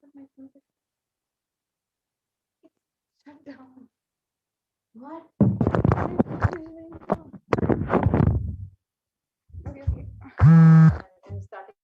Shut down. What? Okay, okay. I'm starting.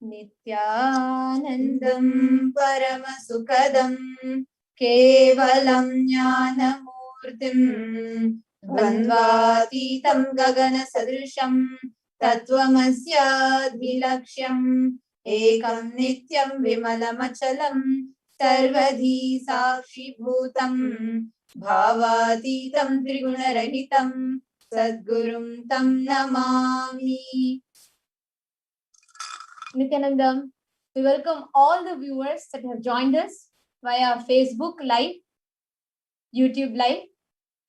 Nithyanandam Paramasukadam Kevalam Jnanamurtim Dvandvatitam Gagana Sadrisham तत्त्वमस्याद्विलक्ष्यम् एकं नित्यं विमलमचलं सर्वधी साक्षिभूतं भावातीतं त्रिगुणरहितं सद्गुरुं तं Namami. Nithyanandam, we welcome all the viewers that have joined us via Facebook Live, YouTube Live,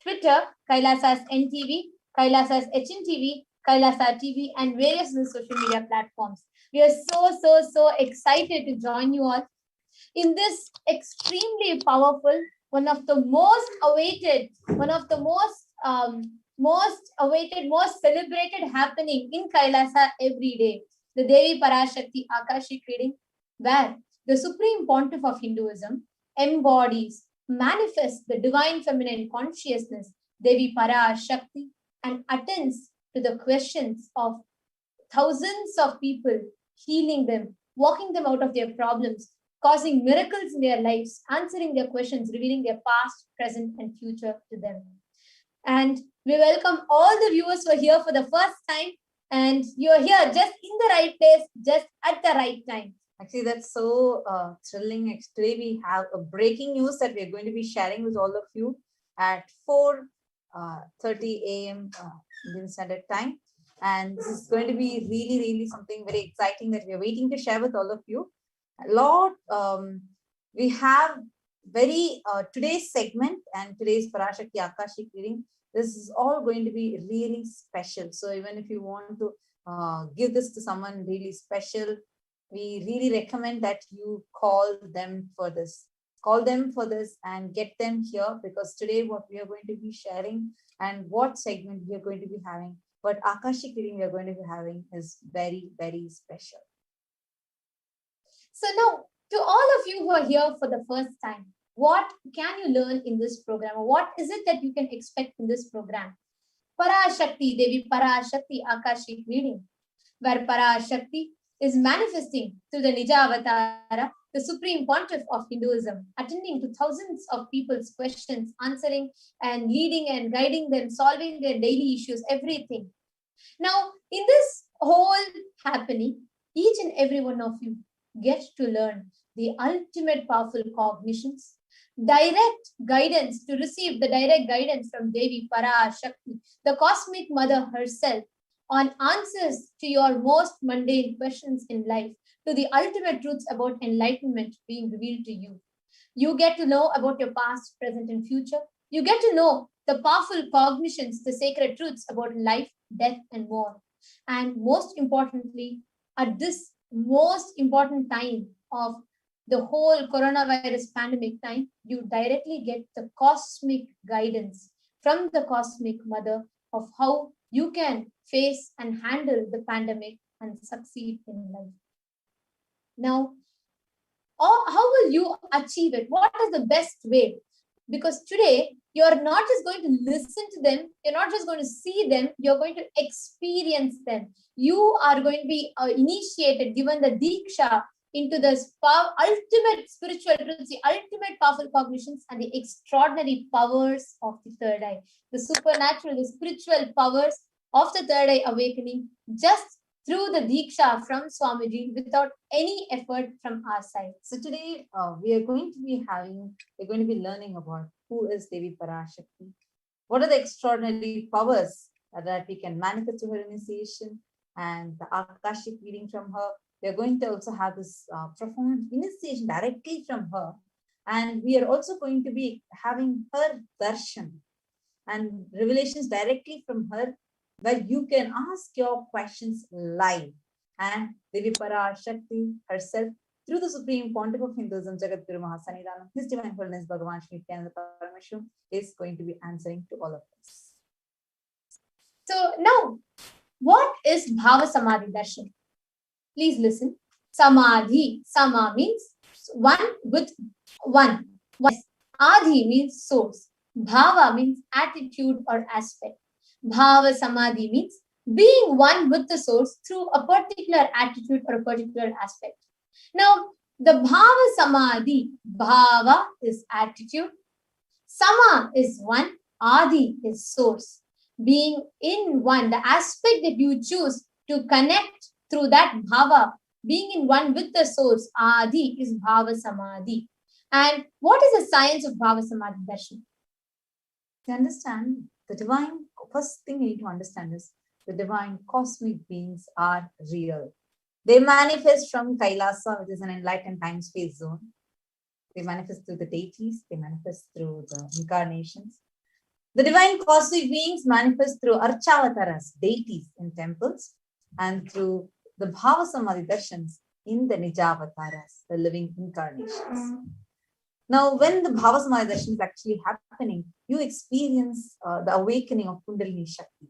Twitter, Kailasa's NTV, Kailasa's HNTV, Kailasa TV, and various other social media platforms. We are so excited to join you all in this extremely powerful, one of the most awaited, most celebrated happening in Kailasa every day, the Devi Parashakti Akashic reading, where the Supreme Pontiff of Hinduism embodies, manifests the divine feminine consciousness, Devi Parashakti, and attends to the questions of thousands of people, healing them, walking them out of their problems, causing miracles in their lives, answering their questions, revealing their past, present, and future to them. And we welcome all the viewers who are here for the first time, and you're here just in the right place, just at the right time. Actually, that's so thrilling. Today we have a breaking news that we're going to be sharing with all of you at 4:30 a.m. Indian Standard Time. And this is going to be really something very exciting that we're waiting to share with all of you. Lord, we have today's segment and today's Parashakti Akashic reading. This is all going to be really special. So even if you want to give this to someone really special, we really recommend that you call them for this. Call them for this and get them here, because today what we are going to be sharing and what segment we are going to be having, what Akashic reading we are going to be having is very special. So now, to all of you who are here for the first time, what can you learn in this program? What is it that you can expect in this program? Parashakti, Devi Parashakti Akashic reading, where Parashakti is manifesting through the Nija Avatara, the Supreme Pontiff of Hinduism, attending to thousands of people's questions, answering and leading and guiding them, solving their daily issues, everything. Now, in this whole happening, each and every one of you get to learn the ultimate powerful cognitions, direct guidance, to receive the direct guidance from Devi Parashakti, the cosmic mother herself, on answers to your most mundane questions in life, to the ultimate truths about enlightenment being revealed to you. You get to know about your past, present, and future. You get to know the powerful cognitions, the sacred truths about life, death, and more. And most importantly, at this most important time of the whole coronavirus pandemic time, you directly get the cosmic guidance from the cosmic mother of how you can face and handle the pandemic and succeed in life. Now, how will you achieve it? What is the best way? Because today, you're not just going to listen to them, you're not just going to see them, you're going to experience them. You are going to be initiated, given the Diksha into the ultimate spiritual truths, the ultimate powerful cognitions, and the extraordinary powers of the third eye, the supernatural, the spiritual powers of the third eye awakening, just through the Diksha from Swamiji, without any effort from our side. So today we're going to be learning about who is Devi Parashakti, what are the extraordinary powers that we can manifest through her initiation, and the Akashic reading from her. We're going to also have this profound initiation directly from her, and we are also going to be having her darshan and revelations directly from her, where you can ask your questions live. And Devi Parashakti herself, through the Supreme Pontiff of Hinduism, Jagadguru Mahasannidhanam, His Divine Holiness Bhagavan Shri Nithyananda Paramashivam, is going to be answering to all of us. So now, what is Bhava Samadhi Darshan? Please listen. Samadhi, Sama means one with one. Adhi means source. Bhava means attitude or aspect. Bhava Samadhi means being one with the source through a particular attitude or a particular aspect. Now, the Bhava Samadhi, Bhava is attitude, Sama is one, Adi is source. Being in one, the aspect that you choose to connect through that bhava, being in one with the source, Adi, is bhava samadhi. And what is the science of bhava samadhi darshan? To understand the divine, first thing you need to understand is the divine cosmic beings are real. They manifest from Kailasa, which is an enlightened time-space zone. They manifest through the deities, they manifest through the incarnations. The divine cosmic beings manifest through Archavataras, deities in temples, and through the Bhava Samadhi darshans in the Nijavataras, the living incarnations. Now, when the Bhava Samadhi darshan is actually happening, you experience the awakening of Kundalini Shakti.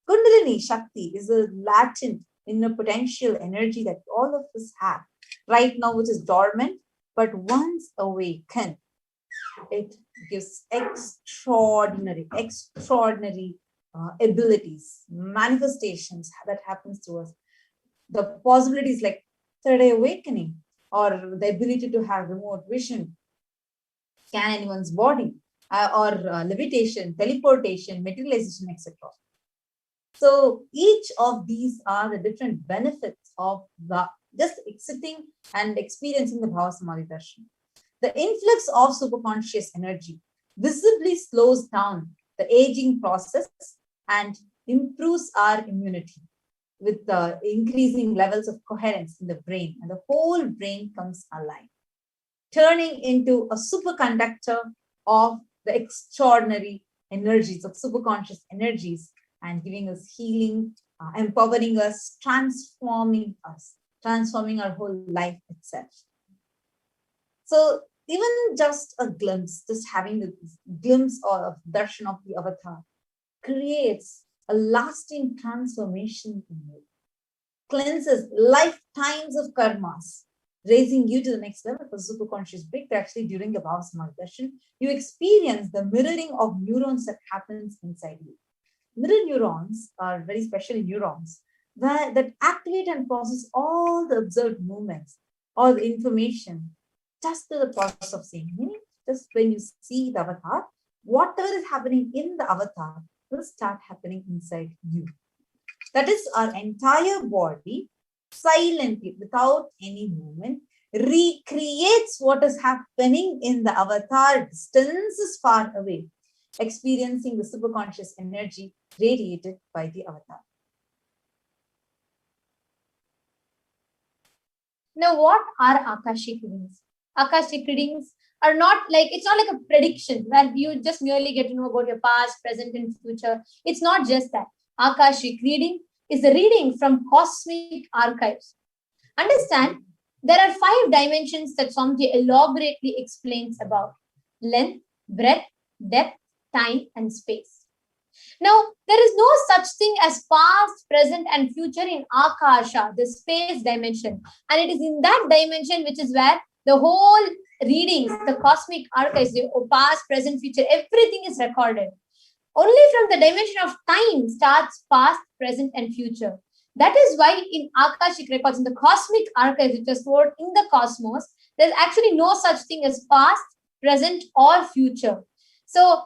Kundalini Shakti is a latent inner potential energy that all of us have right now, which is dormant, but once awakened, it gives extraordinary abilities, manifestations that happens to us. The possibilities like third eye awakening or the ability to have remote vision, scan anyone's body, or levitation, teleportation, materialization, etc. So each of these are the different benefits of the just exiting and experiencing the Bhava Samadhi darshan. The influx of superconscious energy visibly slows down the aging process and improves our immunity with the increasing levels of coherence in the brain, and the whole brain comes alive, turning into a superconductor of the extraordinary energies of superconscious energies and giving us healing, empowering us, transforming our whole life itself. So even just a glimpse, just having a glimpse of darshan of the avatar creates a lasting transformation in you, cleanses lifetimes of karmas, raising you to the next level for superconscious breakthrough. Actually, during the Bhava Samadhi darshan, you experience the mirroring of neurons that happens inside you. Mirror neurons are very special neurons that activate and process all the observed movements, all the information, just through the process of seeing. Meaning, just when you see the avatar, whatever is happening in the avatar will start happening inside you. That is, our entire body silently, without any movement, recreates what is happening in the avatar distance is far away, experiencing the superconscious energy radiated by the avatar. Now, what are Akashic readings? Akashic readings are not like, it's not like a prediction where you just merely get to know about your past, present, and future. It's not just that. Akashic reading is a reading from cosmic archives. Understand, there are 5 dimensions that Swamiji elaborately explains about: length, breadth, depth, time, and space. Now, there is no such thing as past, present, and future in Akasha, the space dimension. And it is in that dimension which is where the whole readings, the cosmic archives, the past, present, future, everything is recorded. Only from the dimension of time starts past, present, and future. That is why in Akashic records, in the cosmic archives, which are stored in the cosmos, there's actually no such thing as past, present, or future. So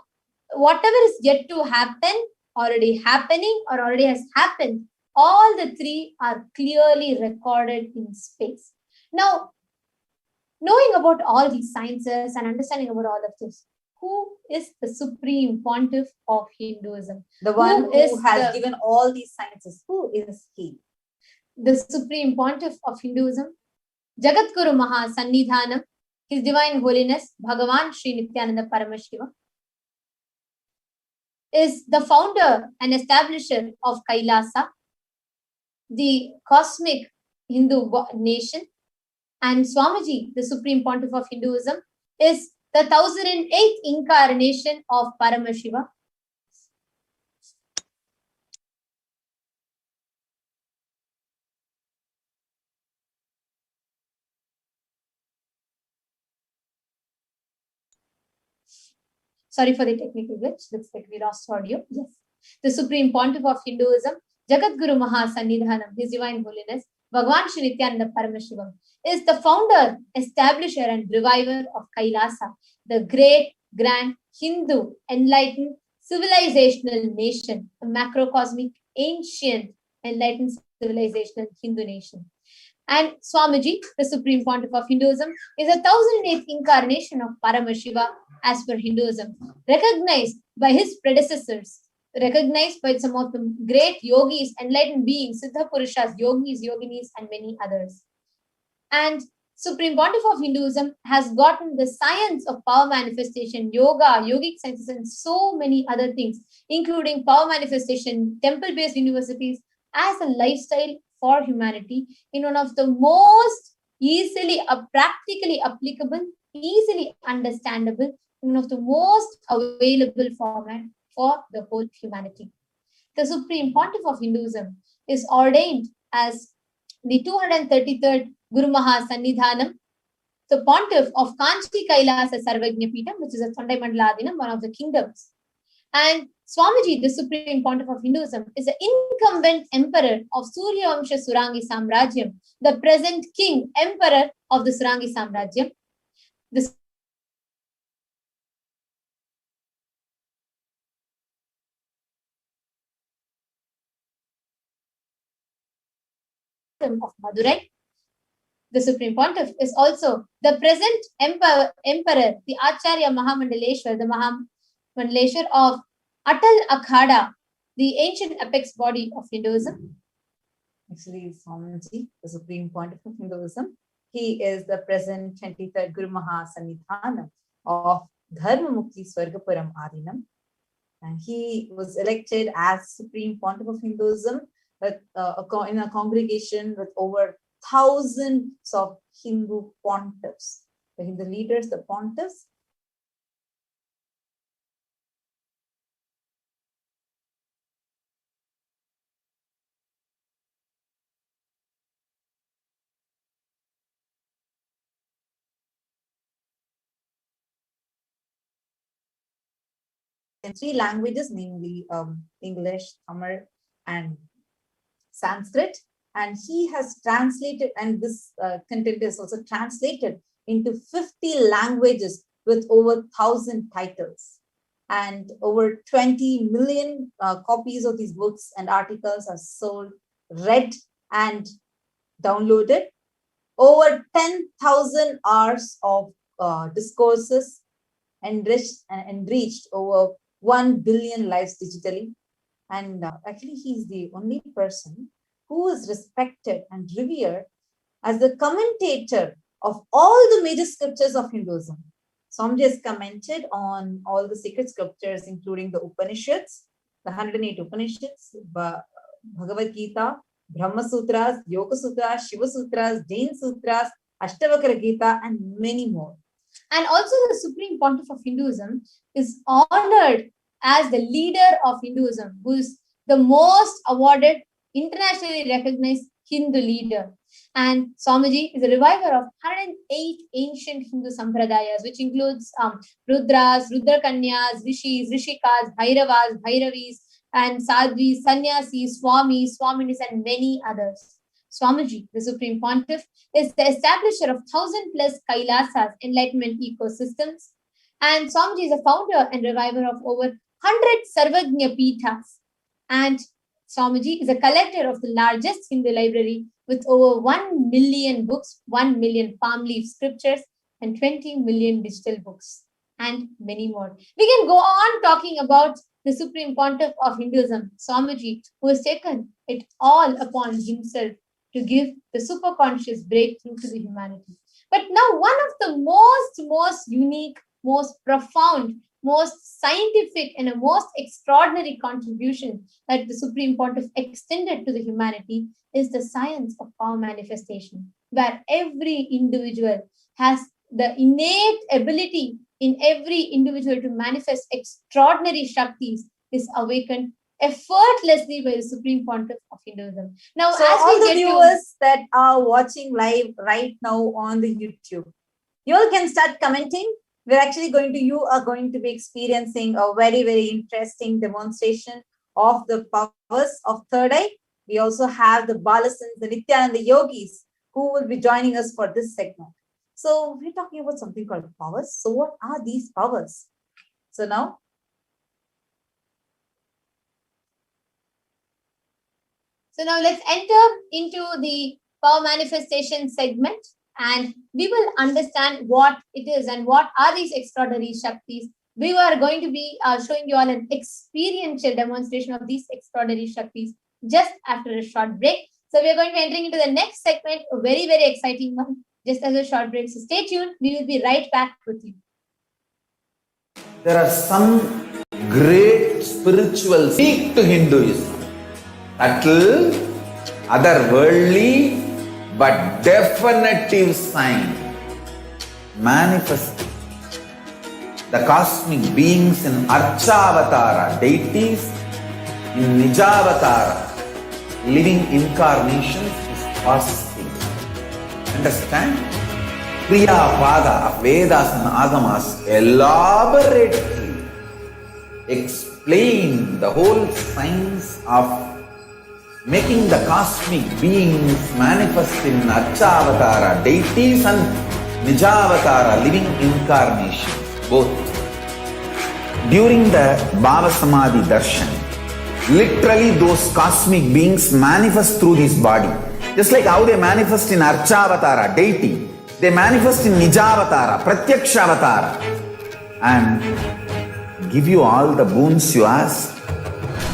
whatever is yet to happen, already happening, or already has happened, all the 3 are clearly recorded in space. Now, knowing about all these sciences and understanding about all of this, who is the supreme pontiff of Hinduism? The one who has given all these sciences, who is he? The supreme pontiff of Hinduism, Jagadguru Maha Sannidhanam, His Divine Holiness Bhagavan Sri Nithyananda Paramashivam, is the founder and establisher of Kailasa, the cosmic Hindu nation. And Swamiji, the supreme pontiff of Hinduism, is the 1008th incarnation of Paramashiva. Sorry for the technical glitch. Looks like we lost audio. Yes. The supreme pontiff of Hinduism, Jagadguru Maha Sannidhanam, His Divine Holiness Bhagavan Sri Nithyananda Paramashivam, is the founder, establisher, and reviver of Kailasa, the great, grand Hindu enlightened civilizational nation, a macrocosmic, ancient enlightened civilizational Hindu nation. And Swamiji, the Supreme Pontiff of Hinduism, is a 1008th incarnation of Paramashiva as per Hinduism, recognized by his predecessors, recognized by some of the great yogis, enlightened beings, Siddha Purushas, yogis, yoginis, and many others. And Supreme Pontiff of Hinduism has gotten the science of power manifestation, yoga, yogic sciences, and so many other things, including power manifestation, temple-based universities, as a lifestyle for humanity in one of the most easily, practically applicable, easily understandable, one of the most available format for the whole humanity. The Supreme Pontiff of Hinduism is ordained as the 233rd Guru Maha Sannidhanam, the Pontiff of Kanchi Kailasa Sarvagnya Peetham, which is a Tondai Mandaladinam, one of the kingdoms. And Swamiji, the Supreme Pontiff of Hinduism, is the incumbent emperor of Suryavamsha Surangi Samrajyam, the present king, emperor of the Surangi Samrajyam. The of Madurai. The Supreme Pontiff is also the present emperor, the Acharya Mahamandaleshwar, the Mahamandaleshwar of Atal Akhada, the ancient apex body of Hinduism. Actually, Swamiji, the Supreme Pontiff of Hinduism, he is the present 23rd Guru Maha Sannidhanam of Dharma Mukti Swargapuram Adinam. And he was elected as Supreme Pontiff of Hinduism with, in a congregation with over thousands of Hindu pontiffs. The Hindu leaders, the pontiffs, in 3 languages, namely English, Tamil, and Sanskrit. And he has translated, and this content is also translated into 50 languages with over 1,000 titles. And over 20 million copies of these books and articles are sold, read, and downloaded. Over 10,000 hours of discourses enriched over 1 billion lives digitally. And actually, he's the only person who is respected and revered as the commentator of all the major scriptures of Hinduism. Swamiji has commented on all the sacred scriptures, including the Upanishads, the 108 Upanishads, Bhagavad Gita, Brahma Sutras, Yoga Sutras, Shiva Sutras, Jain Sutras, Ashtavakra Gita, and many more. And also the Supreme Pontiff of Hinduism is honored as the leader of Hinduism, who is the most awarded, internationally recognized Hindu leader. And Swamiji is a reviver of 108 ancient Hindu sampradayas, which includes Rudras, Rudrakanyas, Rishis, Rishikas, Bhairavas, Bhairavis, and Sadhvis, Sannyasis, Swamis, Swaminis, and many others. Swamiji, the Supreme Pontiff, is the establisher of 1,000+ Kailasas, enlightenment ecosystems. And Swamiji is a founder and reviver of over 100 Sarvagnya Peethas. And Swamiji is a collector of the largest Hindu library with over 1 million books, 1 million palm leaf scriptures, and 20 million digital books, and many more. We can go on talking about the Supreme Pontiff of Hinduism, Swamiji, who has taken it all upon himself to give the superconscious breakthrough to the humanity. But now one of the most unique, most profound, most scientific, and a most extraordinary contribution that the Supreme Pontiff extended to the humanity is the science of power manifestation, where every individual has the innate ability in every individual to manifest extraordinary Shaktis is awakened effortlessly by the Supreme Pontiff of Hinduism. Now, so as all we the get viewers that are watching live right now on the YouTube, you all can start commenting. You are going to be experiencing a very, very interesting demonstration of the powers of third eye. We also have the Balasans, the Nithyananda yogis, who will be joining us for this segment. So we're talking about something called powers. So what are these powers? So now, So now let's enter into the power manifestation segment, and we will understand what it is and what are these extraordinary Shaktis. We are going to be showing you all an experiential demonstration of these extraordinary Shaktis just after a short break. So we are going to be entering into the next segment, a very, very exciting one, just as a short break. So stay tuned. We will be right back with you. There are some great spirituals unique to Hinduism. Subtle, otherworldly, but definitive sign manifesting. The cosmic beings in Archavatara, deities in Nijavatara, living incarnations is fasting. Understand? Priya Pada of Vedas and Agamas elaborately explain the whole science of making the cosmic beings manifest in Archavatara, deities and Nijavatara, living incarnations, both. During the Bhava Samadhi Darshan, literally those cosmic beings manifest through this body. Just like how they manifest in Archavatara, deity, they manifest in Nijavatara, Pratyakshavatara, and give you all the boons you ask,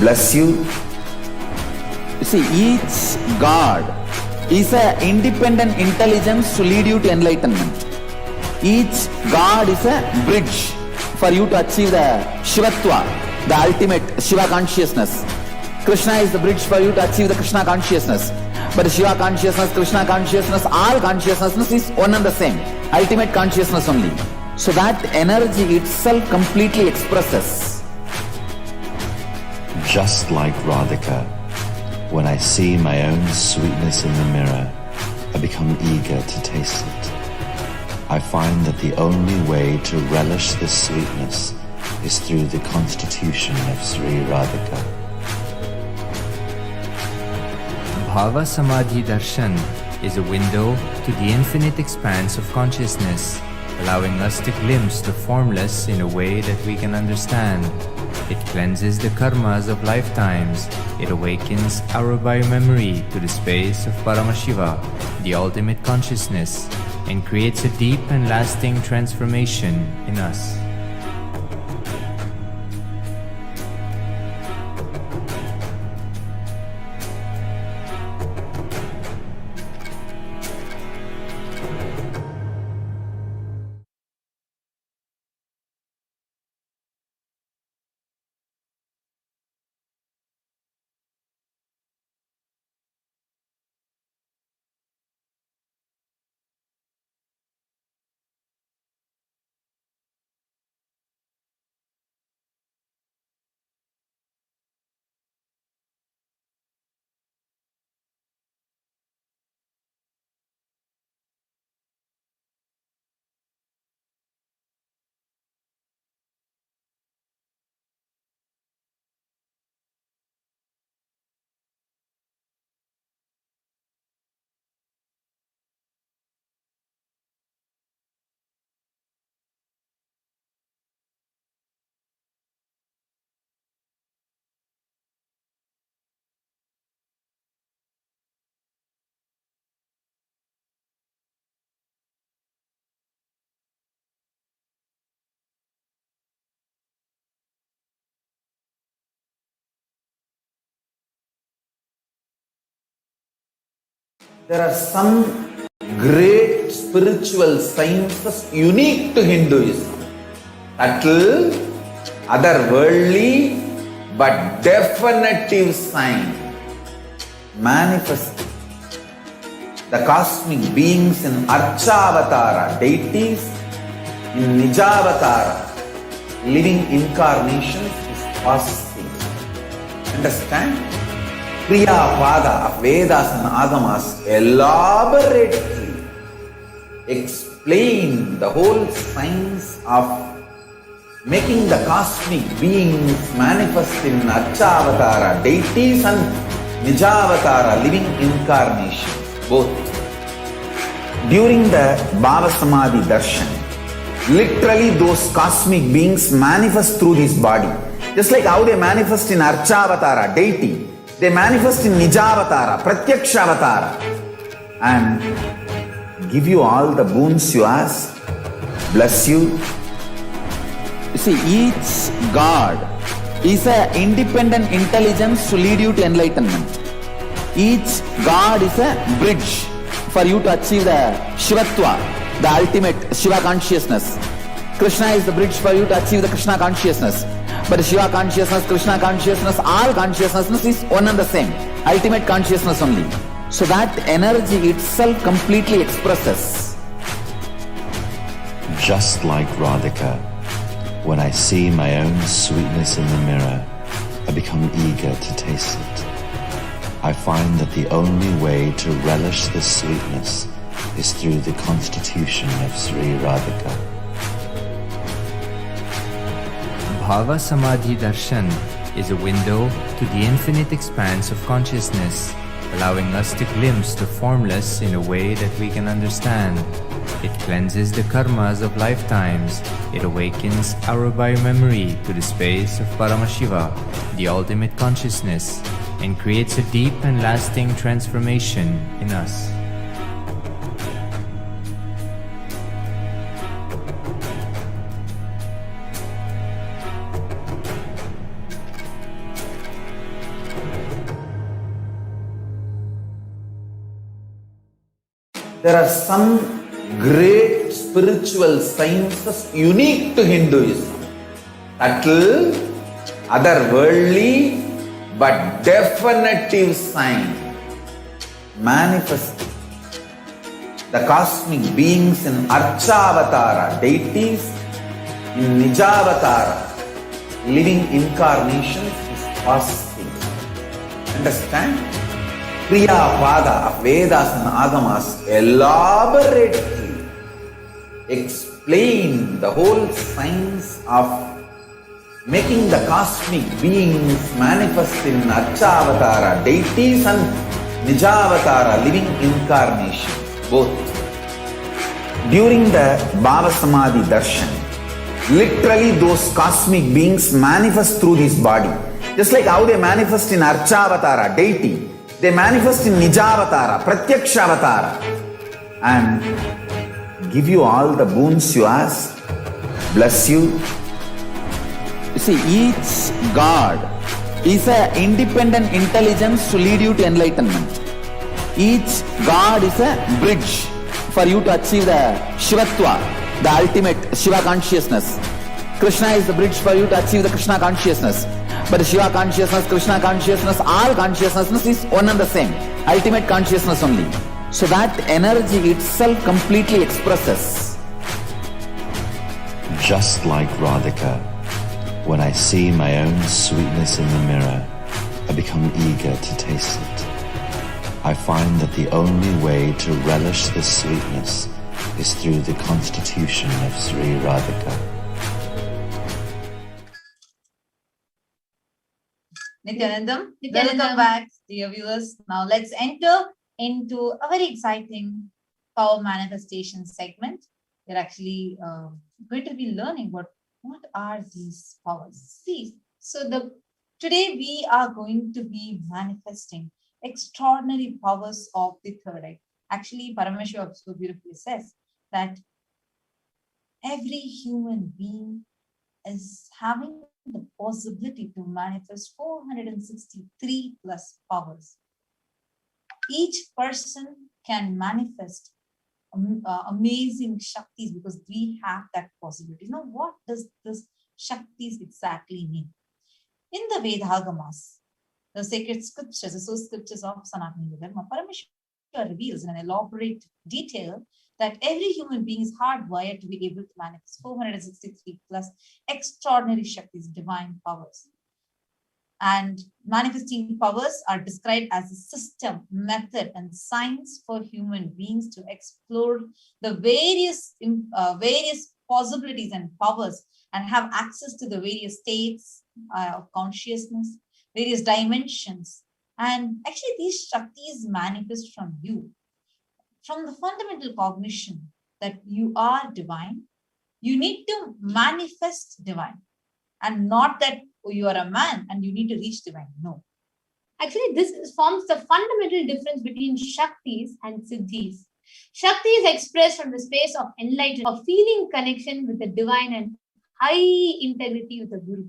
bless you. You see, each God is an independent intelligence to lead you to enlightenment. Each God is a bridge for you to achieve the Shivatva, the ultimate Shiva consciousness. Krishna is the bridge for you to achieve the Krishna consciousness. But the Shiva consciousness, Krishna consciousness, all consciousness is one and the same. Ultimate consciousness only. So that energy itself completely expresses. Just like Radhika, when I see my own sweetness in the mirror, I become eager to taste it. I find that the only way to relish this sweetness is through the constitution of Sri Radhika. Bhava Samadhi Darshan is a window to the infinite expanse of consciousness, allowing us to glimpse the formless in a way that we can understand. It cleanses the karmas of lifetimes. It awakens our biomemory to the space of Paramashiva, the ultimate consciousness, and creates a deep and lasting transformation in us. There are some great spiritual sciences unique to Hinduism. Subtle, otherworldly, but definitive sign manifesting. The cosmic beings in Archavatara, deities in Nijavatara, living incarnations is fasting. Understand? Priya Pada of Vedas and Agamas elaborately explain the whole science of making the cosmic beings manifest in Archavatara, deities and Nijavatara, living incarnations, both. During the Bhava Samadhi Darshan, literally those cosmic beings manifest through this body. Just like how they manifest in Archavatara, deity, They manifest in Nijavatara, Pratyakshavatara, and give you all the boons you ask, bless you. You see, each God is an independent intelligence to lead you to enlightenment. Each God is a bridge for you to achieve the Shivatva, the ultimate Shiva consciousness. Krishna is the bridge for you to achieve the Krishna consciousness. But Shiva consciousness, Krishna consciousness, all consciousness is one and the same. Ultimate consciousness only. So that energy itself completely expresses. Just like Radhika, when I see my own sweetness in the mirror, I become eager to taste it. I find that the only way to relish this sweetness is through the constitution of Sri Radhika. Bhava Samadhi Darshan is a window to the infinite expanse of consciousness, allowing us to glimpse the formless in a way that we can understand. It cleanses the karmas of lifetimes. It awakens our biomemory to the space of Paramashiva, the ultimate consciousness, and creates a deep and lasting transformation in us. There are some great spiritual sciences unique to Hinduism. Subtle, otherworldly, but definitive sign. Manifesting. The cosmic beings in Archavatara, deities in Nijavatara, living incarnations is fasting. Understand? Kriya Pada of Vedas and Agamas elaborately explain the whole science of making the cosmic beings manifest in Archavatara, deities and Nijavatara, living incarnations, both. During the Bhava Samadhi Darshan, literally those cosmic beings manifest through this body. Just like how they manifest in Archavatara, deity, they manifest in Nijavatara, Pratyakshavatara, and give you all the boons you ask, bless you. You see, each God is an independent intelligence to lead you to enlightenment. Each God is a bridge for you to achieve the Shivatva, the ultimate Shiva consciousness. Krishna is the bridge for you to achieve the Krishna consciousness. But Shiva consciousness, Krishna consciousness, all consciousness is one and the same. Ultimate consciousness only. So that energy itself completely expresses. Just like Radhika, when I see my own sweetness in the mirror, I become eager to taste it. I find that the only way to relish this sweetness is through the constitution of Sri Radhika. Nithyanandam, Nithyanandam. welcome back, dear viewers. Now let's enter into a very exciting power manifestation segment. We're actually going to be learning what are these powers. See, today we are going to be manifesting extraordinary powers of the third eye. Actually, Paramashivoham so beautifully says that every human being is having the possibility to manifest 463 plus powers. Each person can manifest amazing Shaktis because we have that possibility. Now, what does this Shaktis exactly mean? In the Vedagamas, the sacred scriptures, the source scriptures of Sanatana Dharma, Paramashivoham reveals in an elaborate detail that every human being is hardwired to be able to manifest 463 plus extraordinary Shaktis, divine powers. And manifesting powers are described as a system, method, and science for human beings to explore the various possibilities and powers and have access to the various states of consciousness, various dimensions. And actually, these Shaktis manifest from you. From the fundamental cognition that you are divine, you need to manifest divine. And not that you are a man and you need to reach divine. No. Actually, this forms the fundamental difference between Shaktis and Siddhis. Shakti is expressed from the space of enlightenment, of feeling connection with the divine and high integrity with the Guru.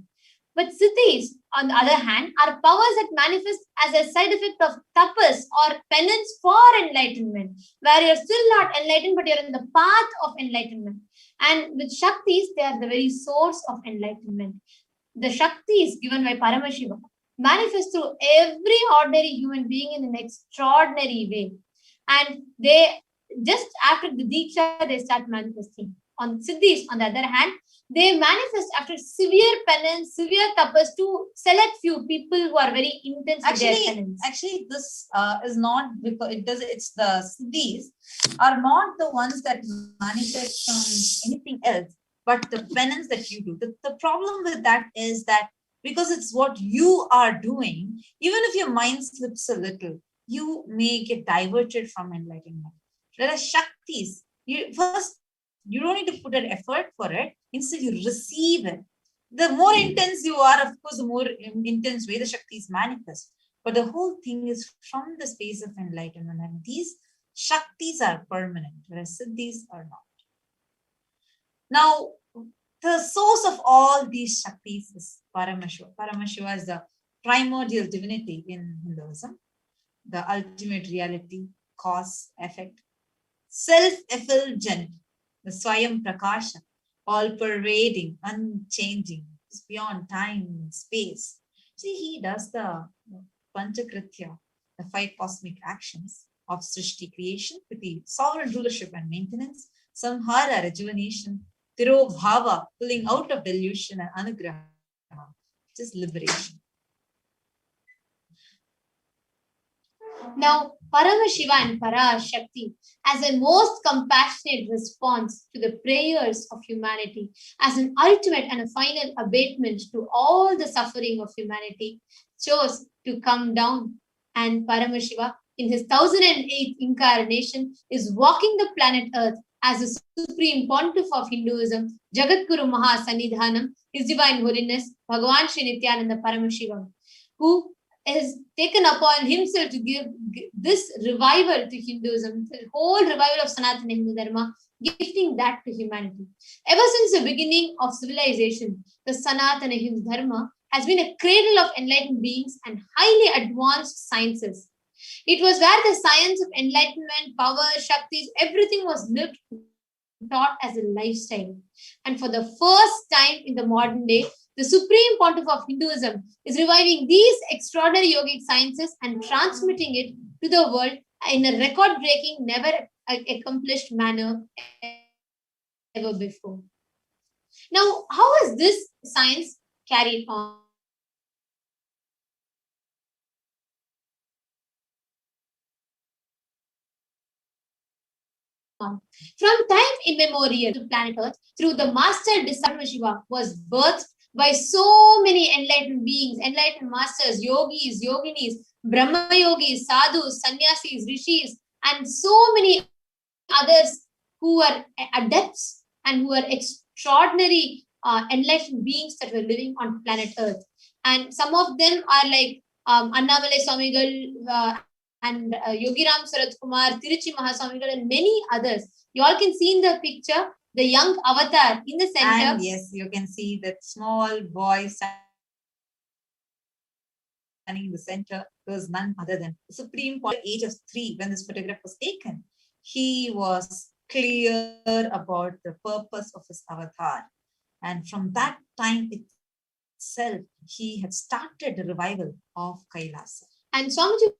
But Siddhis, on the other hand, are powers that manifest as a side effect of tapas or penance for enlightenment, where you're still not enlightened, but you're in the path of enlightenment. And with Shaktis, they are the very source of enlightenment. The Shaktis given by Paramashiva manifest through every ordinary human being in an extraordinary way. And they, just after the Diksha, they start manifesting. On Siddhis, on the other hand, they manifest after severe penance, severe tapas to select few people who are very intense with their penance. Actually, this is not because it does. It's the siddhis are not the ones that manifest from anything else, but the penance that you do. The problem with that is that because it's what you are doing, even if your mind slips a little, you may get diverted from enlightenment. Whereas Shaktis, you don't need to put an effort for it. Instead, you receive it. The more intense you are, of course, the more intense way the Shaktis manifest. But the whole thing is from the space of enlightenment. And these Shaktis are permanent, whereas Siddhis are not. Now, the source of all these Shaktis is Paramashiva. Paramashiva is the primordial divinity in Hinduism, the ultimate reality, cause, effect, self-effulgent, the Swayam Prakasha, all-pervading, unchanging, it's beyond time and space. See, he does the Panchakritya, the 5 cosmic actions of Srishti creation with the sovereign rulership and maintenance, Samhara, rejuvenation, Tirobhava, pulling out of delusion, and Anugraha, which is liberation. Now, Paramashiva and Parashakti, as a most compassionate response to the prayers of humanity, as an ultimate and a final abatement to all the suffering of humanity, chose to come down. And Paramashiva, in his 1008th incarnation, is walking the planet Earth as the supreme pontiff of Hinduism, Jagadguru Maha Sannidhanam, His Divine Holiness, Bhagavan Sri Nithyananda Paramashivam, who has taken upon himself to give this revival to Hinduism, the whole revival of Sanatana Hindu Dharma, gifting that to humanity. Ever since the beginning of civilization, the Sanatana Hindu Dharma has been a cradle of enlightened beings and highly advanced sciences. It was where the science of enlightenment, power, Shaktis, everything was lived, taught as a lifestyle. And for the first time in the modern day, the supreme pontiff of Hinduism is reviving these extraordinary yogic sciences and transmitting it to the world in a record-breaking, never accomplished manner ever before. Now, how is this science carried on? From time immemorial to planet Earth, through the master disciple Shiva was birthed by so many enlightened beings, enlightened masters, yogis, yoginis, Brahma yogis, sadhus, sannyasis, rishis, and so many others who are adepts and who are extraordinary enlightened beings that were living on planet Earth. And some of them are like Annamalai Swamigal and Yogiram Sarath Kumar, Tiruchi Mahaswamigal, and many others. You all can see in the picture the young avatar in the center. And yes, you can see that small boy standing in the center was none other than the Supreme Pontiff. At the age of 3, when this photograph was taken, he was clear about the purpose of his avatar. And from that time itself, he had started the revival of Kailasa. And Swamiji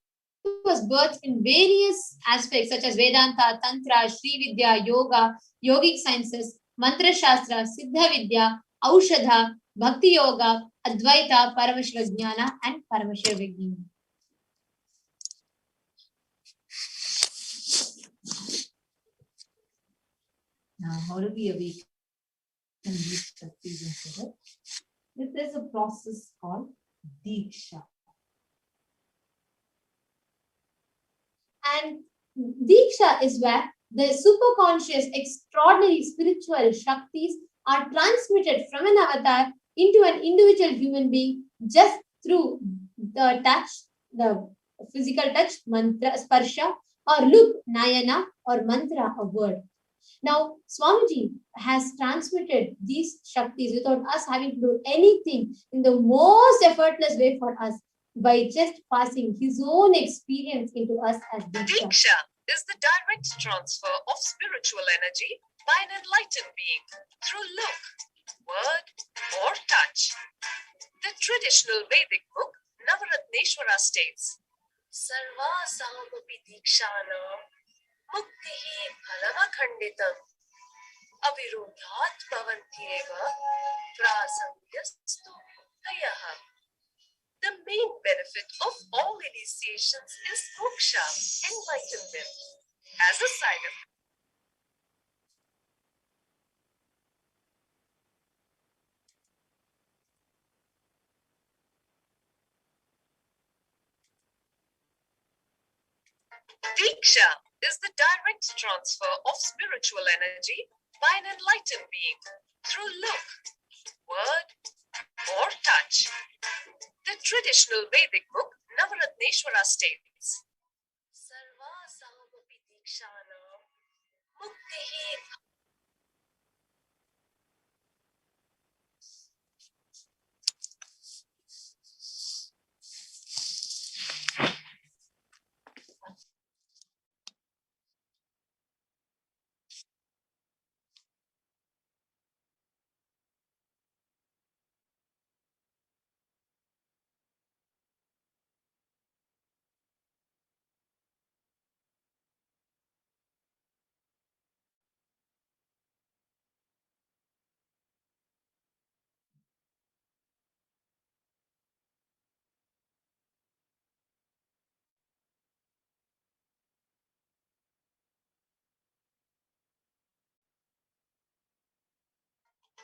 was birthed in various aspects such as Vedanta, Tantra, Sri Vidya, Yoga, Yogic sciences, Mantra Shastra, Siddha Vidya, Aushadha, Bhakti Yoga, Advaita, Paramashiva Jnana, and Paramashiva Vijnana. Now, how do we awaken these Shaktis into it? There is a process called Diksha. And Diksha is where the superconscious, extraordinary spiritual Shaktis are transmitted from an avatar into an individual human being just through the touch, the physical touch, mantra, sparsha, or look, nayana, or mantra, a word. Now, Swamiji has transmitted these Shaktis without us having to do anything in the most effortless way for us by just passing his own experience into us as Diksha. Diksha is the direct transfer of spiritual energy by an enlightened being through look, word, or touch. The traditional Vedic book Navaratneshwara states, Sarva Samapi Dikshana Muktihi Phalavakhanditam Avirodhat Bhavantyeva Prasangyastu Tayaha. The main benefit of all initiations is moksha, enlightenment. As a side effect, Diksha is the direct transfer of spiritual energy by an enlightened being through look, word, or touch. The traditional Vedic book Navaratneshwara states, Sarva Samapi Dikshana Muktihi.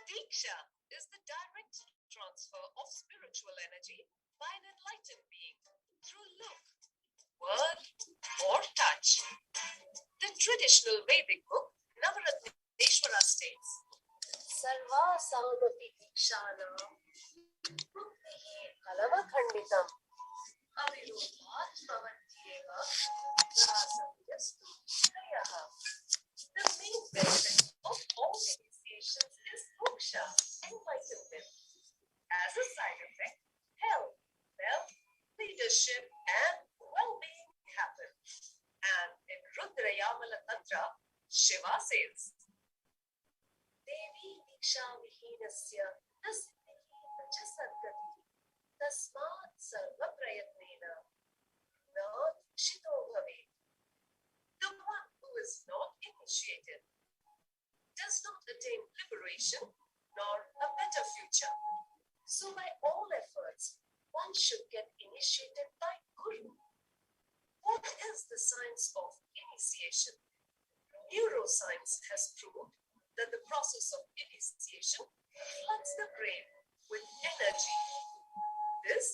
Diksha is the direct transfer of spiritual energy by an enlightened being through look, word, or touch. The traditional Vedic book Navaratneshwara states, Sarva Samapi Dikshana Muktihi Phalavakhanditam Avirodhat Bhavantyeva Prasangyastu Tayaha. The main benefit of all initiations is moksha, enlightenment. As a side effect, health, wealth, leadership, and well-being happen. And in Rudrayamala Tantra, Shiva says, Devi Diksha Vihinasya Nasiddhi Nacha Sadgati Tasmat Sarva Prayatnena Na Shito Bhavet. The one who is not initiated does not attain liberation nor a better future. So by all efforts, one should get initiated by Guru. What is the science of initiation? Neuroscience has proved that the process of initiation floods the brain with energy. This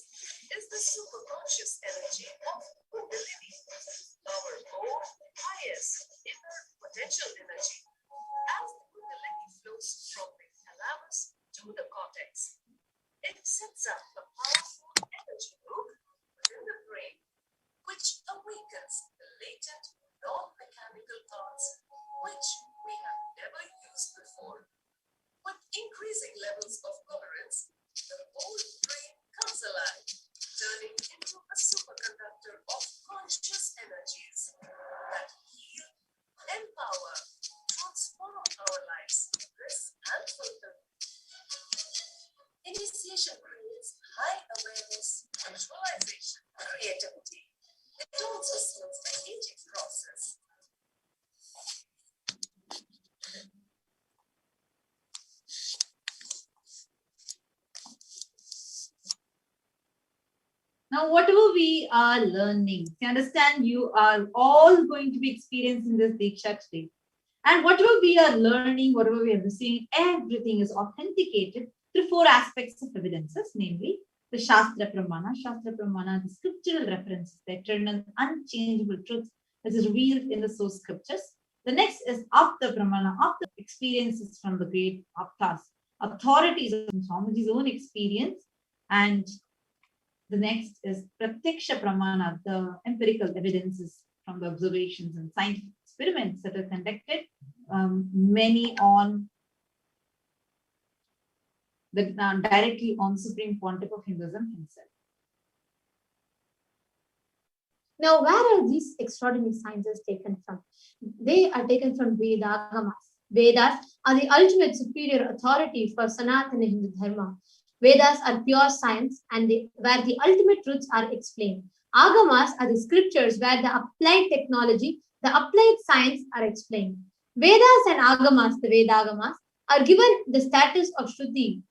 is the superconscious energy of Kundalini, our own highest inner potential energy. As the Kundalini flows from the thalamus to the cortex, it sets up a powerful energy loop within the brain, which awakens the latent non-mechanical parts which we have never used before. With increasing levels of coherence, the whole brain comes alive, turning into a superconductor of conscious energies that heal, empower, transform our lives, bliss and fulfillment. Initiation creates high awareness, visualization, creativity. It also slows the aging process. Now, whatever we are learning, you understand, you are all going to be experiencing this Diksha today. And whatever we are learning, whatever we are receiving, everything is authenticated through four aspects of evidences, namely the Shastra Pramana. Shastra Pramana, the scriptural references, the eternal, unchangeable truth that is revealed in the source scriptures. The next is Apta Pramana, Apta experiences from the great Aptas, authorities of Swamiji's own experience. And The next is Pratyaksha Pramana, the empirical evidences from the observations and scientific experiments that are conducted, many on the directly on Supreme Pontiff of Hinduism himself. Now, where are these extraordinary sciences taken from? They are taken from Vedagamas. Vedas are the ultimate superior authority for Sanatana Hindu Dharma. Vedas are pure science and where the ultimate truths are explained. Agamas are the scriptures where the applied technology, the applied science are explained. Vedas and Agamas, the Vedagamas, are given the status of Shruti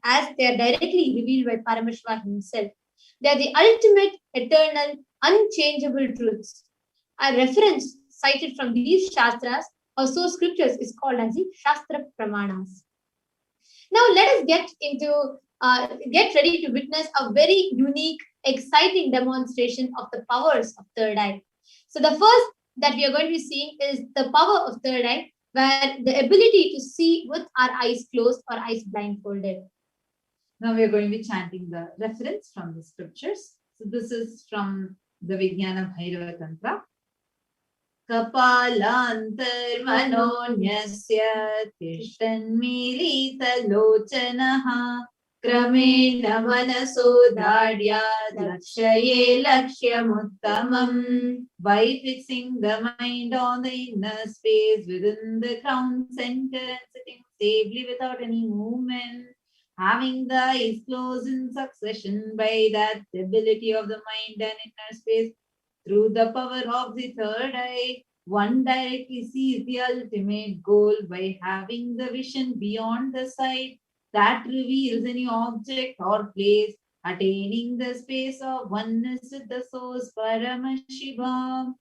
as they are directly revealed by Paramashiva himself. They are the ultimate, eternal, unchangeable truths. A reference cited from these Shastras or so scriptures is called as the Shastra Pramanas. Now let us get ready to witness a very unique, exciting demonstration of the powers of third eye. So the first that we are going to be seeing is the power of third eye, where the ability to see with our eyes closed or eyes blindfolded. Now we are going to be chanting the reference from the scriptures. So this is from the Vijnana Bhairava Tantra. Kapalantar manonyasya tishtanmilita lochanaha kramena manasodhadya lakshaye lakshyamuttamam. By fixing the mind on the inner space within the crown center and sitting stably without any movement, having the eyes closed in succession by that ability of the mind and inner space, through the power of the third eye, one directly sees the ultimate goal by having the vision beyond the sight that reveals any object or place, attaining the space of oneness with the source, Paramashivoham.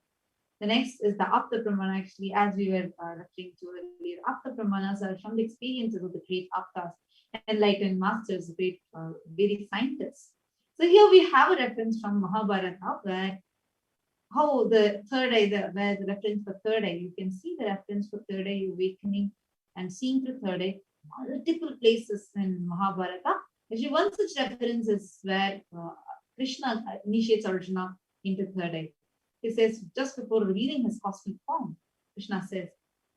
The next is the Apta Pramana, actually, as we were referring to earlier. Apta Pramanas are from the experiences of the great Aptas, enlightened masters, great Vedic scientists. So here we have a reference from Mahabharata where how the third eye, where the reference for third eye, you can see the reference for third eye awakening and seeing through third eye, multiple places in Mahabharata. Actually, one such reference is where Krishna initiates Arjuna into third eye. He says, just before revealing his cosmic form, Krishna says,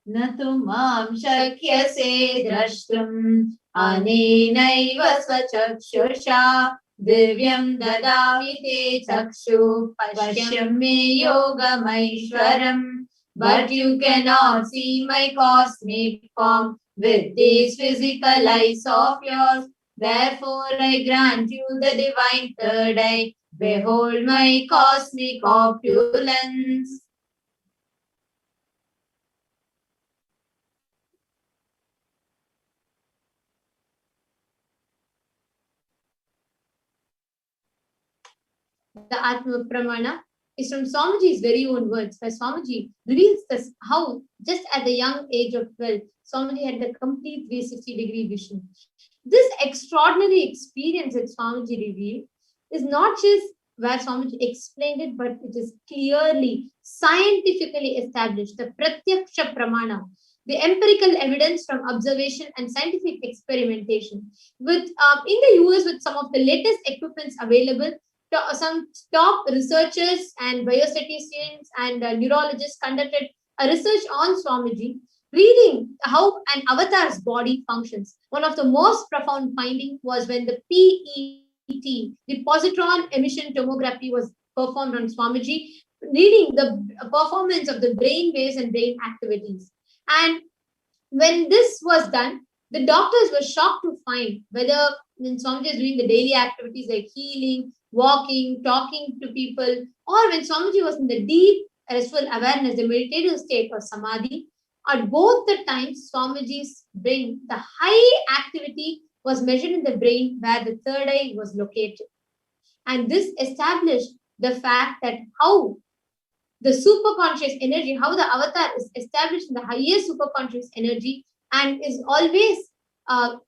Natu mam shakyase drashtum anenaiva svachakshusha divyam dadami te chakshu pashyam me yogamaishwaram. But you cannot see my cosmic form with these physical eyes of yours. Therefore I grant you the divine third eye. Behold my cosmic opulence. The Atma Pramana is from Swamiji's very own words, where Swamiji reveals this, how just at the young age of 12, Swamiji had the complete 360-degree vision. This extraordinary experience that Swamiji revealed is not just where Swamiji explained it, but it is clearly scientifically established, the Pratyaksha Pramana, the empirical evidence from observation and scientific experimentation. With in the US, with some of the latest equipments available, some top researchers and biostatisticians and neurologists conducted a research on Swamiji, reading how an avatar's body functions. One of the most profound findings was when the PET, the positron emission tomography, was performed on Swamiji, reading the performance of the brain waves and brain activities. And when this was done, the doctors were shocked to find whether when Swamiji is doing the daily activities like healing, walking, talking to people, or when Swamiji was in the deep restful awareness, the meditative state or samadhi, at both the times Swamiji's brain, the high activity was measured in the brain where the third eye was located. And this established the fact that how the superconscious energy, how the avatar is established in the highest superconscious energy and is always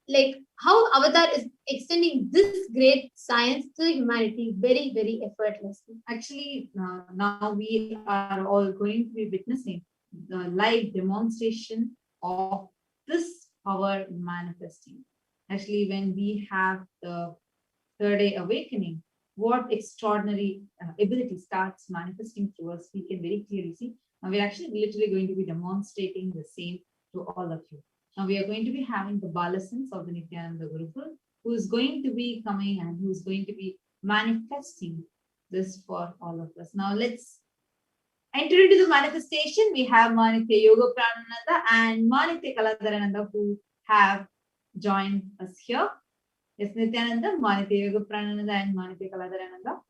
like how avatar is extending this great science to humanity very, very effortlessly. Actually, now we are all going to be witnessing the live demonstration of this power manifesting. Actually, when we have the third eye awakening, what extraordinary ability starts manifesting through us, we can very clearly see. Now we're actually literally going to be demonstrating the same to all of you. Now we are going to be having the Balasans of the Nithyananda Gurukul, who is going to be coming and who is going to be manifesting this for all of us. Now let's enter into the manifestation. We have Manitya Yoga Pranananda and Manitya Kaladarananda who have joined us here. Yes, Nithyananda, Manitya Yoga Pranananda and Manitya Kaladarananda.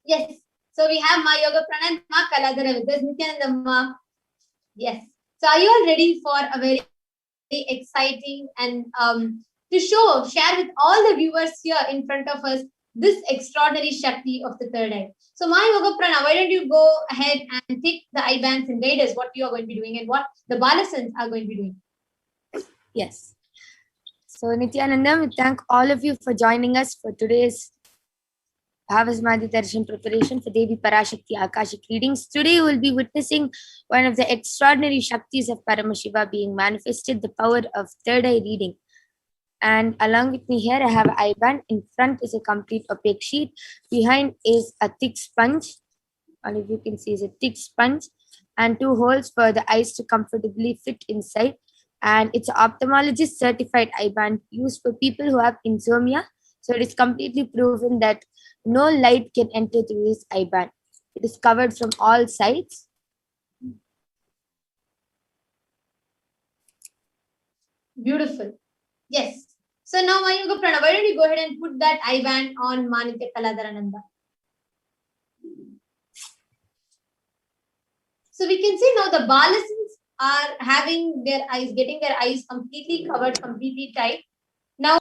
Yes. So we have Ma Yoga Pranam, Ma Kaladara with us, Nithyananda Ma. Yes. So are you all ready for a very exciting and to share with all the viewers here in front of us this extraordinary Shakti of the third eye. So Ma Yoga Prana, why don't you go ahead and take the eye bands and guide us what you are going to be doing and what the Balasans are going to be doing. Yes. So Nithyananda, we thank all of you for joining us for today's Bhavasamadhi Darshan preparation for Devi Parashakti Akashic readings. Today you will be witnessing one of the extraordinary Shaktis of Paramashiva being manifested, the power of third eye reading. And along with me here, I have an eye band. In front is a complete opaque sheet. Behind is a thick sponge. All of you can see is a thick sponge and 2 holes for the eyes to comfortably fit inside. And it's an ophthalmologist certified eye band used for people who have insomnia. So it is completely proven that no light can enter through this eye band. It is covered from all sides. Beautiful. Yes. So now Ma Yoga Prana, why don't you go ahead and put that eye band on Manitya Kaladarananda. So we can see now the Balasans are having their eyes, getting their eyes completely covered, completely tight. Now,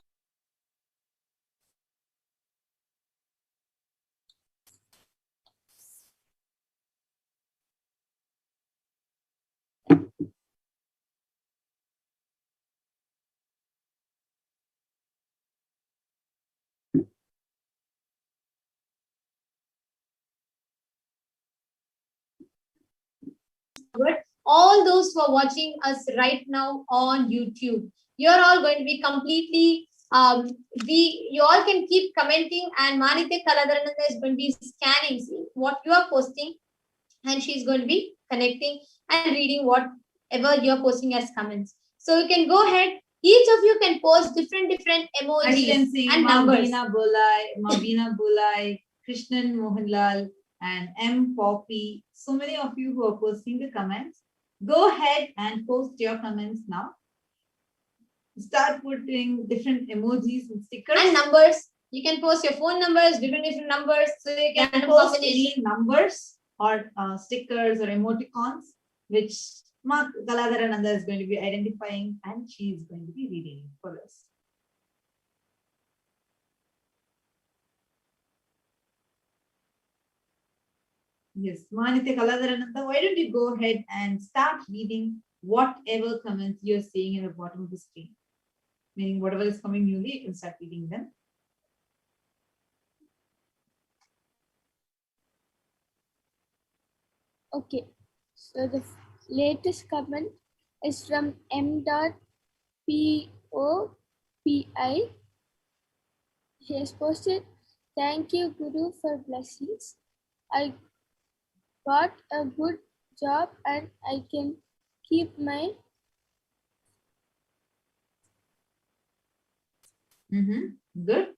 all those who are watching us right now on YouTube, you're all going to be completely, you all can keep commenting and Manitya Kaladarananda is going to be scanning, see what you are posting and she's going to be connecting and reading whatever you're posting as comments. So you can go ahead, each of you can post different emojis and numbers. Mabina Bulai, Krishnan Mohanlal, and M. Poppy. So many of you who are posting the comments. Go ahead and post your comments now. Start putting different emojis and stickers. And numbers. You can post your phone numbers, different numbers. So you can post any numbers or stickers or emoticons, which Ma Kaladarananda is going to be identifying and she is going to be reading for us. Yes, Manitya Kaladarananda, why don't you go ahead and start reading whatever comments you're seeing at the bottom of the screen. Meaning whatever is coming newly, you can start reading them. Okay, so the latest comment is from M.POPI. He has posted, "Thank you, Guru, for blessings. I got a good job and I can keep my..." Good.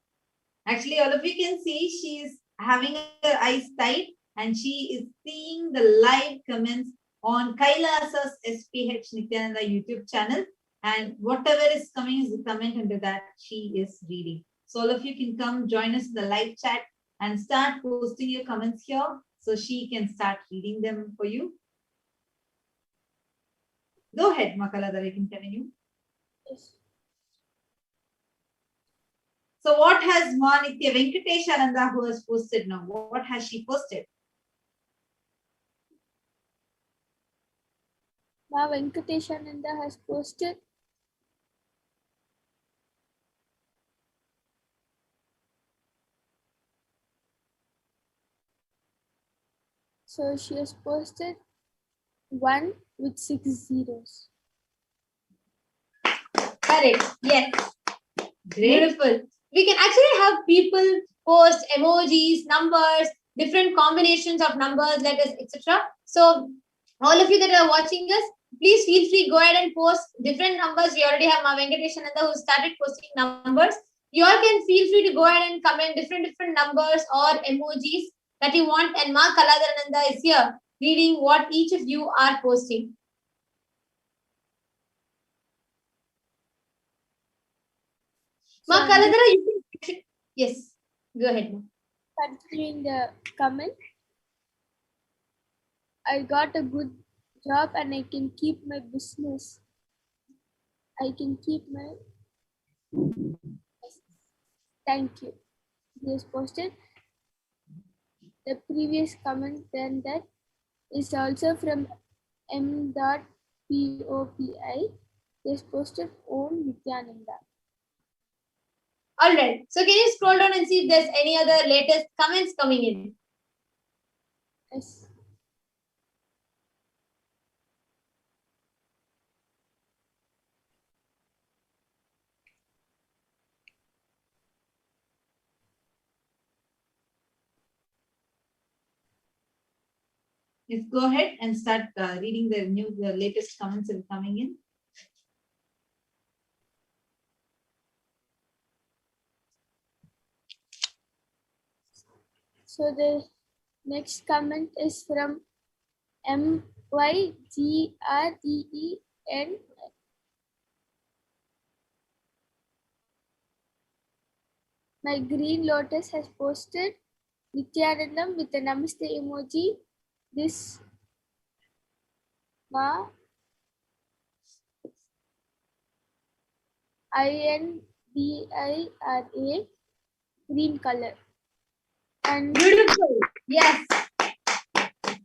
Actually, all of you can see she is having her eyes tight and she is seeing the live comments on Kailasa's HDH Nithyananda YouTube channel. And whatever is coming is the comment under that she is reading. So all of you can come join us in the live chat and start posting your comments here so she can start reading them for you. Go ahead, Makaladara, you can continue. Yes. So what has Manitya Venkateshananda who has posted now? What has she posted? Ma Venkateshananda has posted so she has posted 1 with 6 zeros. Correct. Yes. Great. Beautiful. We can actually have people post emojis, numbers, different combinations of numbers, letters, etc. So all of you that are watching us, please feel free, go ahead and post different numbers. We already have Ma Venkateshananda who started posting numbers. You all can feel free to go ahead and comment different numbers or emojis that you want. And Ma Kaladarananda is here reading what each of you are posting. Ma Kaladara, you can... Yes, go ahead. Continuing the comment, I got a good job and I can keep my business. I can keep my... Thank you. He has posted the previous comment, then that is also from m.popi. He has posted Om Nithyananda. All right. So can you scroll down and see if there's any other latest comments coming in? Yes. Yes, go ahead and start reading the latest comments that are coming in. So the next comment is from MYGREEN. My green lotus has posted Nithyanandam with a namaste emoji. This Ma INDIRA green color. And beautiful. Yes.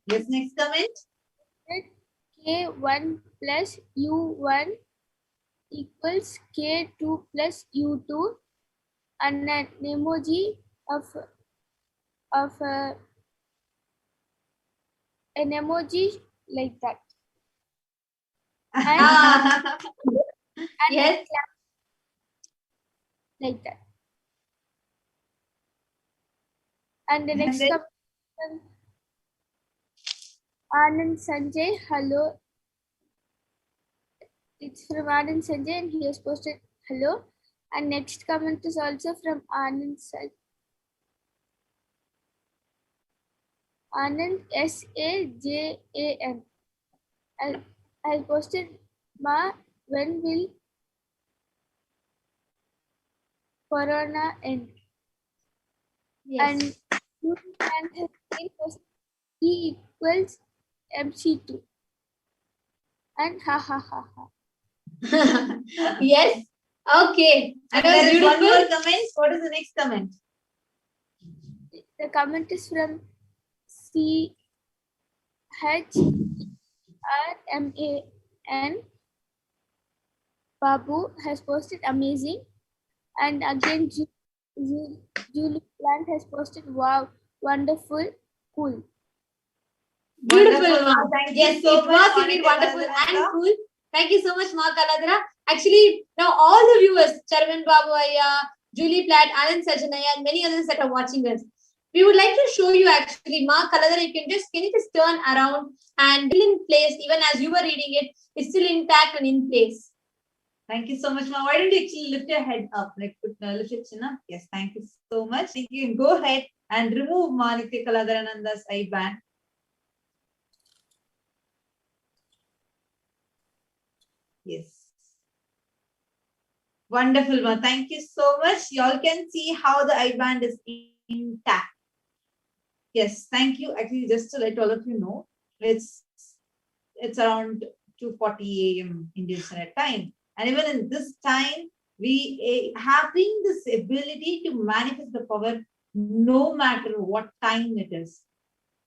Yes, next comment. K1 plus U1 equals K2 plus U2 and an emoji of an emoji like that. And yes. Like that. And the next comment, Anand Sanjay, hello. It's from Anand Sanjay and he has posted hello. And next comment is also from Anand Sanjay. Anand SAJAN. I posted Ma, when will Corona end? Yes. And you can have E equals MC2. And ha ha ha ha. Yes. Okay. And there is one more comment. What is the next comment? The comment is from CHRMAN. Babu has posted amazing. And again, Julie Plant has posted wow, wonderful, cool. Beautiful, Ma. Thank yes, you so it much, was indeed wonderful and cool. Thank you so much, Ma Kaladra. Actually, now all the viewers, Charvan Babu Ayya, Julie Platt, Anand Sajanaya, and many others that are watching us, we would like to show you actually, Ma Kaladra, can you just turn around and still in place, even as you were reading it, it's still intact and in place. Thank you so much, Ma. Why don't you actually lift your head up, like lift your chin up? Yes, thank you so much. You can go ahead and remove Ma Nithya Kaladarananda's eye band. Yes. Wonderful, Ma. Thank you so much. Y'all can see how the eye band is intact. Yes, thank you. Actually, just to let all of you know, it's around 2:40 a.m. Indian Standard Time. And even in this time, we having this ability to manifest the power no matter what time it is.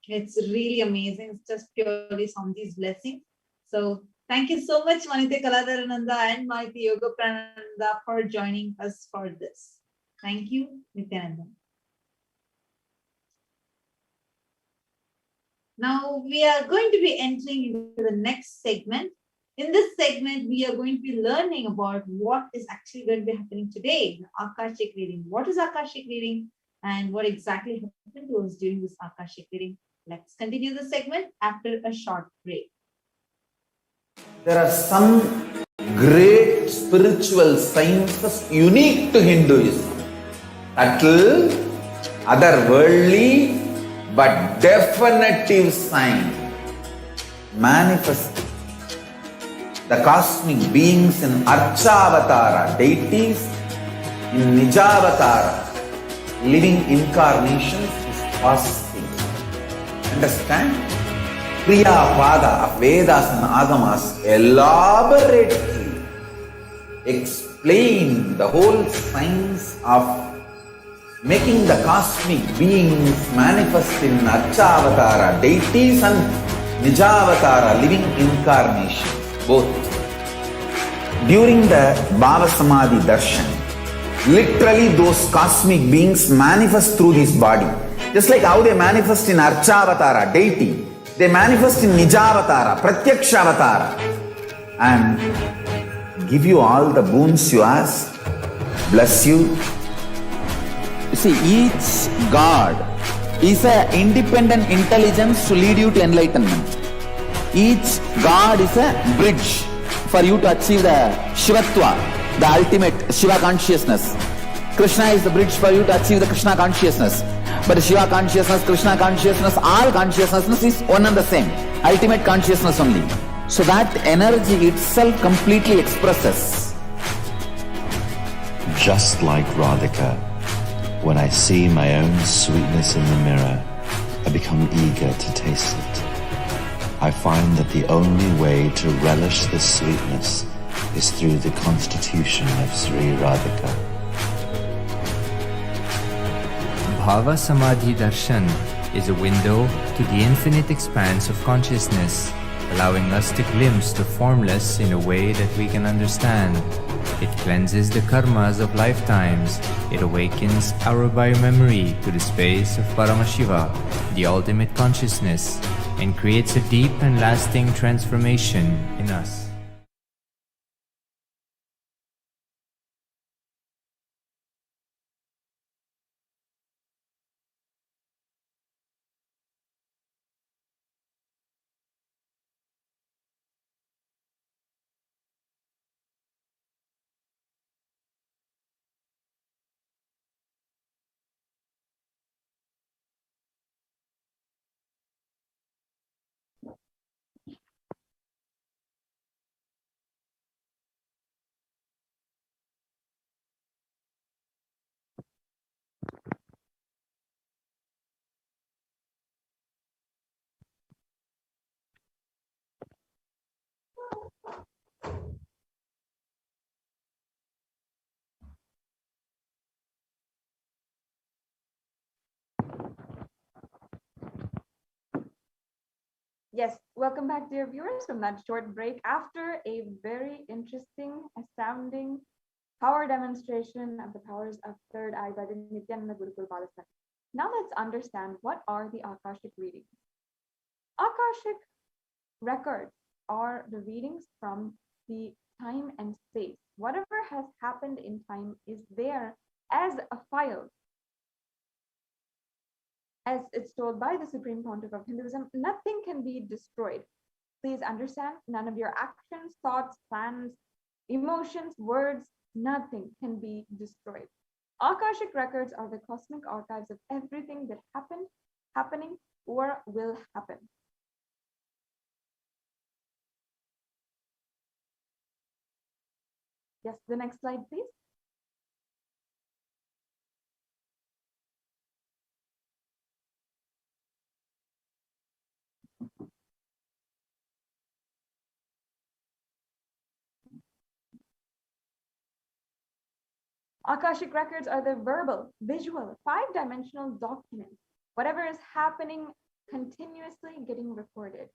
It's really amazing. It's just purely Swamiji's blessing. So Thank you so much, Manite Kaladarananda and Manite Yoga Prananda for joining us for this. Thank you, Nithyananda. Now we are going to be entering into the next segment. In this segment, we are going to be learning about what is actually going to be happening today, the Akashic reading. What is Akashic reading and what exactly happened to us during this Akashic reading? Let's continue the segment after a short break. There are some great spiritual sciences unique to Hinduism. Subtle, otherworldly, but definitive sign. Manifesting the cosmic beings in Archavatara, deities in Nijavatara, living incarnations is possible. Understand? Kriya Pada of Vedas and Agamas elaborately explain the whole science of making the cosmic beings manifest in Archavatara, deities and Nijavatara, living incarnations, both. During the Bhava Samadhi Darshan, literally those cosmic beings manifest through this body. Just like how they manifest in Archavatara, deity, they manifest in Nijavatara, Pratyakshavatara, and give you all the boons you ask, bless you. You see, each God is an independent intelligence to lead you to enlightenment. Each God is a bridge for you to achieve the Shivatva, the ultimate Shiva consciousness. Krishna is the bridge for you to achieve the Krishna consciousness. But Shiva consciousness, Krishna consciousness, all consciousness is one and the same. Ultimate consciousness only. So that energy itself completely expresses. Just like Radhika, when I see my own sweetness in the mirror, I become eager to taste it. I find that the only way to relish this sweetness is through the constitution of Sri Radhika. Bhava Samadhi Darshan is a window to the infinite expanse of consciousness, allowing us to glimpse the formless in a way that we can understand. It cleanses the karmas of lifetimes. It awakens our biomemory to the space of Paramashiva, the ultimate consciousness, and creates a deep and lasting transformation in us. Yes, welcome back, dear viewers, from that short break after a very interesting, astounding power demonstration of the powers of third eye by the Nithyananda Gurukul Balasana. Now let's understand what are the Akashic readings. Akashic records are the readings from the time and space. Whatever has happened in time is there as a file. As it's told by the Supreme Pontiff of Hinduism, nothing can be destroyed. Please understand, none of your actions, thoughts, plans, emotions, words, nothing can be destroyed. Akashic records are the cosmic archives of everything that happened, happening, or will happen. Yes, the next slide, please. Akashic records are the verbal, visual, five-dimensional documents. Whatever is happening continuously getting recorded.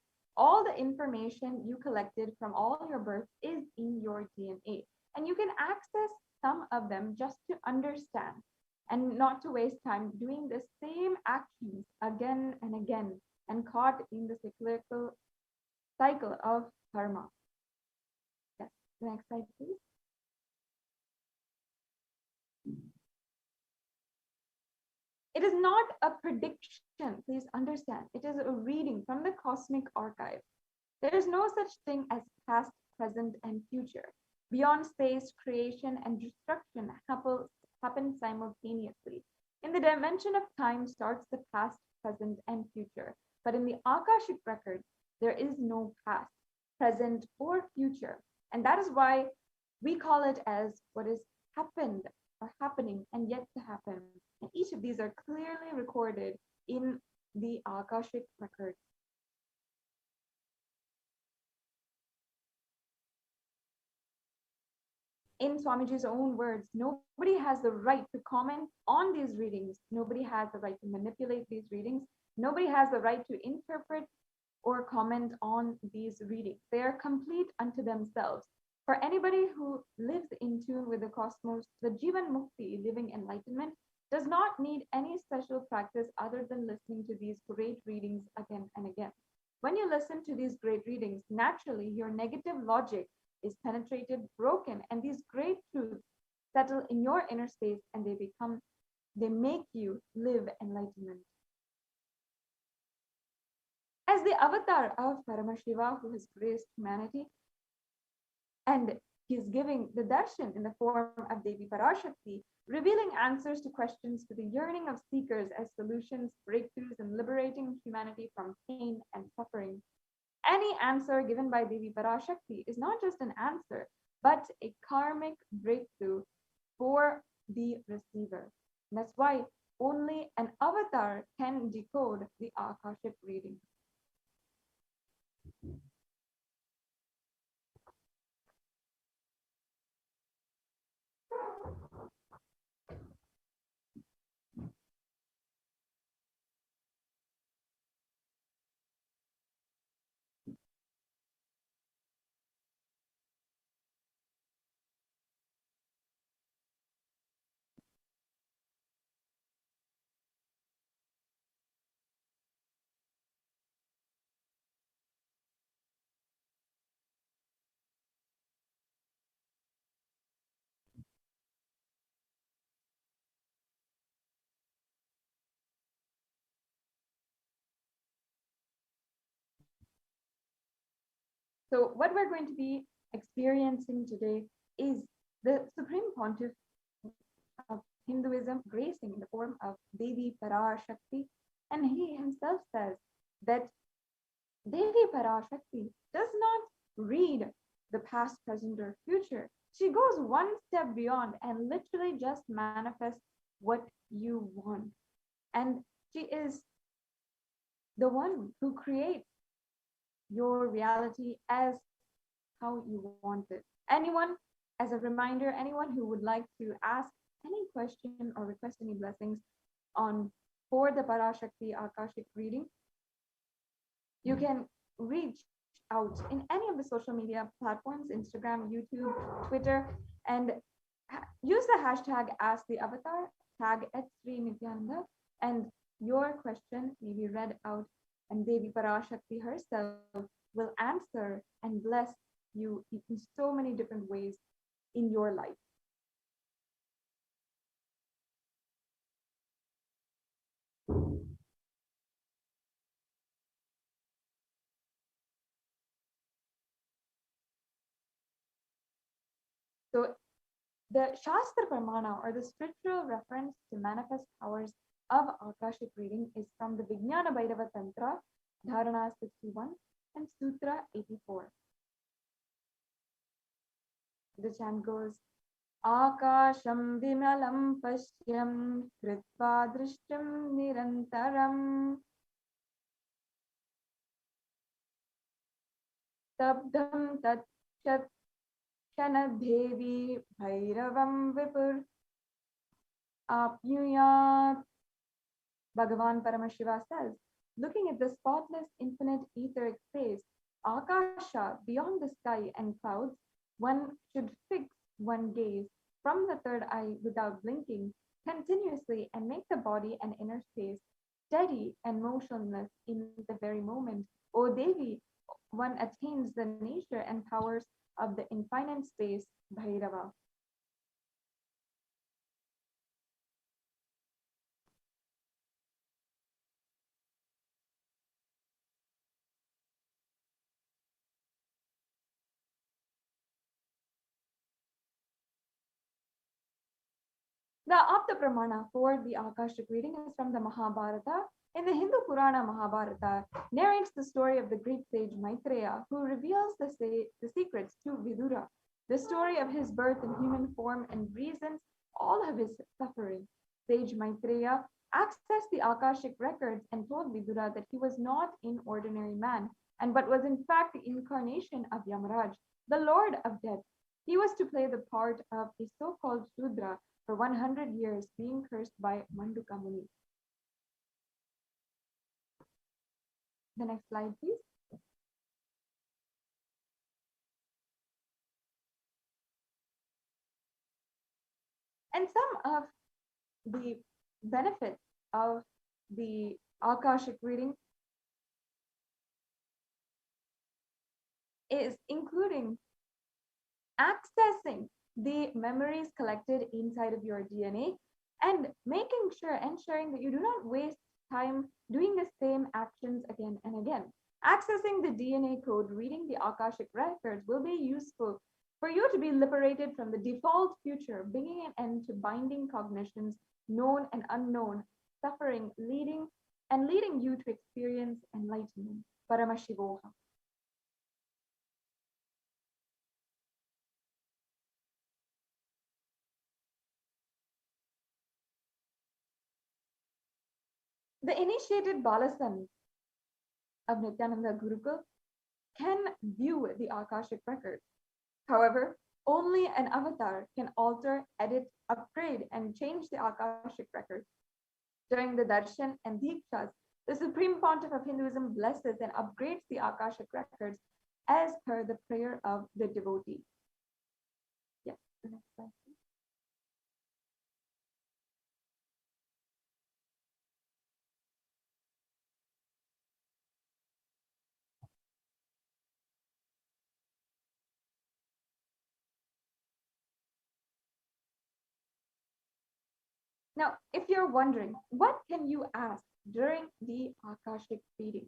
all the information you collected from all your births is in your DNA. And you can access some of them just to understand and not to waste time doing the same actions again and again and caught in the cyclical cycle of karma. Yes, the next slide, please. It is not a prediction, please understand. It is a reading from the cosmic archive. There is no such thing as past, present, and future. Beyond space, creation and destruction happen simultaneously. In the dimension of time starts the past, present, and future. But in the Akashic record, there is no past, present, or future. And that is why we call it as what is happened or happening and yet to happen. And each of these are clearly recorded in the Akashic record. In Swamiji's own words, nobody has the right to comment on these readings. Nobody has the right to manipulate these readings. Nobody has the right to interpret or comment on these readings. They are complete unto themselves. For anybody who lives in tune with the cosmos, the Jivan Mukti, living enlightenment, does not need any special practice other than listening to these great readings again and again. When you listen to these great readings, naturally your negative logic is penetrated, broken, and these great truths settle in your inner space and they make you live enlightenment. As the avatar of Paramashiva who has graced humanity, and he's giving the darshan in the form of Devi Parashakti, revealing answers to questions to the yearning of seekers as solutions, breakthroughs, and liberating humanity from pain and suffering. Any answer given by Devi Parashakti is not just an answer, but a karmic breakthrough for the receiver. And that's why only an avatar can decode the Akashic reading. So what we're going to be experiencing today is the Supreme Pontiff of Hinduism gracing in the form of Devi Parashakti. And he himself says that Devi Parashakti does not read the past, present, or future. She goes one step beyond and literally just manifests what you want. And she is the one who creates your reality as how you want it. Anyone, as a reminder, anyone who would like to ask any question or request any blessings for the Parashakti Akashic reading, you can reach out in any of the social media platforms, Instagram, YouTube, Twitter, and use the hashtag #AskTheAvatar, tag @Sri Nithyananda, and your question may be read out, and Devi Parashakti herself will answer and bless you in so many different ways in your life. So the Shastra Pramana, or the scriptural reference to manifest powers of Akashic reading, is from the Vijnana Bhairava Tantra, Dharana 61 and Sutra 84. The chant goes, Akasham vimalam pashyam kritva drishtam nirantaram tabdham tat chat Devi Bhairavam Vipur Apyuyat. Bhagavan Paramashiva says looking at the spotless, infinite etheric space, Akasha, beyond the sky and clouds, one should fix one gaze from the third eye without blinking, continuously, and make the body and inner space steady and motionless in the very moment. O Devi, one attains the nature and powers of the infinite space, Bhairava. The Apta Pramana for the Akashic reading is from the Mahabharata. In the Hindu Purana Mahabharata, narrates the story of the Greek sage Maitreya, who reveals the secrets to Vidura, the story of his birth in human form and reasons all of his suffering. Sage Maitreya accessed the Akashic records and told Vidura that he was not an ordinary man, and but was in fact the incarnation of Yamaraj, the Lord of Death. He was to play the part of a so-called Shudra for 100 years, being cursed by Manduka Muni. The next slide, please. And some of the benefits of the Akashic reading is including accessing the memories collected inside of your DNA and making sure, ensuring that you do not waste time doing the same actions again and again. Accessing the DNA code, reading the Akashic records will be useful for you to be liberated from the default future, bringing an end to binding cognitions, known and unknown, suffering, leading you to experience enlightenment. Paramashivoham. The initiated Balasans of Nithyananda Gurukul can view the Akashic records. However, only an avatar can alter, edit, upgrade, and change the Akashic records. During the darshan and dikshas, the Supreme Pontiff of Hinduism blesses and upgrades the Akashic records as per the prayer of the devotee. Yes, the next slide, please. Now, if you're wondering, what can you ask during the Akashic reading?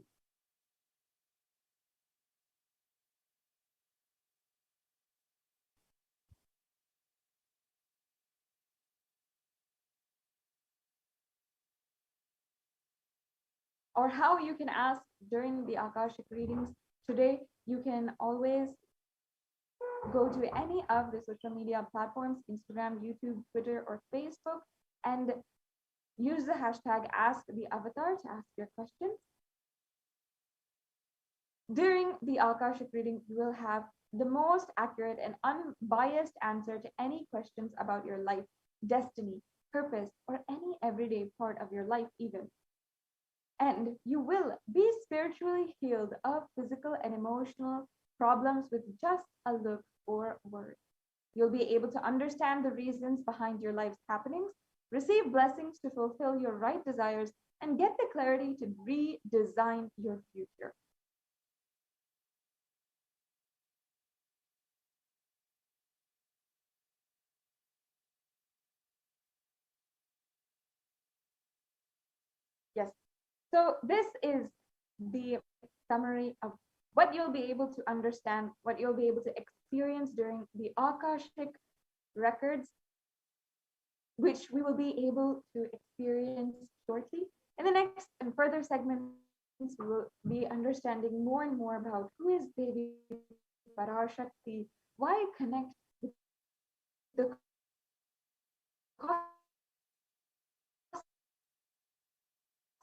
Or how you can ask during the Akashic readings today, you can always go to any of the social media platforms, Instagram, YouTube, Twitter, or Facebook, and use the hashtag #AskTheAvatar to ask your questions. During the Akashic reading, you will have the most accurate and unbiased answer to any questions about your life, destiny, purpose, or any everyday part of your life even. And you will be spiritually healed of physical and emotional problems with just a look or word. You'll be able to understand the reasons behind your life's happenings, receive blessings to fulfill your right desires, and get the clarity to redesign your future. Yes. So this is the summary of what you'll be able to understand, what you'll be able to experience during the Akashic records, which we will be able to experience shortly. In the next and further segments, we will be understanding more and more about who is Devi Parashakti, why connect with the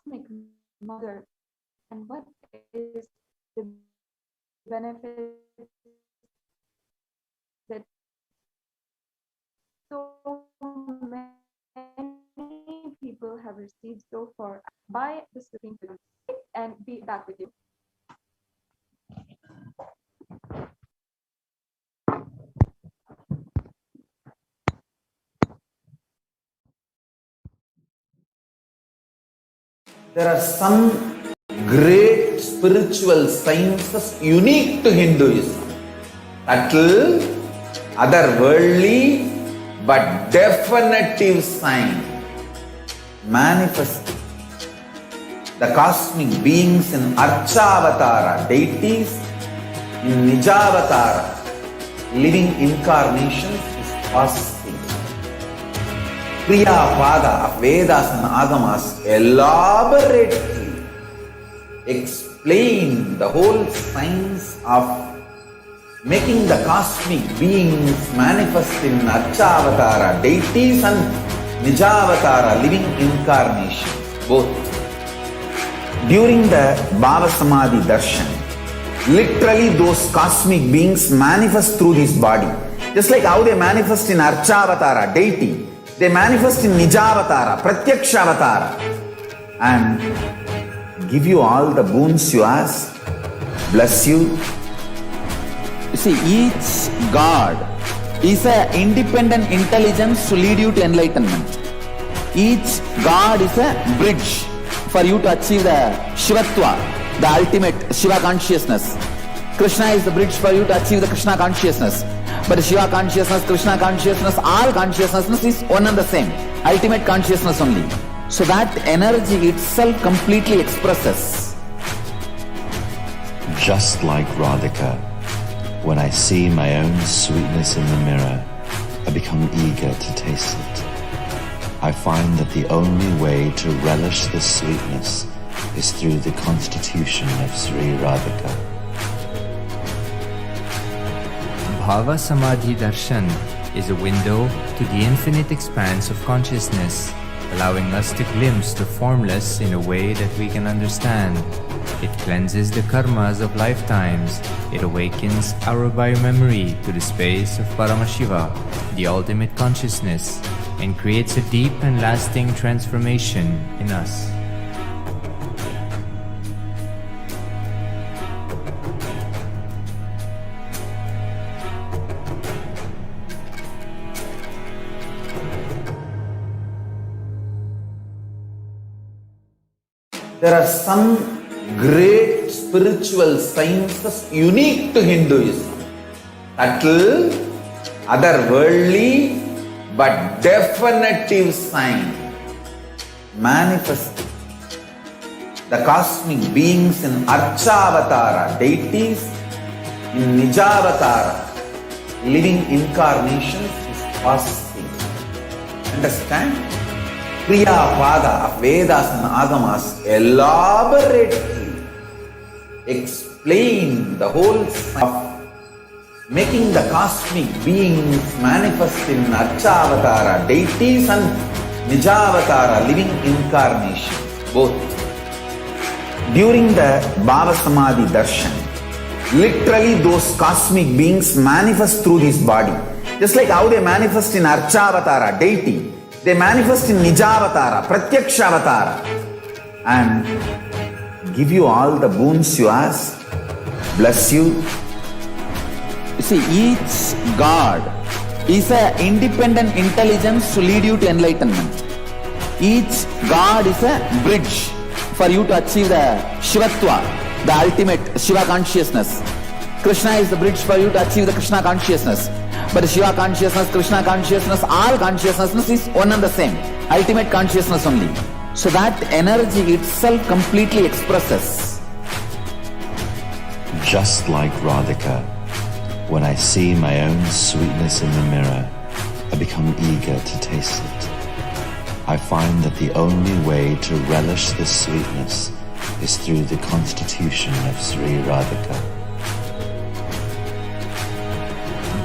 cosmic mother, and what is the benefit that so many people have received so far by the Supreme Court. and be back with you. There are some great spiritual sciences unique to Hinduism. Subtle, otherworldly, but definitive sign. Manifesting the cosmic beings in Archavatara, deities in Nijavatara, living incarnations is possible. Kriya Pada of Vedas and Agamas elaborately explain the whole science of making the cosmic beings manifest in Archavatara, deities and Nijavatara, living incarnations, both. During the Bhava Samadhi Darshan, literally those cosmic beings manifest through this body. Just like how they manifest in Archavatara, deity, they manifest in Nijavatara, Pratyakshavatara, and give you all the boons you ask, bless you. You see, each God is an independent intelligence to lead you to enlightenment. Each God is a bridge for you to achieve the Shivatva, the ultimate Shiva consciousness. Krishna is the bridge for you to achieve the Krishna consciousness. But Shiva consciousness, Krishna consciousness, all consciousness is one and the same. Ultimate consciousness only. So that energy itself completely expresses. Just like Radhika, when I see my own sweetness in the mirror, I become eager to taste it. I find that the only way to relish the sweetness is through the constitution of Sri Radhika. Bhava Samadhi Darshan is a window to the infinite expanse of consciousness, allowing us to glimpse the formless in a way that we can understand. It cleanses the karmas of lifetimes. It awakens our biomemory to the space of Paramashiva, the ultimate consciousness, and creates a deep and lasting transformation in us. There are some great spiritual sciences unique to Hinduism. Subtle, otherworldly, but definitive sign. Manifesting the cosmic beings in Archavatara, deities in Nijavatara, living incarnations is possible. Understand? Kriya Pada of Vedas and Agamas elaborately explain the whole science of making the cosmic beings manifest in Archavatara, deities and Nijavatara, living incarnations, both. During the Bhava Samadhi Darshan, literally those cosmic beings manifest through this body. Just like how they manifest in Archavatara, deity, they manifest in Nijavatara, Pratyakshavatara, and give you all the boons you ask, bless you. You see, each God is an independent intelligence to lead you to enlightenment. Each God is a bridge for you to achieve the Shivatva, the ultimate Shiva consciousness. Krishna is the bridge for you to achieve the Krishna consciousness. But Shiva consciousness, Krishna consciousness, all consciousness is one and the same. Ultimate consciousness only. So that energy itself completely expresses. Just like Radhika, when I see my own sweetness in the mirror, I become eager to taste it. I find that the only way to relish the sweetness is through the constitution of Sri Radhika.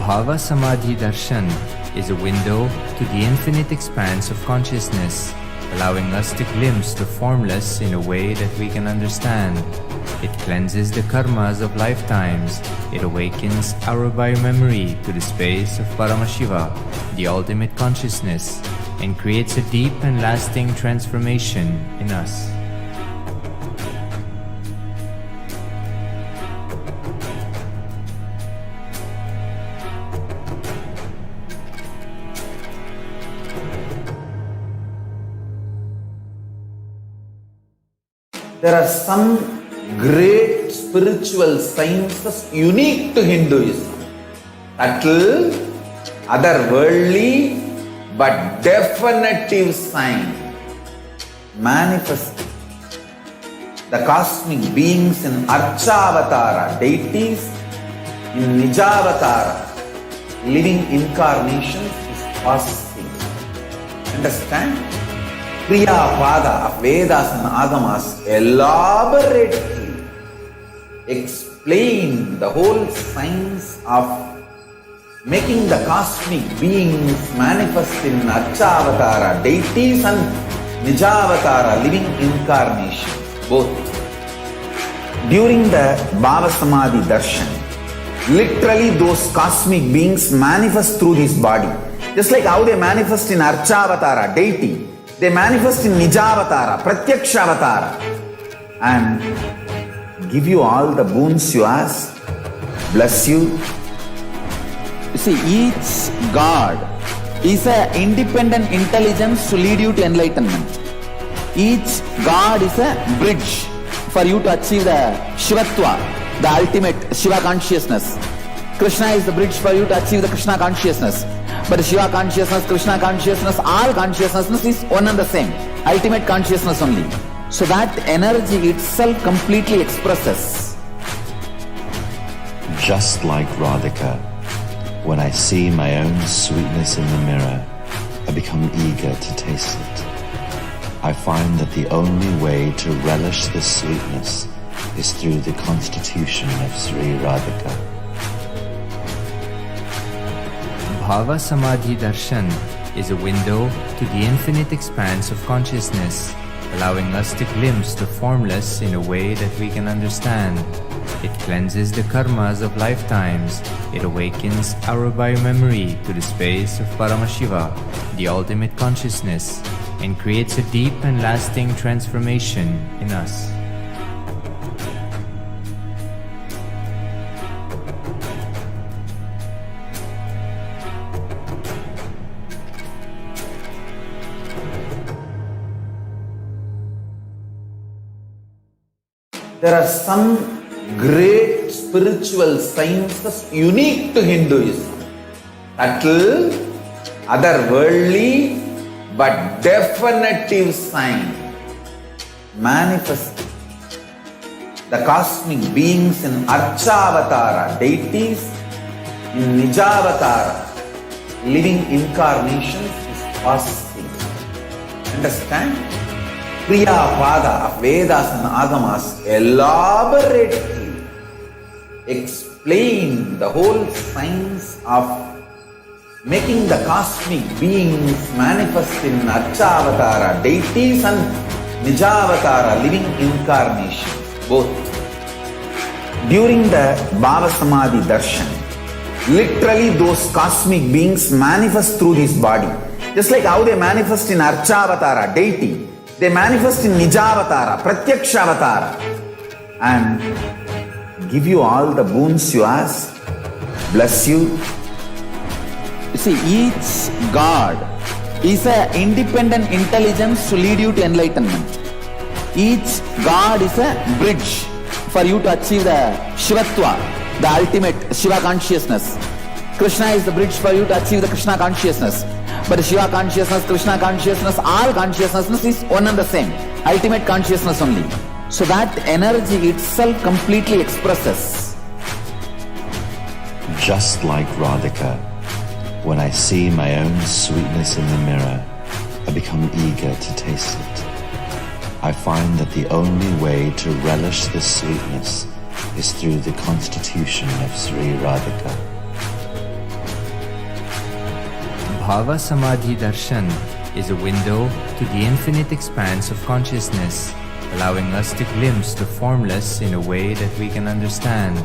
Bhava Samadhi Darshan is a window to the infinite expanse of consciousness, allowing us to glimpse the formless in a way that we can understand. It cleanses the karmas of lifetimes. It awakens our biomemory to the space of Paramashiva, the ultimate consciousness, and creates a deep and lasting transformation in us. There are some great spiritual sciences unique to Hinduism. Subtle, otherworldly, but definitive sign. Manifesting the cosmic beings in Archavatara, deities in Nijavatara, living incarnations is possible. Understand? Kriya Pada of Vedas and Agamas elaborately explain the whole science of making the cosmic beings manifest in Archavatara, deities and Nijavatara, living incarnations, both. During the Bhava Samadhi Darshan, literally those cosmic beings manifest through this body. Just like how they manifest in Archavatara, deity, they manifest in Nijavatara, Pratyakshavatara, and give you all the boons you ask, bless you. You see, each God is an independent intelligence to lead you to enlightenment. Each God is a bridge for you to achieve the Shivatva, the ultimate Shiva consciousness. Krishna is the bridge for you to achieve the Krishna consciousness. But Shiva consciousness, Krishna consciousness, all consciousness is one and the same. Ultimate consciousness only. So that energy itself completely expresses. Just like Radhika, when I see my own sweetness in the mirror, I become eager to taste it. I find that the only way to relish this sweetness is through the constitution of Sri Radhika. Bhava Samadhi Darshan is a window to the infinite expanse of consciousness, allowing us to glimpse the formless in a way that we can understand. It cleanses the karmas of lifetimes. It awakens our biomemory to the space of Paramashiva, the ultimate consciousness, and creates a deep and lasting transformation in us. There are some great spiritual sciences unique to Hinduism. Subtle, otherworldly, but definitive sign. Manifesting the cosmic beings in Archavatara, deities in Nijavatara, living incarnations is possible. Understand? Kriya Pada of Vedas and Agamas elaborately explain the whole science of making the cosmic beings manifest in Archavatara, deities and Nijavatara, living incarnations, both. During the Bhava Samadhi Darshan, literally those cosmic beings manifest through this body. Just like how they manifest in Archavatara, deity, they manifest in Nijavatara, Pratyakshavatara, and give you all the boons you ask, bless you. You see, each God is an independent intelligence to lead you to enlightenment. Each God is a bridge for you to achieve the Shivatva, the ultimate Shiva consciousness. Krishna is the bridge for you to achieve the Krishna consciousness. But Shiva consciousness, Krishna consciousness, all consciousness is one and the same. Ultimate consciousness only. So that energy itself completely expresses. Just like Radhika, when I see my own sweetness in the mirror, I become eager to taste it. I find that the only way to relish this sweetness is through the constitution of Sri Radhika. Bhava Samadhi Darshan is a window to the infinite expanse of consciousness, allowing us to glimpse the formless in a way that we can understand.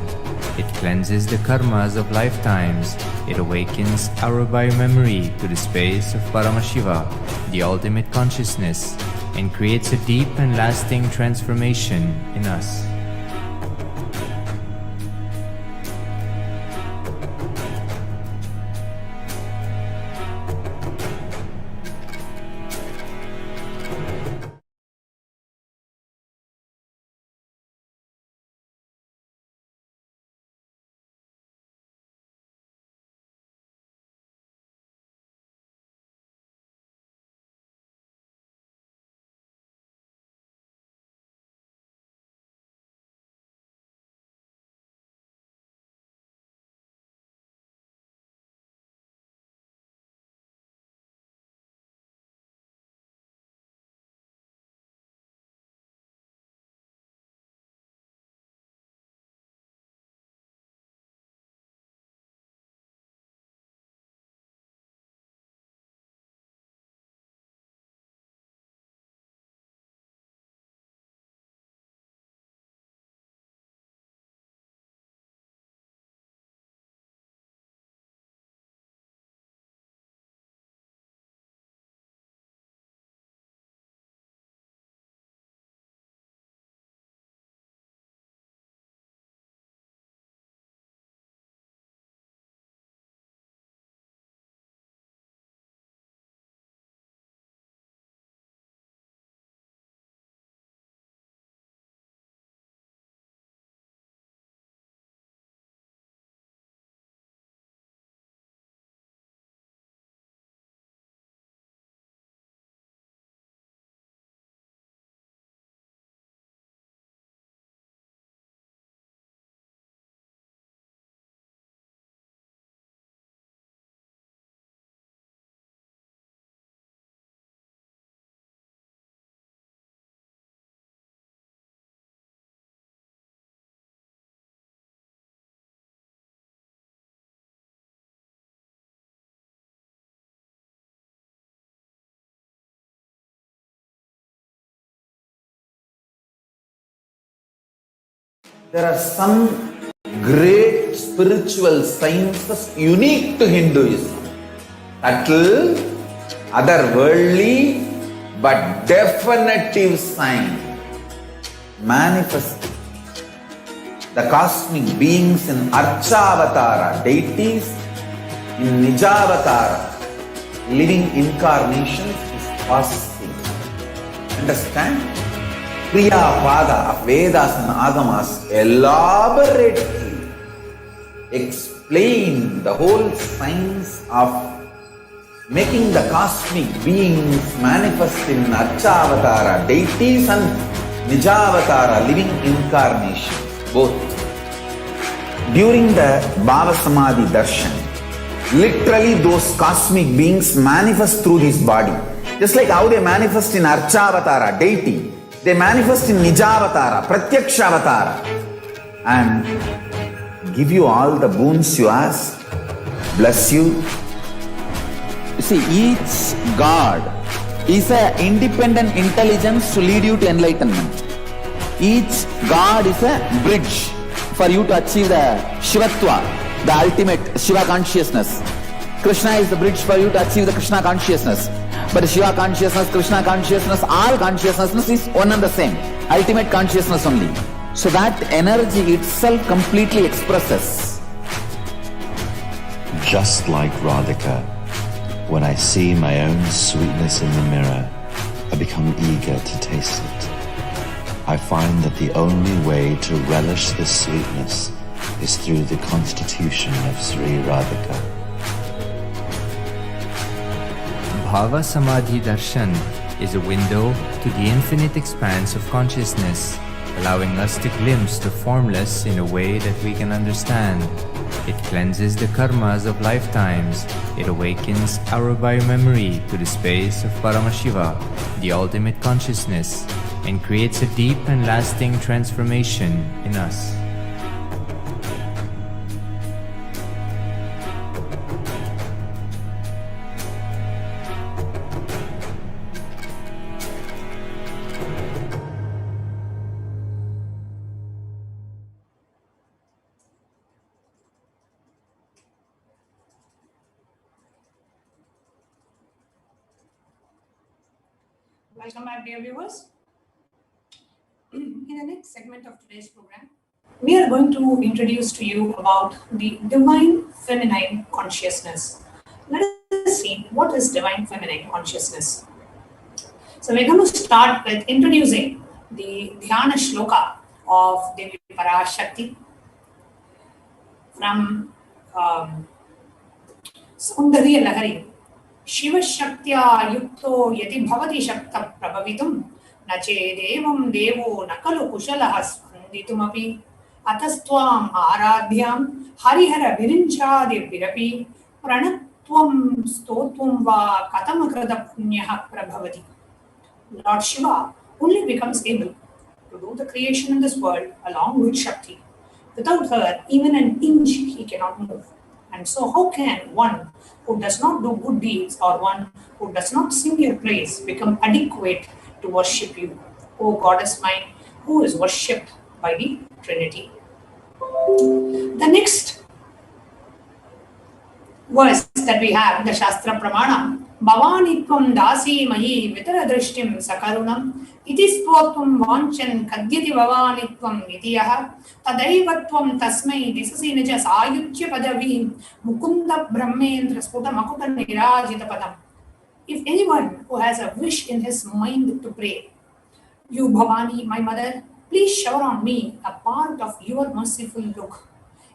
It cleanses the karmas of lifetimes. It awakens our biomemory to the space of Paramashiva, the ultimate consciousness, and creates a deep and lasting transformation in us. There are some great spiritual sciences unique to Hinduism. Subtle, otherworldly, but definitive sign. Manifesting the cosmic beings in Archavatara, deities in Nijavatara, living incarnations is possible. Understand? Kriya Pada of Vedas and Agamas elaborately explain the whole science of making the cosmic beings manifest in Archavatara, deities and Nijavatara, living incarnations, both. During the Bhava Samadhi Darshan, literally those cosmic beings manifest through this body. Just like how they manifest in Archavatara, deity, they manifest in Nijavatara, Pratyakshavatara, and give you all the boons you ask, bless you. You see, each God is an independent intelligence to lead you to enlightenment. Each God is a bridge for you to achieve the Shivatva, the ultimate Shiva consciousness. Krishna is the bridge for you to achieve the Krishna consciousness. But Shiva consciousness, Krishna consciousness, all consciousness is one and the same. Ultimate consciousness only. So that energy itself completely expresses. Just like Radhika, when I see my own sweetness in the mirror, I become eager to taste it. I find that the only way to relish this sweetness is through the constitution of Sri Radhika. Bhava Samadhi Darshan is a window to the infinite expanse of consciousness, allowing us to glimpse the formless in a way that we can understand. It cleanses the karmas of lifetimes. It awakens our biomemory to the space of Paramashiva, the ultimate consciousness, and creates a deep and lasting transformation in us. Welcome back, dear viewers. In the next segment of today's program, we are going to introduce to you about the divine feminine consciousness. Let us see what is divine feminine consciousness. So we're going to start with introducing the Dhyana Shloka of Devi Parashakti from Saundariya Lahari. Shiva Shaktya Yukto Yati Bhavati Shakta Prabhavitum Nache Devam Devo Nakalu Kushalaha Spanditumapi Atastvam Aradhyam Harihara Virinchadi Virapi Pranatvam Stotvam Va Katamakrada Punyaha Prabhavati. Lord Shiva only becomes able to do the creation in this world along with Shakti. Without her, even an inch he cannot move. And so how can one who does not do good deeds or one who does not sing your praise become adequate to worship you, O Goddess mine, who is worshipped by the Trinity? The next verse that we have, the Shastra Pramana, Bhavanitvam dasi mahi vitaradrishtim sakarunam iti spotvam vanchan kadyati bhavanitvam nitiyaha tadaivatvam tasmai disasi nija sayuchya padavim mukunda brahmendra sputa makuta nirajita padam. If anyone who has a wish in his mind to pray, you Bhavani, my mother, please shower on me a part of your merciful look.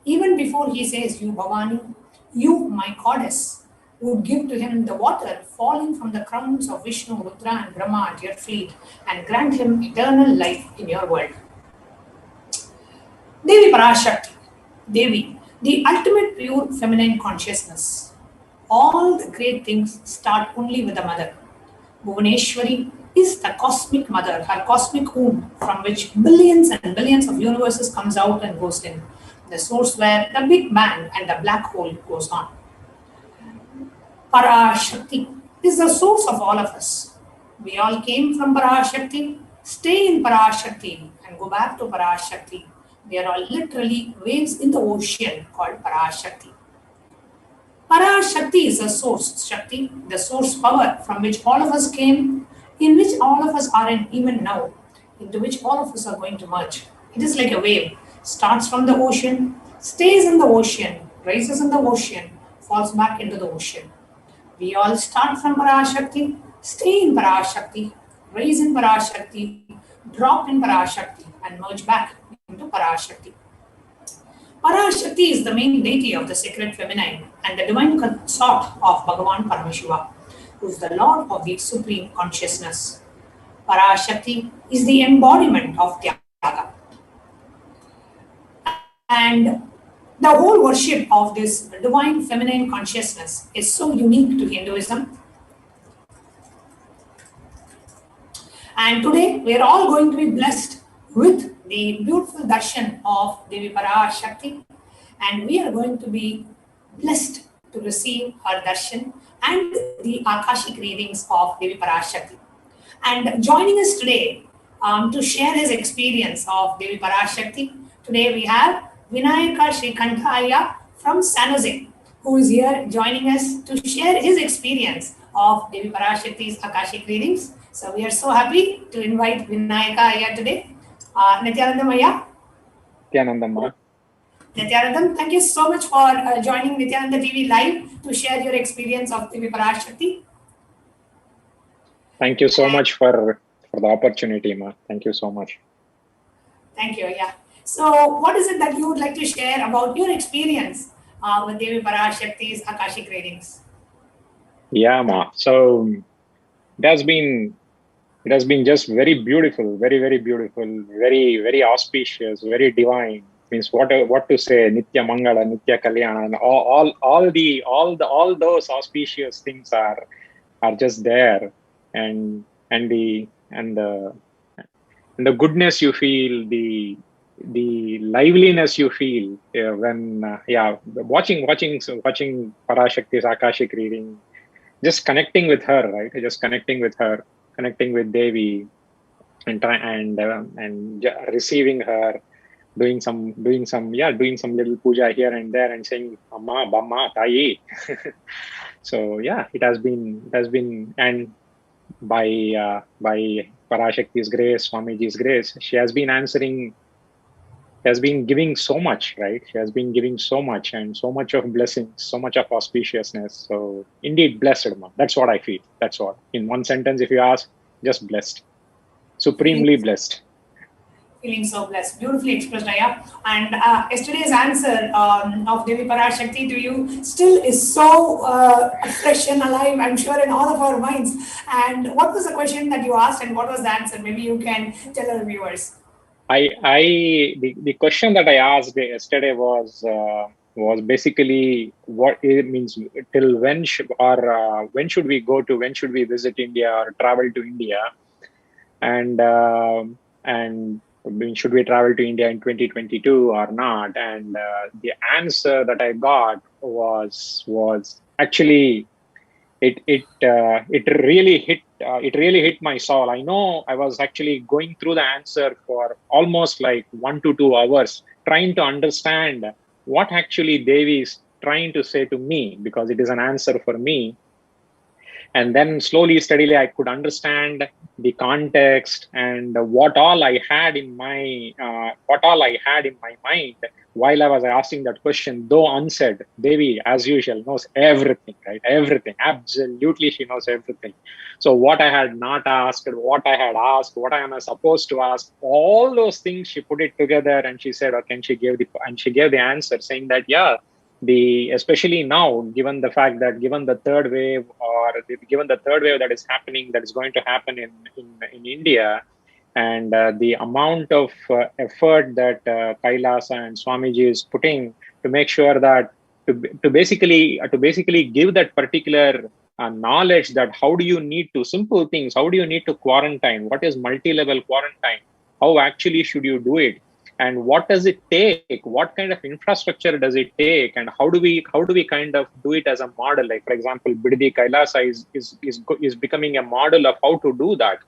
Even before he says, you Bhavani, you, my goddess, would give to him the water falling from the crowns of Vishnu, Rudra and Brahma at your feet and grant him eternal life in your world. Devi Parashakti, Devi, the ultimate pure feminine consciousness. All the great things start only with the mother. Bhuvaneshwari is the cosmic mother, her cosmic womb from which billions and billions of universes comes out and goes in. The source where the Big Bang and the black hole goes on. Parashakti is the source of all of us. We all came from Parashakti, stay in Parashakti and go back to Parashakti. They are all literally waves in the ocean called Parashakti. Parashakti is a source Shakti, the source power from which all of us came, in which all of us are in even now, into which all of us are going to merge. It is like a wave, starts from the ocean, stays in the ocean, rises in the ocean, falls back into the ocean. We all start from Parashakti, stay in Parashakti, rise in Parashakti, drop in Parashakti, and merge back into Parashakti. Parashakti is the main deity of the sacred feminine and the divine consort of Bhagavan Paramashiva, who is the Lord of the supreme consciousness. Parashakti is the embodiment of Tyaga. And the whole worship of this divine feminine consciousness is so unique to Hinduism. And today we are all going to be blessed with the beautiful darshan of Devi Parashakti, and we are going to be blessed to receive her darshan and the Akashic readings of Devi Parashakti. And joining us today to share his experience of Devi Parashakti, today we have Vinayaka Srikantha from San Jose, who is here joining us to share his experience of Devi Parashakti's Akashic readings. So we are so happy to invite Vinayaka Ayya today. Nithyanandam Ayya. Nithyanandam. Nithyanandam, thank you so much for joining Nithyananda TV Live to share your experience of Devi Parashakti. Thank you so much for the opportunity, Ma. Thank you so much. Thank you. Yeah. So, what is it that you would like to share about your experience with Devi Parashakti's Akashic readings? Yeah, Ma. So it has been just very beautiful, very beautiful, very auspicious, very divine. Means what to say? Nitya Mangala, Nitya Kalyana, and all those auspicious things are just there, and the goodness you feel, the liveliness you feel when watching Parashakti's Akashic reading, just connecting with her, right? Just connecting with her, connecting with Devi, and receiving her, doing some little puja here and there, and saying Amma, Bamma, Tayi. So yeah, it has been, and by Parashakti's grace, Swamiji's grace, she has been answering. Has been giving so much, right? She has been giving so much, and so much of blessings, so much of auspiciousness. So indeed, blessed, Ma. That's what I feel. That's what. In one sentence, if you ask, just blessed. Supremely blessed. Feeling so blessed. Beautifully expressed, Aya. And yesterday's answer of Devi Parashakti to you still is so fresh and alive, I'm sure, in all of our minds. And what was the question that you asked, and what was the answer? Maybe you can tell our viewers. The question that I asked yesterday was basically what it means, till when when should we visit India or travel to India, and should we travel to India in 2022 or not? And the answer that I got was actually it really hit my soul. I know I was actually going through the answer for almost like 1 to 2 hours, trying to understand what actually Devi is trying to say to me, because it is an answer for me. And then slowly, steadily, I could understand the context and what all I had in my mind while I was asking that question, though unsaid. Devi, as usual, knows everything, right? Everything. Absolutely, she knows everything. So what I had not asked, what I had asked, what I am supposed to ask, all those things, she put it together, and she said, okay, and she gave the answer, saying that, yeah, especially now, given the fact that given the third wave that is happening, that is going to happen in India, and the amount of effort that Kailasa and Swamiji is putting to make sure that to basically give that particular knowledge, that how do you need to simple things, how do you need to quarantine, what is multi-level quarantine, how actually should you do it, and what does it take, what kind of infrastructure does it take, and how do we kind of do it as a model. Like, for example, Biddi Kailasa is becoming a model of how to do that.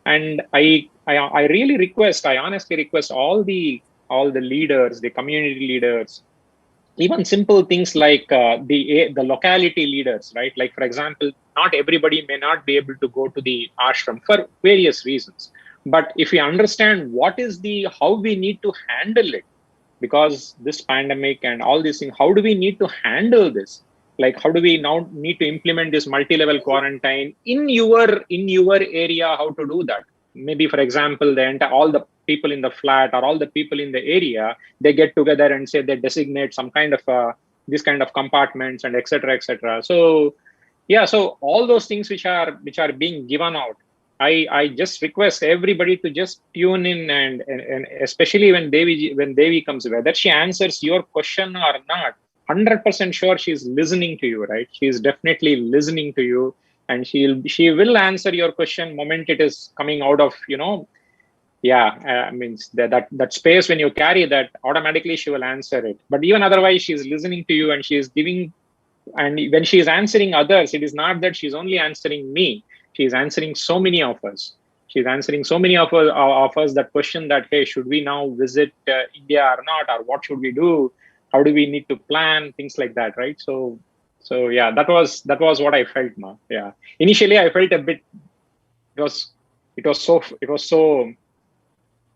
And I honestly request all the all the leaders, the community leaders, even simple things like the locality leaders, right? Like, for example, not everybody may not be able to go to the ashram for various reasons. But if we understand how we need to handle it, because this pandemic and all these things, how do we need to handle this? Like, how do we now need to implement this multi-level quarantine in your area? How to do that? Maybe, for example, all the people in the flat or all the people in the area, they get together and say they designate some kind of this kind of compartments and etc. etc. So yeah, so all those things which are being given out, I just request everybody to just tune in, and especially when Devi comes, whether she answers your question or not, 100% sure she's listening to you, right? She's definitely listening to you, and she will answer your question moment it is coming out of, means that space. When you carry that, automatically she will answer it. But even otherwise, she's listening to you, and she is giving. And when she is answering others, it is not that she's only answering me. She's answering so many of us. She's answering so many of us that question that, hey, should we now visit India or not? Or what should we do? How do we need to plan? Things like that, right? So yeah, that was what I felt now. Yeah. Initially, I felt a bit, it was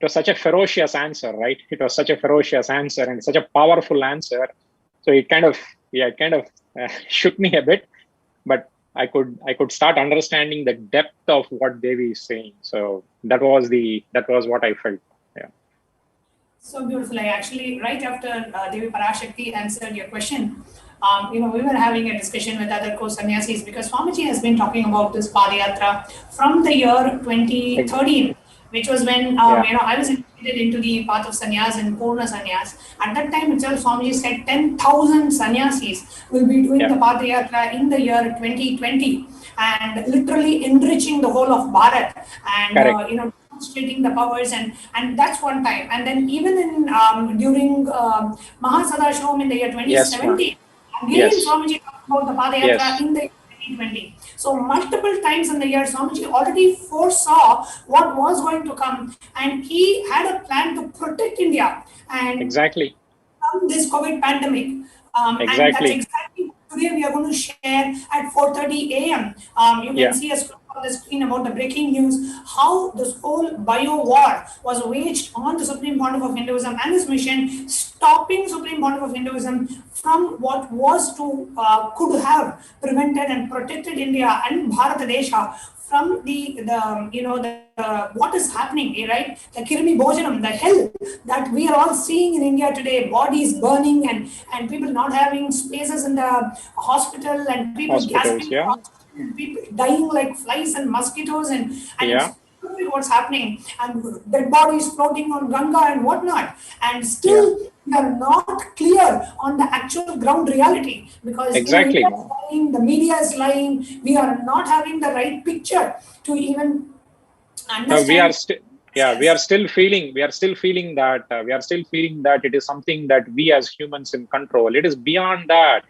such a ferocious answer, right? It was such a ferocious answer and such a powerful answer. So it kind of shook me a bit, but I could start understanding the depth of what Devi is saying. So that was what I felt. Yeah. So beautiful. I actually, right after Devi Parashakti answered your question, we were having a discussion with other co-sannyasis, because Swamiji has been talking about this Padayatra from the year 2013, which was when I was initiated into the path of sannyas and Purna sannyas. At that time itself, Swamiji said 10,000 sannyasis will be doing the Padayatra in the year 2020, and literally enriching the whole of Bharat, and demonstrating the powers, and that's one time. And then even in during Mahasadashivam in the year 2017, again Swamiji talked about the Padayatra in the year 2020. So multiple times in the year, Swamiji already foresaw what was going to come, and he had a plan to protect India and from this COVID pandemic. And that's exactly today we are going to share at 4:30 a.m. You can see a scroll on the screen about the breaking news, how this whole bio war was waged on the Supreme Pontiff of Hinduism and his mission, stopping Supreme Pontiff of Hinduism from what was to could have prevented and protected India and Bharat Desha from the what is happening, right? The Kirmi Bhojanam, the hell that we are all seeing in India today, bodies burning and people not having spaces in the hospital, and people gasping, people dying like flies and mosquitoes, and what's happening, and dead bodies floating on Ganga and whatnot, and still we are not clear on the actual ground reality, because India is lying, the media is lying, we are not having the right picture to even understand. We are still feeling that it is something that we as humans in control. It is beyond that.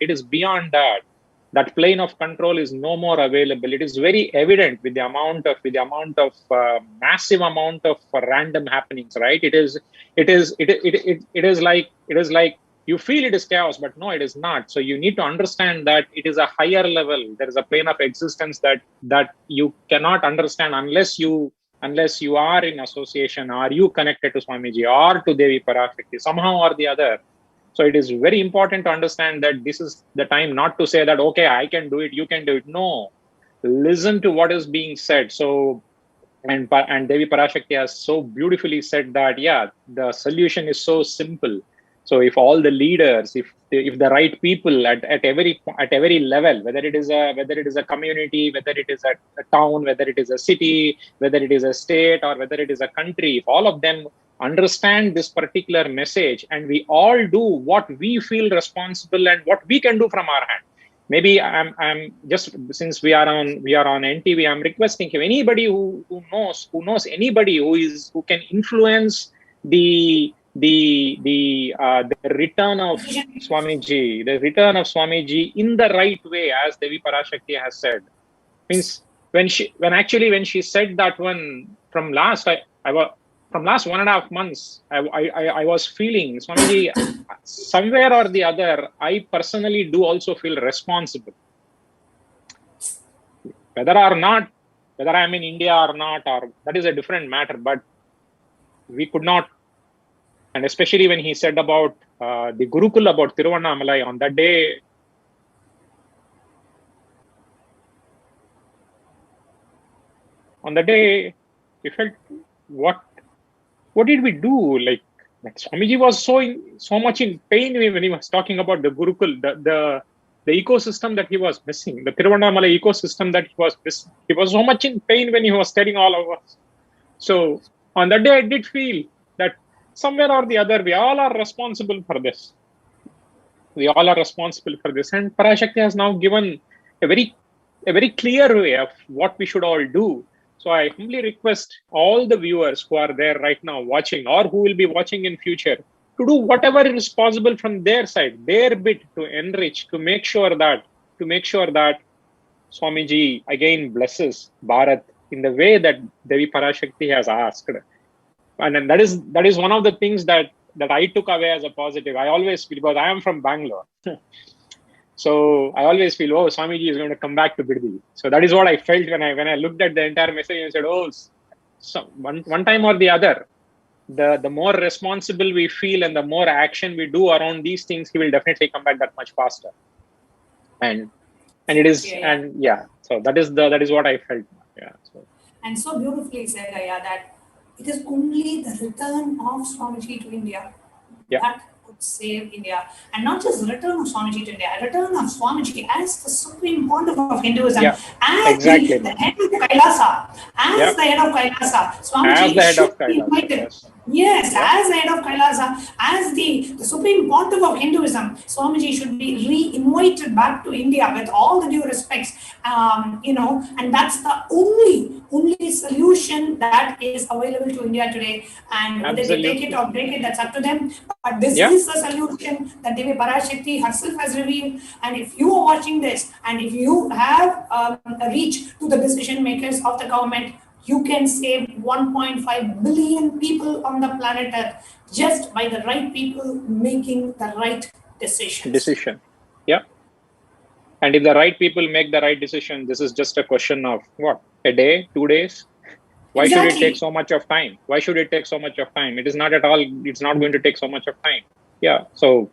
That plane of control is no more available. It is very evident with the amount of massive amount of random happenings, right? It is like you feel it is chaos, but no, it is not. So you need to understand that it is a higher level. There is a plane of existence that you cannot understand unless you are in association, or you connected to Swamiji or to Devi Parashakti somehow or the other. So it is very important to understand that this is the time not to say that, okay, I can do it, you can do it. No, listen to what is being said. So, and Devi Parashakti has so beautifully said that, the solution is so simple. So if all the leaders, if the right people at every level, whether it is a community, whether it is a town, whether it is a city, whether it is a state, or whether it is a country, if all of them understand this particular message, and we all do what we feel responsible and what we can do from our hand. Maybe I'm just, since we are on NTV, I'm requesting if anybody who knows anybody who can influence the return of Swamiji, in the right way, as Devi Parashakti has said. Means when she said that one from last, from last 1.5 months, I was feeling, Swamiji, somewhere or the other, I personally do also feel responsible. Whether I'm in India or not, or that is a different matter, but we could not, and especially when he said about the Gurukul, about Tiruvannamalai, on that day, we felt, what did we do? Like Swamiji was so much in pain when he was talking about the Gurukul, the ecosystem that he was missing, the Tiruvannamalai ecosystem that he was missing. He was so much in pain when he was telling all of us. So on that day, I did feel that somewhere or the other, we all are responsible for this. And Parashakti has now given a very clear way of what we should all do. So I humbly request all the viewers who are there right now watching, or who will be watching in future, to do whatever is possible from their side, their bit, to enrich, to make sure that Swamiji again blesses Bharat in the way that Devi Parashakti has asked. And then that is one of the things that I took away as a positive. I always feel, because I am from Bangalore, so I always feel, oh, Swamiji is going to come back to Biddi. So that is what I felt when I looked at the entire message and said, oh, so one time or the other, the more responsible we feel and the more action we do around these things, he will definitely come back that much faster. And it is, so that is what I felt. Yeah. So. And so beautifully said, Aya, that it is only the return of Swamiji to India that could save India. And not just the return of Swamiji to India, a return of Swamiji as the supreme pontiff of Hinduism, as the head of Kailasa, as the head of Kailasa. Swamiji should be invited. Yes, as the head of Kailasa, as the supreme pontiff of Hinduism, Swamiji should be re-invited back to India with all the due respects, and that's the only solution that is available to India today. And whether they take it or break it, that's up to them. But this is the solution that Devi Parashakti herself has revealed. And if you are watching this, and if you have a reach to the decision makers of the government, you can save 1.5 billion people on the planet Earth just by the right people making the right decision. Yeah. And if the right people make the right decision, this is just a question of what? A day, 2 days? Why should it take so much of time? It is not at all, it's not going to take so much of time. So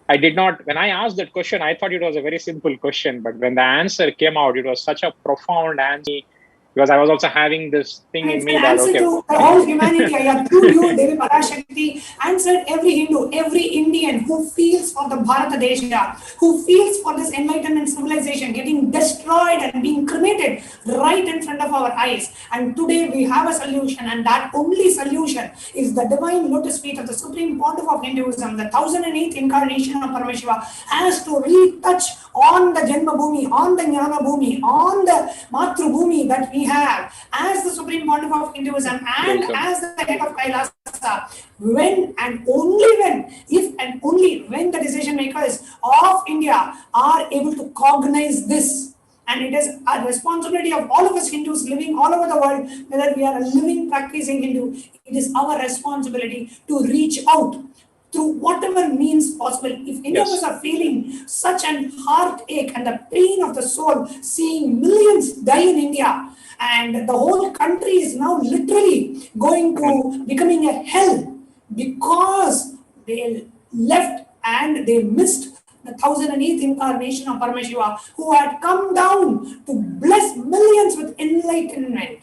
I did not, when I asked that question, I thought it was a very simple question, but when the answer came out, it was such a profound answer, because I was also having this thing in me that, okay. To the whole humanity, through you, Devi Parashakti answered every Hindu, every Indian who feels for the Bharata Desha, who feels for this enlightenment civilization getting destroyed and being cremated right in front of our eyes. And today we have a solution, and that only solution is the divine lotus feet of the Supreme Pontiff of Hinduism, the 1008th incarnation of Paramashiva, has to retouch on the Janma Bhumi, on the Jnana Bhumi, on the Matru Bhumi that we have as the Supreme Pontiff of Hinduism and as the head of Kailasa, when and only when, if and only when the decision makers of India are able to cognize this. And it is a responsibility of all of us Hindus living all over the world, whether we are a living, practicing Hindu, it is our responsibility to reach out through whatever means possible. If any of us are feeling such an heartache and the pain of the soul, seeing millions die in India, and the whole country is now literally going to becoming a hell because they left and they missed the 1008th incarnation of Paramashiva, who had come down to bless millions with enlightenment.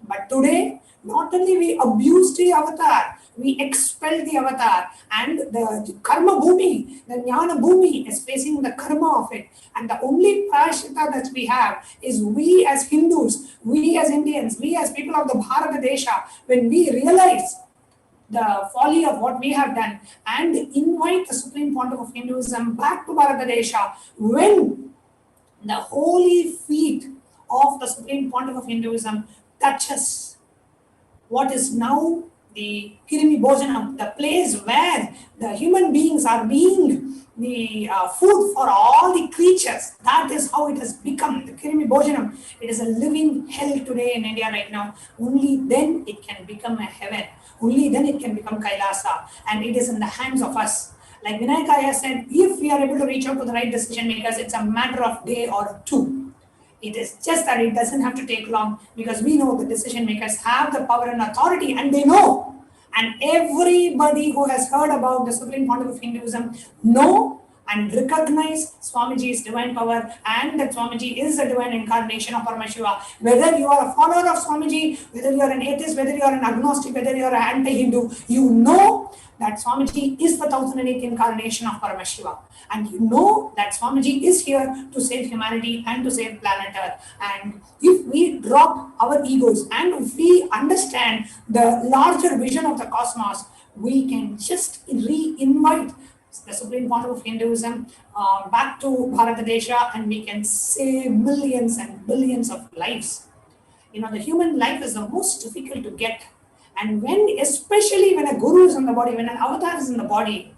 But today, not only we abused the avatar, we expelled the avatar, and the karma bhumi, the jnana bhumi is facing the karma of it. And the only prashita that we have is we as Hindus, we as Indians, we as people of the Bharata Desha, when we realize the folly of what we have done and invite the Supreme Pontiff of Hinduism back to Bharata Desha, when the holy feet of the Supreme Pontiff of Hinduism touches what is now the Kirimi Bhojanam, the place where the human beings are being the food for all the creatures. That is how it has become. The Kirimi Bhojanam, it is a living hell today in India right now. Only then it can become a heaven. Only then it can become Kailasa. And it is in the hands of us. Like Vinayakaya said, if we are able to reach out to the right decision makers, it's a matter of day or two. It is just that it doesn't have to take long, because we know the decision makers have the power and authority, and they know. And everybody who has heard about the Supreme Pontiff of Hinduism know and recognize Swamiji's divine power, and that Swamiji is the divine incarnation of Paramashiva. Whether you are a follower of Swamiji, whether you are an atheist, whether you are an agnostic, whether you are an anti-Hindu, you know that Swamiji is the 1008th incarnation of Paramashiva. And you know that Swamiji is here to save humanity and to save planet Earth. And if we drop our egos and if we understand the larger vision of the cosmos, we can just re-invite the Supreme Pontiff of Hinduism back to Bharatadesha, and we can save millions and billions of lives. You know, the human life is the most difficult to get. And especially when a guru is in the body, when an avatar is in the body,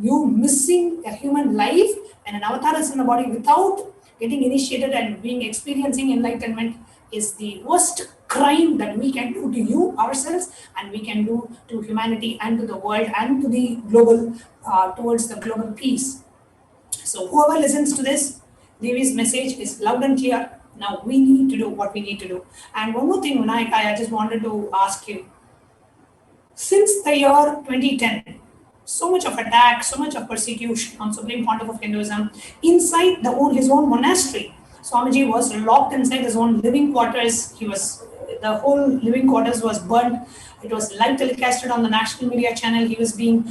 you missing a human life and an avatar is in the body without getting initiated and experiencing enlightenment is the worst crime that we can do to you, ourselves, and we can do to humanity and to the world and to the global, towards the global peace. So whoever listens to this, Devi's message is loud and clear. Now we need to do what we need to do. And one more thing, Vinayak, I just wanted to ask you. Since the year 2010, so much of attack, so much of persecution on Supreme Pontiff of Hinduism inside his own monastery. Swamiji was locked inside his own living quarters. The whole living quarters was burnt. It was live telecasted on the national media channel. He was being,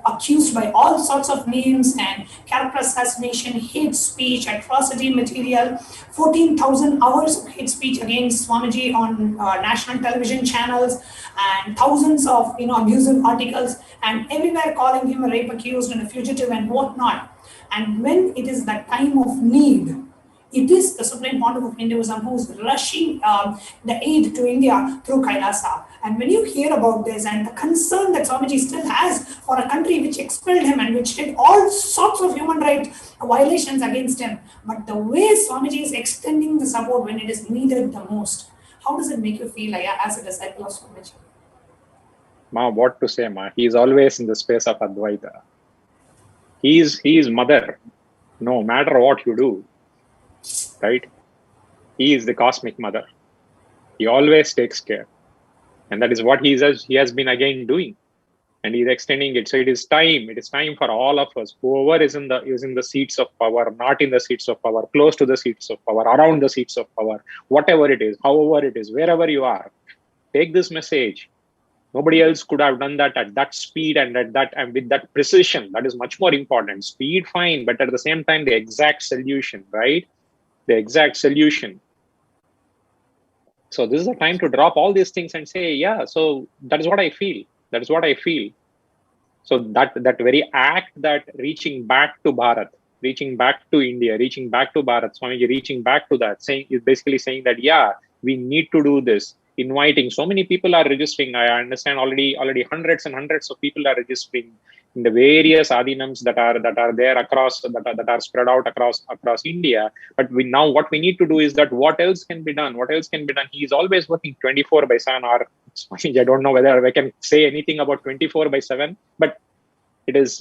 accused by all sorts of names and character assassination, hate speech, atrocity material, 14,000 hours of hate speech against Swamiji on national television channels, and thousands of, abusive articles, and everywhere calling him a rape accused and a fugitive and whatnot. And when it is the time of need, it is the Supreme Pontiff of Hinduism who is rushing the aid to India through Kailasa. And when you hear about this and the concern that Swamiji still has for a country which expelled him and which did all sorts of human rights violations against him, but the way Swamiji is extending the support when it is needed the most, how does it make you feel as a disciple of Swamiji? Ma, what to say, Ma? He is always in the space of Advaita. He is mother, no matter what you do. Right? He is the cosmic mother. He always takes care. And that is what he has been again doing. And he's extending it. So it is time for all of us, whoever is in the seats of power, not in the seats of power, close to the seats of power, around the seats of power, whatever it is, however it is, wherever you are, take this message. Nobody else could have done that at that speed and with that precision. That is much more important. Speed, fine, but at the same time, the exact solution, right? The exact solution. So this is the time to drop all these things and say, yeah, so that is what I feel. That is what I feel. So that very act, that reaching back to Bharat, reaching back to India, reaching back to Bharat, Swamiji reaching back to that, is basically saying that, yeah, we need to do this. Inviting so many people are registering. I understand already hundreds and hundreds of people are registering in the various adinams that are there across, that are spread out across India. But what we need to do is that what else can be done? What else can be done? He is always working 24/7. Or I don't know whether I can say anything about 24/7, but it is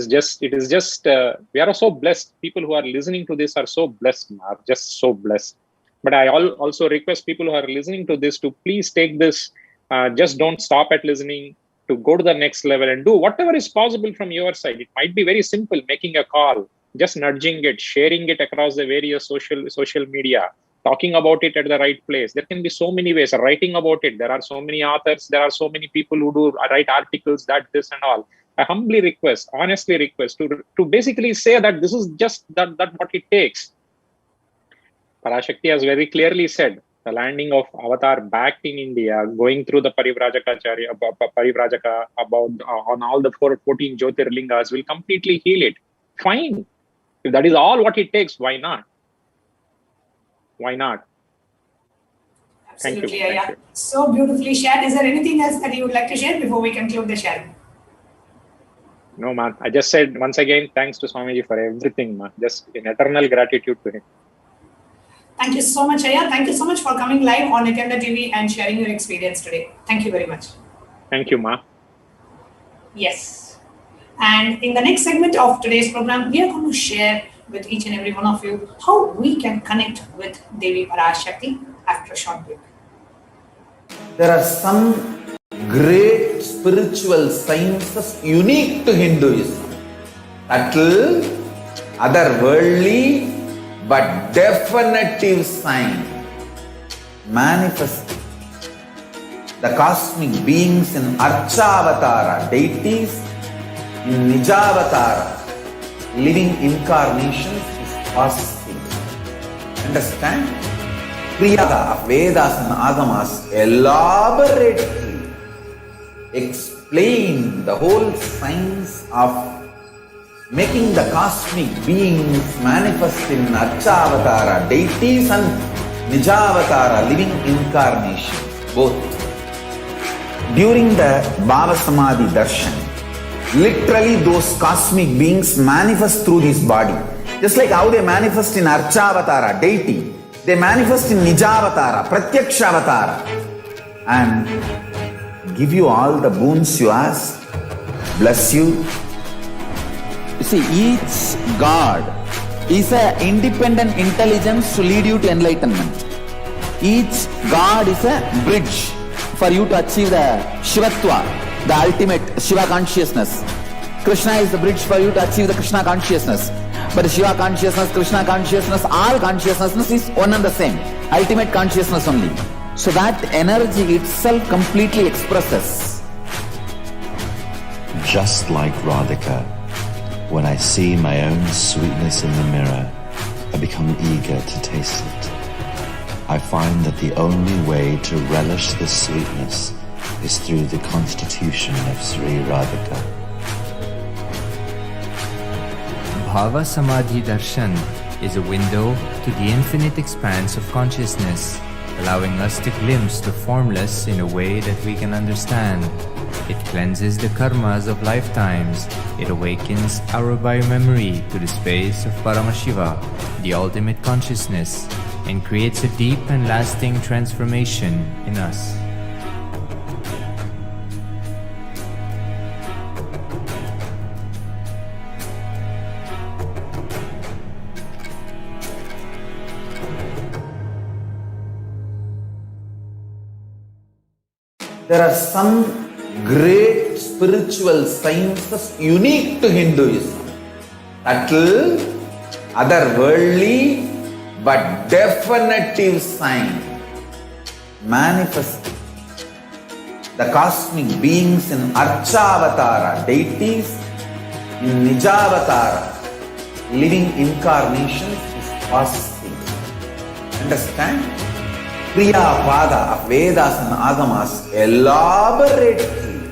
just we are so blessed. People who are listening to this are so blessed, are just so blessed. But I also request people who are listening to this to please take this, just don't stop at listening, to go to the next level and do whatever is possible from your side. It might be very simple, making a call, just nudging it, sharing it across the various social media, talking about it at the right place. There can be so many ways, writing about it. There are so many authors, there are so many people who write articles, this and all. I humbly request, honestly request to basically say that this is just that what it takes. Parashakti has very clearly said, the landing of Avatar back in India, going through the Parivrajaka on all the 14 Jyotirlingas will completely heal it. Fine. If that is all what it takes, why not? Why not? Absolutely, Thank you. So beautifully shared. Is there anything else that you would like to share before we conclude the sharing? No, man. I just said once again, thanks to Swamiji for everything, man. Just in eternal gratitude to him. Thank you so much, Aya. Thank you so much for coming live on Nithyananda TV and sharing your experience today. Thank you very much. Thank you, ma. Yes. And in the next segment of today's program, we are going to share with each and every one of you how we can connect with Devi Parashakti after a short break. There are some great spiritual sciences unique to Hinduism. Subtle, otherworldly, but definitive sign. Manifesting the cosmic beings in Archavatara, deities in Nijavatara, living incarnations is possible. Understand? Kriyaga of Vedas and Agamas elaborately explain the whole science of making the cosmic beings manifest in Archavatara, deities and Nijavatara, living incarnations, both. During the Bhava Samadhi Darshan, literally those cosmic beings manifest through this body. Just like how they manifest in Archavatara, deity, they manifest in Nijavatara, Pratyakshavatara, and give you all the boons you ask, bless you. You see, each God is an independent intelligence to lead you to enlightenment. Each God is a bridge for you to achieve the Shivatva, the ultimate Shiva consciousness. Krishna is the bridge for you to achieve the Krishna consciousness. But Shiva consciousness, Krishna consciousness, all consciousness is one and the same. Ultimate consciousness only. So that energy itself completely expresses. Just like Radhika, when I see my own sweetness in the mirror, I become eager to taste it. I find that the only way to relish the sweetness is through the constitution of Sri Radhika. Bhava Samadhi Darshan is a window to the infinite expanse of consciousness, allowing us to glimpse the formless in a way that we can understand. It cleanses the karmas of lifetimes. It awakens our biomemory to the space of Paramashiva, the ultimate consciousness, and creates a deep and lasting transformation in us. There are some great spiritual sciences unique to Hinduism. Subtle, otherworldly, but definitive sign. Manifesting the cosmic beings in Archavatara, deities in Nijavatara, living incarnations is possible. Understand? Kriya Pada of Vedas and Agamas elaborately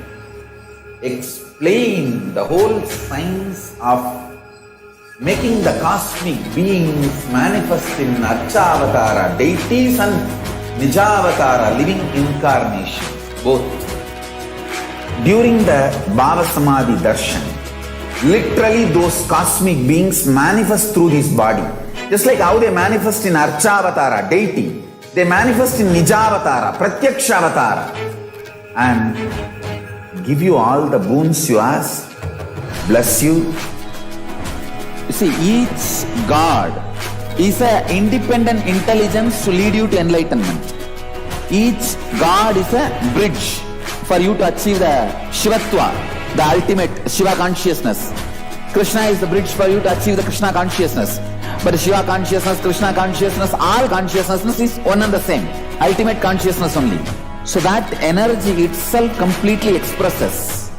explain the whole science of making the cosmic beings manifest in Archavatara, deities and Nijavatara, living incarnations, both. During the Bhava Samadhi Darshan, literally those cosmic beings manifest through this body. Just like how they manifest in Archavatara, deity, they manifest in Nijavatara, Pratyakshavatara, and give you all the boons you ask, bless you. You see, each God is an independent intelligence to lead you to enlightenment. Each God is a bridge for you to achieve the Shivatva, the ultimate Shiva consciousness. Krishna is the bridge for you to achieve the Krishna consciousness. But Shiva consciousness, Krishna consciousness, all consciousness is one and the same. Ultimate consciousness only. So that energy itself completely expresses.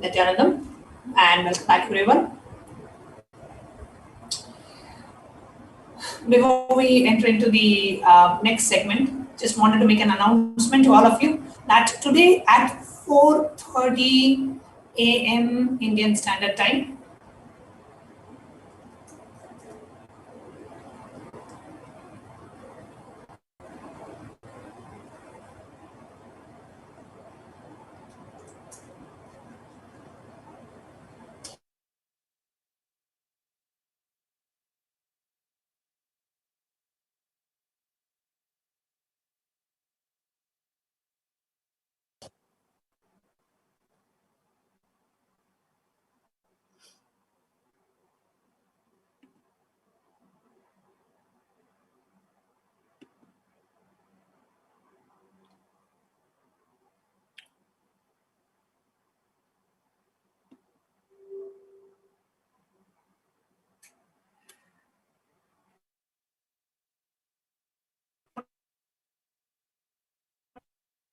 Nithyanandam, and welcome back everyone. Before we enter into the next segment, just wanted to make an announcement to all of you that today at 4:30 a.m. Indian Standard Time,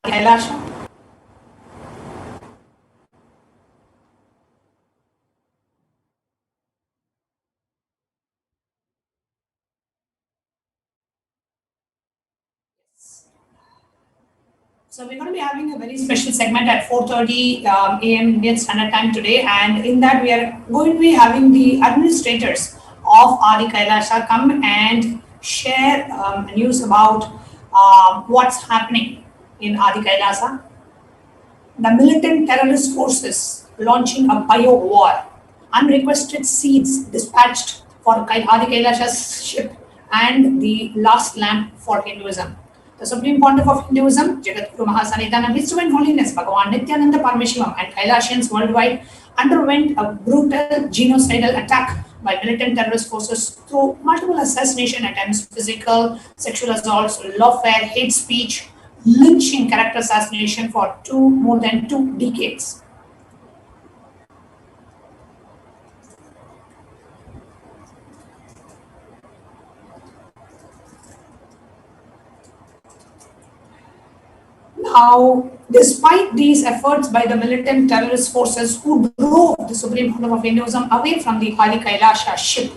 Kailasa. So we're going to be having a very special segment at 4:30 a.m. Indian Standard Time today, and in that we are going to be having the administrators of Adi Kailasa come and share news about what's happening in Adi Kailasa. The militant terrorist forces launching a bio war, unrequested seeds dispatched for Adi Kailasa's ship, and the last lamp for Hinduism. The Supreme Pontiff of Hinduism, Jagadguru Mahasanitanam, His Divine Holiness Bhagavan Nithyananda Paramashivam, and Kailasians worldwide underwent a brutal genocidal attack by militant terrorist forces through multiple assassination attempts, physical, sexual assaults, lawfare, hate speech, lynching, character assassination for more than 2 decades. Now, despite these efforts by the militant terrorist forces who drove the Supreme Pontiff of Hinduism away from the Adi Kailasa ship,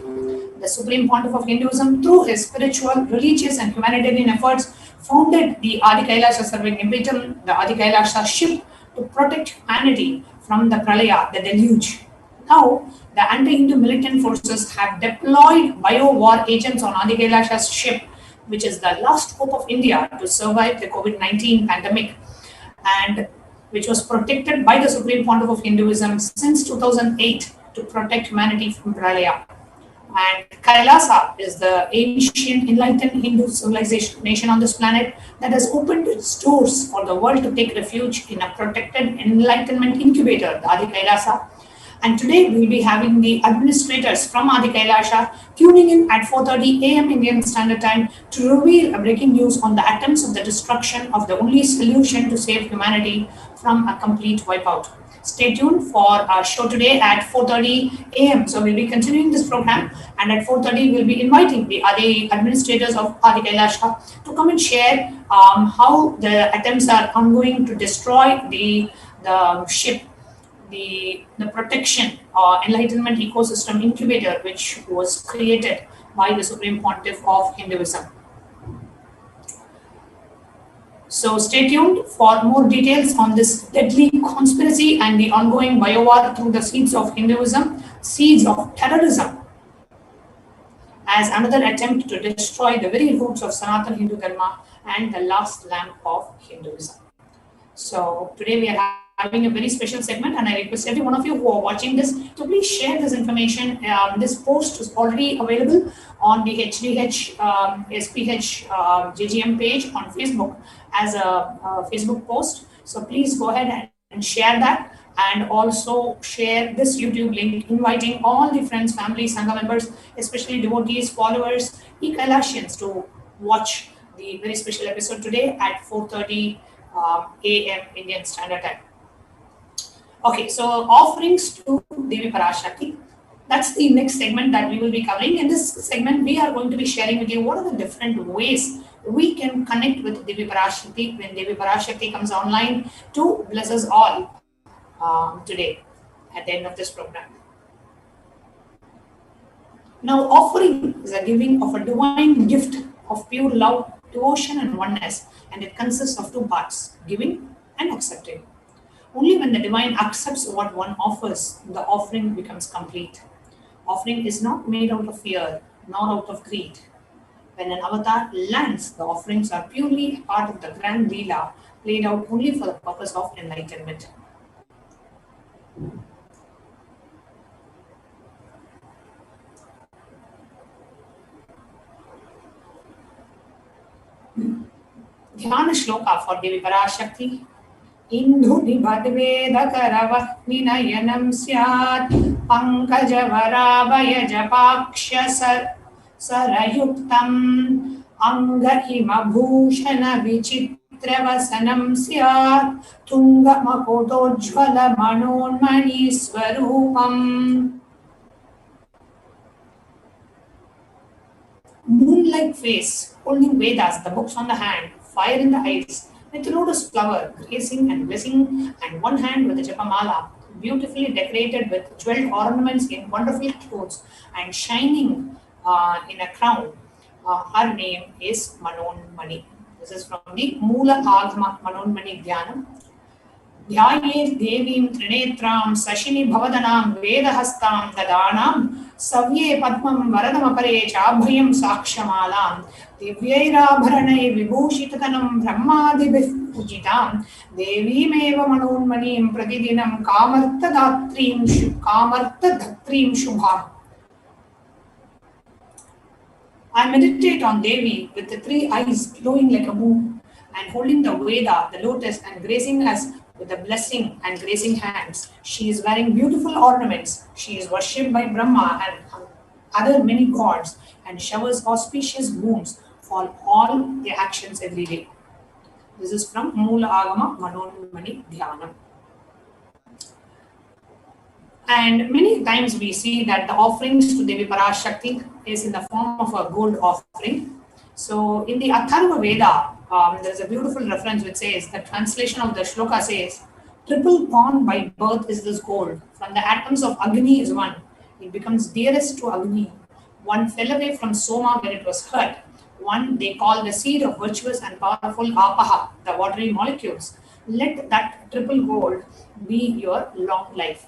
the Supreme Pontiff of Hinduism, through his spiritual, religious, and humanitarian efforts, founded the Adi Kailasa Serving Impetum, the Adi Kailasa ship, to protect humanity from the Pralaya, the deluge. Now, the anti-Hindu militant forces have deployed bio-war agents on Adi Kailasa's ship, which is the last hope of India to survive the COVID-19 pandemic, and which was protected by the Supreme Pontiff of Hinduism since 2008 to protect humanity from Pralaya. And Kailasa is the ancient enlightened Hindu civilization nation on this planet that has opened its doors for the world to take refuge in a protected enlightenment incubator, the Adi Kailasa. And today we'll be having the administrators from Adi Kailasa tuning in at 4:30 a.m. Indian Standard Time to reveal a breaking news on the attempts of the destruction of the only solution to save humanity from a complete wipeout. Stay tuned for our show today at 4:30 a.m. So we'll be continuing this program, and at 4:30 we'll be inviting the Adi administrators of Adi Kailasa to come and share how the attempts are ongoing to destroy the ship, the protection enlightenment ecosystem incubator, which was created by the Supreme Pontiff of Hinduism. So stay tuned for more details on this deadly conspiracy and the ongoing biowar through the seeds of Hinduism, seeds of terrorism, as another attempt to destroy the very roots of Sanatana Hindu Dharma and the last lamp of Hinduism. So today we are having a very special segment, and I request every one of you who are watching this to please share this information. This post is already available on the HDH SPH JGM page on Facebook as a Facebook post. So please go ahead and share that, and also share this YouTube link, inviting all the friends, family, Sangha members, especially devotees, followers, Kailasians to watch the very special episode today at 4:30 a.m. Indian Standard Time. Okay, so offerings to Devi Parashakti. That's the next segment that we will be covering. In this segment, we are going to be sharing with you what are the different ways we can connect with Devi Parashakti when Devi Parashakti comes online to bless us all today at the end of this program. Now, offering is a giving of a divine gift of pure love, devotion, and oneness, and it consists of 2 parts: giving and accepting. Only when the divine accepts what one offers, the offering becomes complete. Offering is not made out of fear, nor out of greed. When an avatar lands, the offerings are purely part of the grand Leela, played out only for the purpose of enlightenment. Dhyana shloka for Devi Parashakti. Indhunibadvedakaravatninayanam syat pankajavarabayajapakshya sarayuktam angahimabhushana vichitravasanam syat tungamakotojjvala manonmani swarupam. Moon-like face, holding Vedas, the books on the hand, fire in the eyes, with lotus flower gracing and blessing, and one hand with a japamala, beautifully decorated with jeweled ornaments in wonderful clothes and shining in a crown. Her name is Manonmani. This is from the Moola Agama Manonmani Dhyanam. ध्यायेत् देवीं त्रिनेत्रां सशिनि भवदनां वेदहस्तां ददानां सव्ये पद्मं वरदमपरे चाभयं साक्षमालां दिव्यैराभरणैर्विभूषिततनं ब्रह्मादिभिः पूजितां देवीमेव मनोन्मणिं प्रतिदिनं कामर्थधत्रीं शुभाम्. I meditate on Devi with the three eyes glowing like a moon and holding the Veda, the lotus, and gracing us with the blessing and gracing hands. She is wearing beautiful ornaments. She is worshipped by Brahma and other many gods and showers auspicious boons for all their actions every day. This is from Moola Agama Manonmani Dhyanam. And many times we see that the offerings to Devi Parashakti is in the form of a gold offering. So in the Atharva Veda, there is a beautiful reference which says, the translation of the shloka says, triple born by birth is this gold. From the atoms of Agni is one. It becomes dearest to Agni. One fell away from Soma when it was hurt. One they call the seed of virtuous and powerful Apaha, the watery molecules. Let that triple gold be your long life.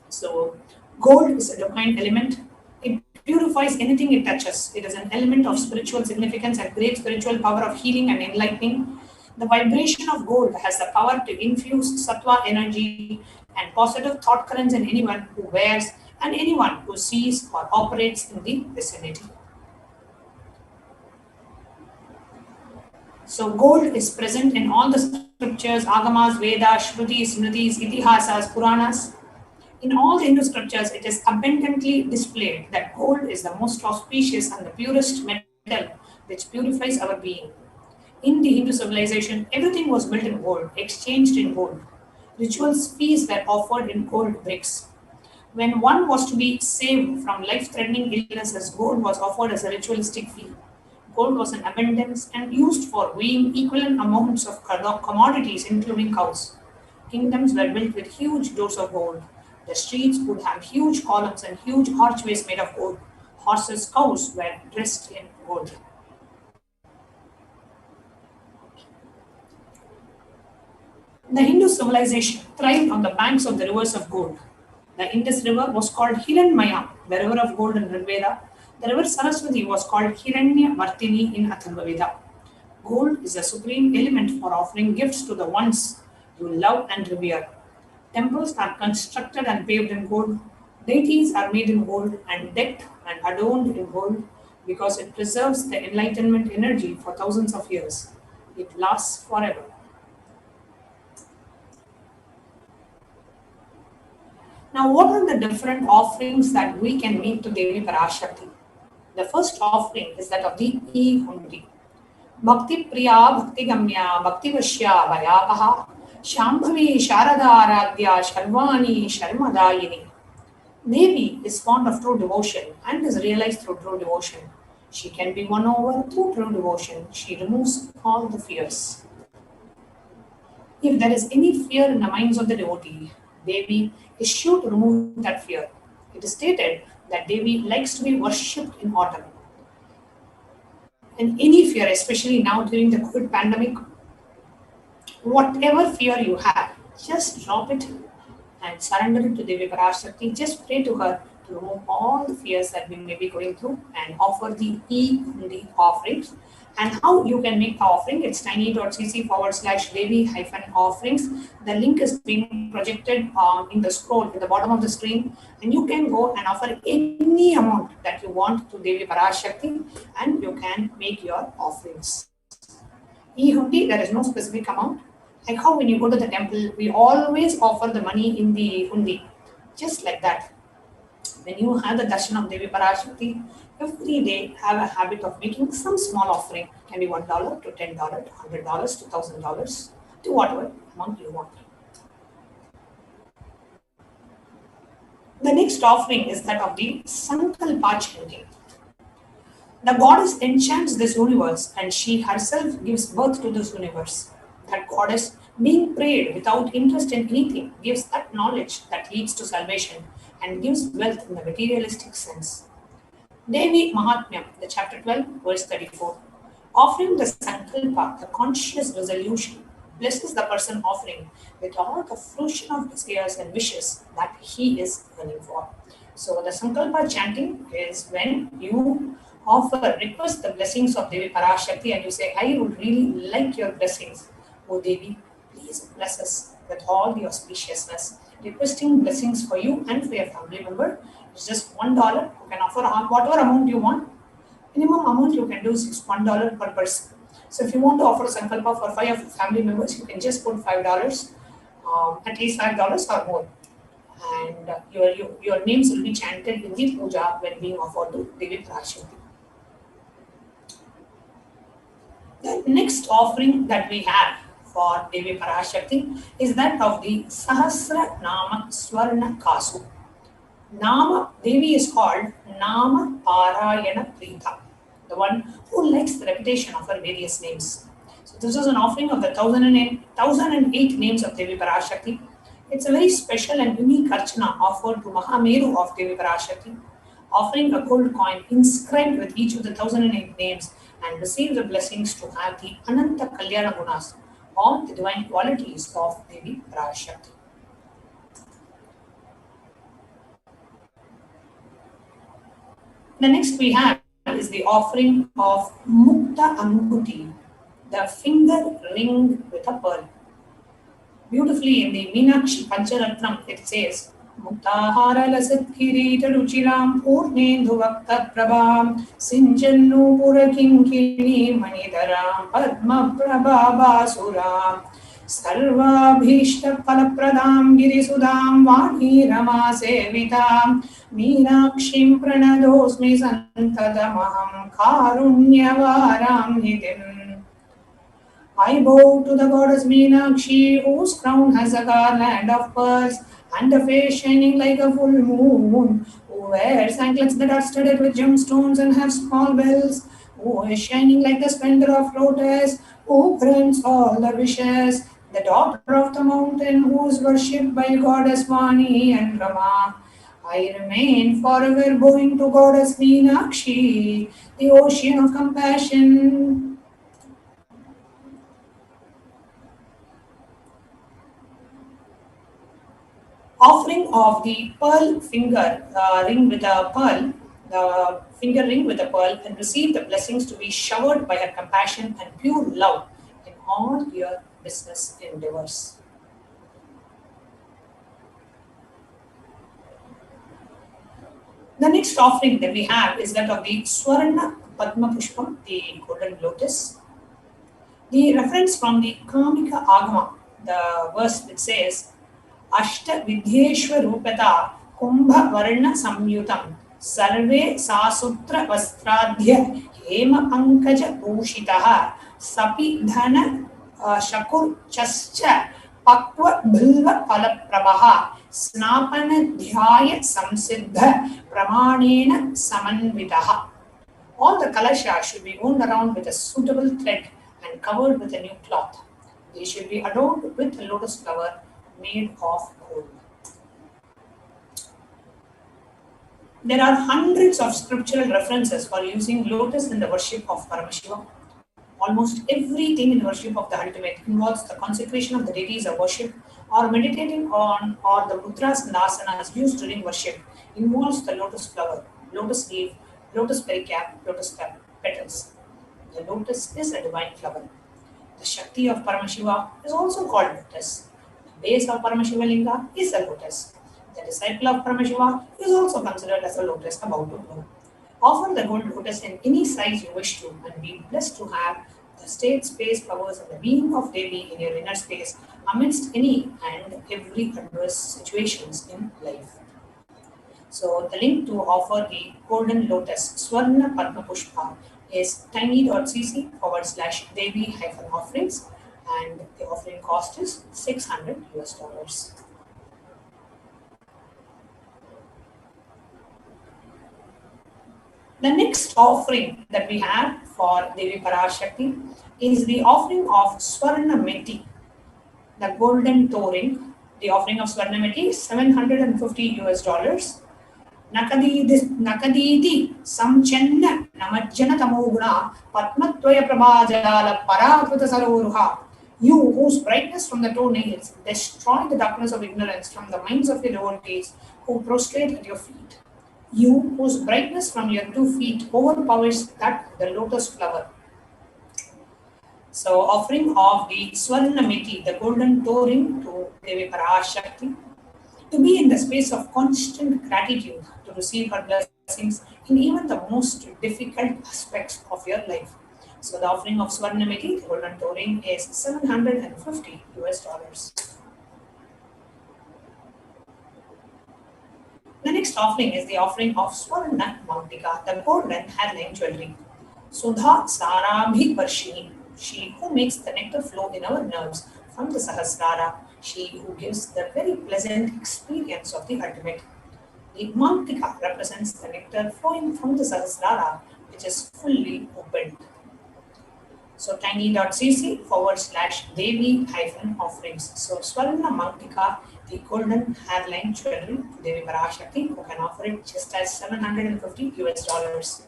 So gold is a divine element. It purifies anything it touches. It is an element of spiritual significance and great spiritual power of healing and enlightening. The vibration of gold has the power to infuse sattva energy and positive thought currents in anyone who wears and anyone who sees or operates in the vicinity. So gold is present in all the scriptures, agamas, Vedas, Shrutis, Smritis, Itihasas, Puranas. In all the Hindu scriptures, it is abundantly displayed that gold is the most auspicious and the purest metal which purifies our being. In the Hindu civilization, everything was built in gold, exchanged in gold. Rituals feasts were offered in gold bricks. When one was to be saved from life-threatening illnesses, gold was offered as a ritualistic fee. Gold was in abundance and used for weighing equivalent amounts of commodities, including cows. Kingdoms were built with huge doors of gold. The streets would have huge columns and huge archways made of gold. Horses, cows were dressed in gold. The Hindu civilization thrived on the banks of the rivers of gold. The Indus River was called Hiranmaya, the river of gold in Rigveda. The river Saraswati was called Hiranya Vartini in Atharva Veda. Gold is the supreme element for offering gifts to the ones you love and revere. Temples are constructed and paved in gold. Deities are made in gold and decked and adorned in gold because it preserves the enlightenment energy for thousands of years. It lasts forever. Now, what are the different offerings that we can make to Devi Parashakti? The first offering is that of the E-Hundi. Bhakti Priya, Bhakti Gamya, Bhakti Vashya, Vayapaha, Shambhavi, Sharada, Aradhya, Sharvani, Sharmadayini. Devi is fond of true devotion and is realized through true devotion. She can be won over through true devotion. She removes all the fears. If there is any fear in the minds of the devotee, Devi is sure to remove that fear. It is stated that Devi likes to be worshipped in autumn. And any fear, especially now during the COVID pandemic, whatever fear you have, just drop it and surrender it to Devi Parashakti. Just pray to her to remove all the fears that we may be going through and offer the E-Hundi offerings. And how you can make the offering, it's tiny.cc/Devi-offerings. The link is being projected in the scroll at the bottom of the screen, and you can go and offer any amount that you want to Devi Parashakti, and you can make your offerings. E-Hundi, there is no specific amount. Like how when you go to the temple, we always offer the money in the Hundi. Just like that. When you have the darshan of Devi Parashakti, every day have a habit of making some small offering. It can be $1 to $10 to $100 to $1,000 to whatever amount you want. The next offering is that of the Sankalpa chanting. The goddess enchants this universe and she herself gives birth to this universe. That goddess, being prayed without interest in anything, gives that knowledge that leads to salvation and gives wealth in the materialistic sense. Devi Mahatmyam, the chapter 12, verse 34. Offering the Sankalpa, the conscious resolution, blesses the person offering with all the fruition of desires and wishes that he is yearning for. So the Sankalpa chanting is when you offer, request the blessings of Devi Parashakti and you say, I would really like your blessings. O Devi, please bless us with all the auspiciousness. Requesting blessings for you and for your family member. It's just $1. You can offer whatever amount you want. Minimum amount you can do is $1 per person. So if you want to offer a Sankalpa for 5 of your family members, you can just put $5, at least $5 or more. And your names will be chanted in the puja when being offered to Devi Parashakti. The next offering that we have for Devi Parashakti is that of the Sahasra Nama Swarna Kasu. Nama Devi is called Nama Parayana Prita, the one who likes the repetition of her various names. So this is an offering of the 1008 names of Devi Parashakti. It's a very special and unique archana offered to Mahameru of Devi Parashakti, offering a gold coin inscribed with each of the 1008 names and receive the blessings to have the Ananta Kalyana Gunas, all the divine qualities of Devi Parashakti. The next we have is the offering of Mukta Anguti, the finger ring with a pearl. Beautifully in the Meenakshi Pancharatnam it says, Muktahara lasat kirita ruchiram purnendu vakta prabham sinjannu purakinkini manidaram padma prabhabasuram sarvabhishta palapradam girisudam vani rama sevitam Meenakshim pranadosmi santadamaham karunyavaram nitim. I bow to the goddess Meenakshi, whose crown has a garland of pearls and a face shining like a full moon, who wears anklets that are studded with gemstones and have small bells, who is shining like the splendor of lotus, who grants all the wishes, the daughter of the mountain, who is worshipped by goddess Vani and Rama. I remain forever bowing to goddess Meenakshi, the ocean of compassion. Offering of the pearl finger ring with a pearl, the finger ring with a pearl, and receive the blessings to be showered by her compassion and pure love in all your business endeavors. The next offering that we have is that of the Swarna Padma Pushpam, the golden lotus. The reference from the Kamika Agama, the verse which says, Ashta Vidheshwa Rupata Kumbha Varna Samyutam Sarve Sasutra Vastradhya Hema Pankaja Bhushitaha Sapi Dhana Shakur Chascha Pakva Bhilva Palaprabaha Snapana Dhyaya Samsiddha Pramanena Samanvitaha. All the kalasha should be wound around with a suitable thread and covered with a new cloth. They should be adorned with a lotus flower made of gold. There are hundreds of scriptural references for using lotus in the worship of Paramashiva. Almost everything in the worship of the ultimate involves the consecration of the deities of worship or meditating on or the mudras and asanas used during worship involves the lotus flower, lotus leaf, lotus pericap, lotus petals. The lotus is a divine flower. The Shakti of Paramashiva is also called lotus. The base of Paramashiva Linga is a lotus. The disciple of Paramashiva is also considered as a lotus about to bloom. Offer the gold lotus in any size you wish to and be blessed to have the state, space, powers, and the being of Devi in your inner space amidst any and every adverse situations in life. So the link to offer the golden lotus Swarna Padma Pushpa is tiny.cc/Devi-offerings and the offering cost is $600. The next offering that we have for Devi Parashakti is the offering of Swarnameti, the golden touring. The offering of Swarnameti is $750. Nakaditi samchanna namajjana tamoguna patmattvaya prabhajala parakrita saroruha. You whose brightness from the toenails destroy the darkness of ignorance from the minds of your devotees who prostrate at your feet. You whose brightness from your 2 feet overpowers that the lotus flower. So offering of the Swarnamiti, the golden touring to Devi Parashakti, to be in the space of constant gratitude to receive her blessings in even the most difficult aspects of your life. So the offering of Swarnamiti, the golden touring, is $750. The next offering is the offering of Swarna Mantika, the golden hairline jewelry. Sudha Sarabhi Varshini, she who makes the nectar flow in our nerves from the Sahasrara, she who gives the very pleasant experience of the ultimate. The Mantika represents the nectar flowing from the Sahasrara, which is fully opened. So tiny.cc/Devi-offerings. So Swarna Mantika, the golden hairline jewelry to Devi Parashakti, who can offer it just as $750.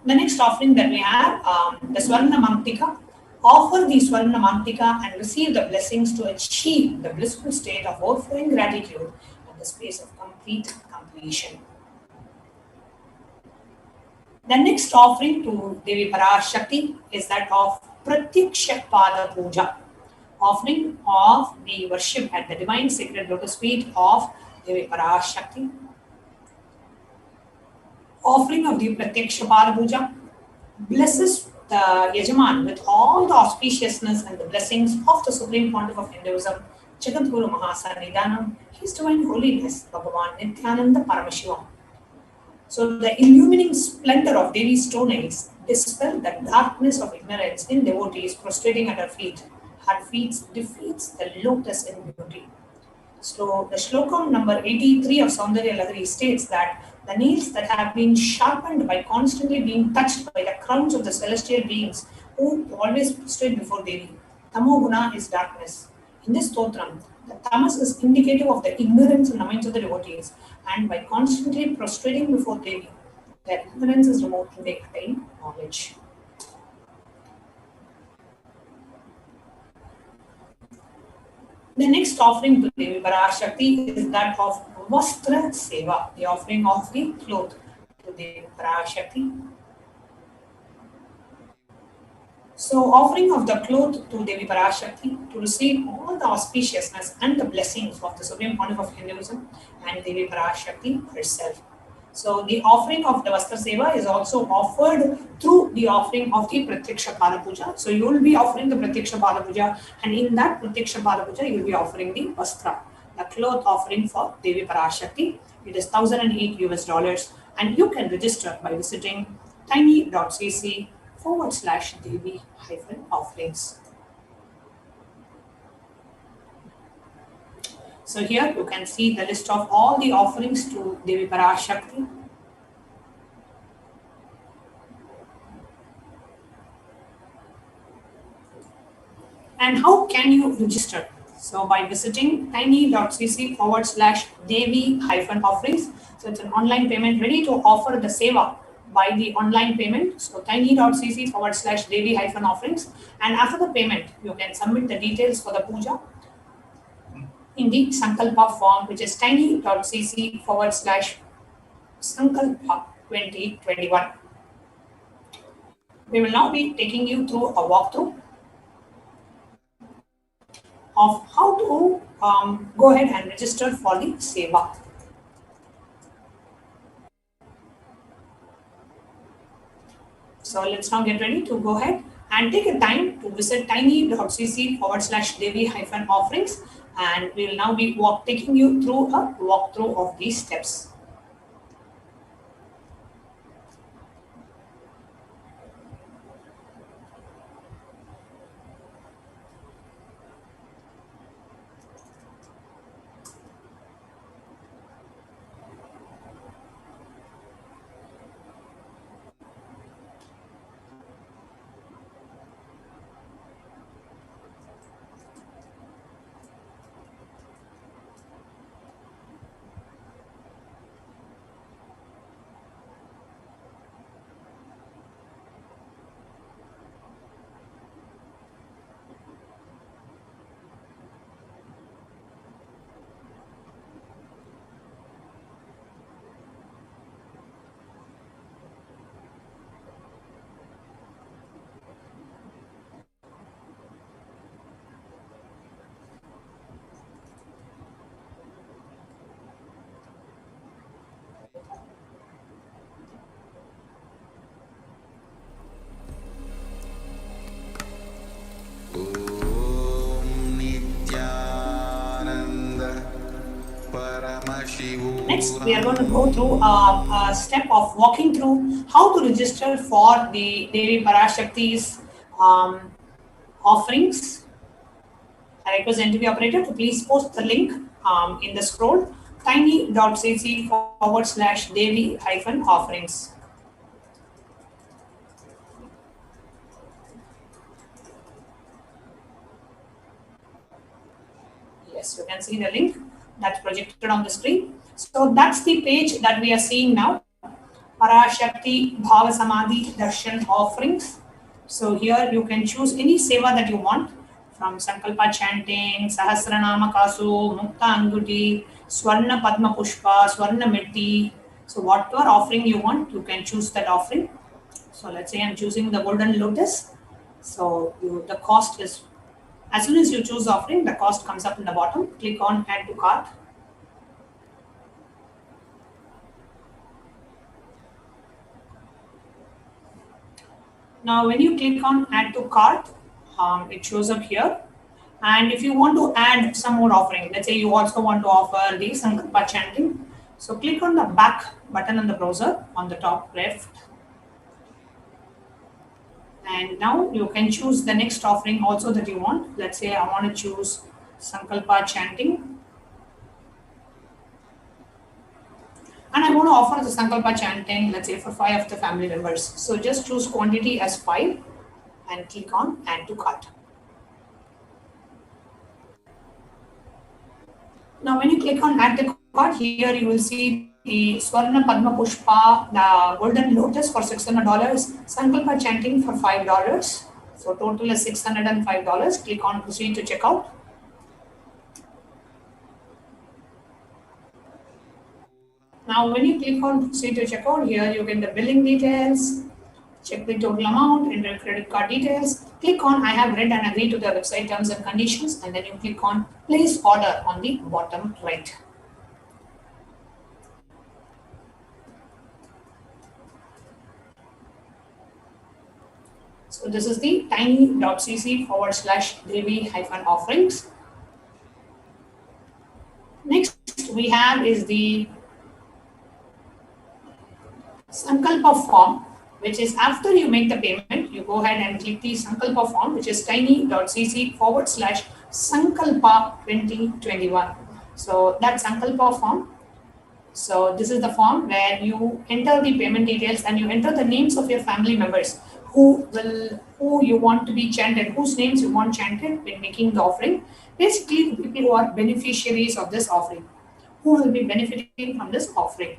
The next offering that we have, the Swarna Mantika. Offer the Swarna Mantika and receive the blessings to achieve the blissful state of overflowing gratitude in the space of complete completion. The next offering to Devi Parashakti is that of Pratyaksha Pada Puja, offering of the worship at the divine sacred lotus feet of Devi Parashakti. Offering of the Pratyaksha Pada Puja blesses the Yajaman with all the auspiciousness and the blessings of the Supreme Pontiff of Hinduism, Jagadguru Mahasannidhanam, His Divine Holiness, Bhagavan Nithyananda Paramashivam. So the illumining splendor of Devi's toenails dispel the darkness of ignorance in devotees prostrating at her feet. Her feet defeats the lotus in beauty. So the Shlokam number 83 of Saundarya Lahari states that the nails that have been sharpened by constantly being touched by the crowns of the celestial beings who always prostrate before Devi. Tamoguna is darkness. In this stotram, the tamas is indicative of the ignorance in the minds of the devotees, and by constantly prostrating before Devi, their ignorance is removed and they attain knowledge. The next offering to Devi Parashakti is that of Vastra Seva, the offering of the cloth to Devi Parashakti. So, offering of the cloth to Devi Parashakti to receive all the auspiciousness and the blessings of the Supreme Pontiff of Hinduism and Devi Parashakti herself. So, the offering of the Vastra Seva is also offered through the offering of the Pratyaksha Pada Puja. So, you will be offering the Pratyaksha Pada Puja, and in that Pratyaksha Pada Puja, you will be offering the Vastra, the cloth offering for Devi Parashakti. It is $1,008, and you can register by visiting tiny.cc/Devi-offerings. So here you can see the list of all the offerings to Devi Parashakti. And how can you register? So by visiting tiny.cc/Devi-offerings. So it's an online payment ready to offer the seva by the online payment. So tiny.cc/Devi-offerings. And after the payment, you can submit the details for the puja in the Sankalpa form, which is tiny.cc/Sankalpa 2021. We will now be taking you through a walkthrough of how to go ahead and register for the seva. So let's now get ready to go ahead and take a time to visit tiny.cc/Devi-offerings, and we will now be taking you through a walkthrough of these steps. Next, we are going to go through a step of walking through how to register for the Devi Parashakti's offerings. I request NTV operator to please post the link in the scroll tiny.cc/Devi-offerings. Yes, you can see the link that's projected on the screen. So that's the page that we are seeing now. Parashakti Bhava Samadhi Darshan offerings. So here you can choose any seva that you want, from Sankalpa chanting, Sahasranama Kasu, Mukta Anguti, Swarna Padma Pushpa, Swarna Metti. So whatever offering you want, you can choose that offering. So let's say I'm choosing the Golden Lotus. So the cost is, as soon as you choose offering, the cost comes up in the bottom. Click on Add to Cart. Now, when you click on Add to Cart, it shows up here. And if you want to add some more offering, let's say you also want to offer the Sankalpa chanting. So click on the back button on the browser on the top left. And now you can choose the next offering also that you want. Let's say I want to choose Sankalpa chanting. And I want to offer the Sankalpa chanting, let's say for 5 of the family members. So just choose quantity as 5 and click on Add to Cart. Now when you click on Add to Cart, here you will see the Swarna Padma Pushpa, the Golden Lotus for $600, Sankalpa chanting for $5. So total is $605. Click on Proceed to Checkout. Now, when you click on Proceed to Checkout, here you get the billing details, check the total amount, enter credit card details. Click on I have read and agree to the website terms and conditions, and then you click on Place Order on the bottom right. So this is the tiny.cc/Devi-offerings. Next we have is the Sankalpa form, which is after you make the payment, you go ahead and click the Sankalpa form, which is tiny.cc/Sankalpa 2021. So that Sankalpa form. So this is the form where you enter the payment details and you enter the names of your family members who you want to be chanted, whose names you want chanted when making the offering. Basically, the people who are beneficiaries of this offering, who will be benefiting from this offering.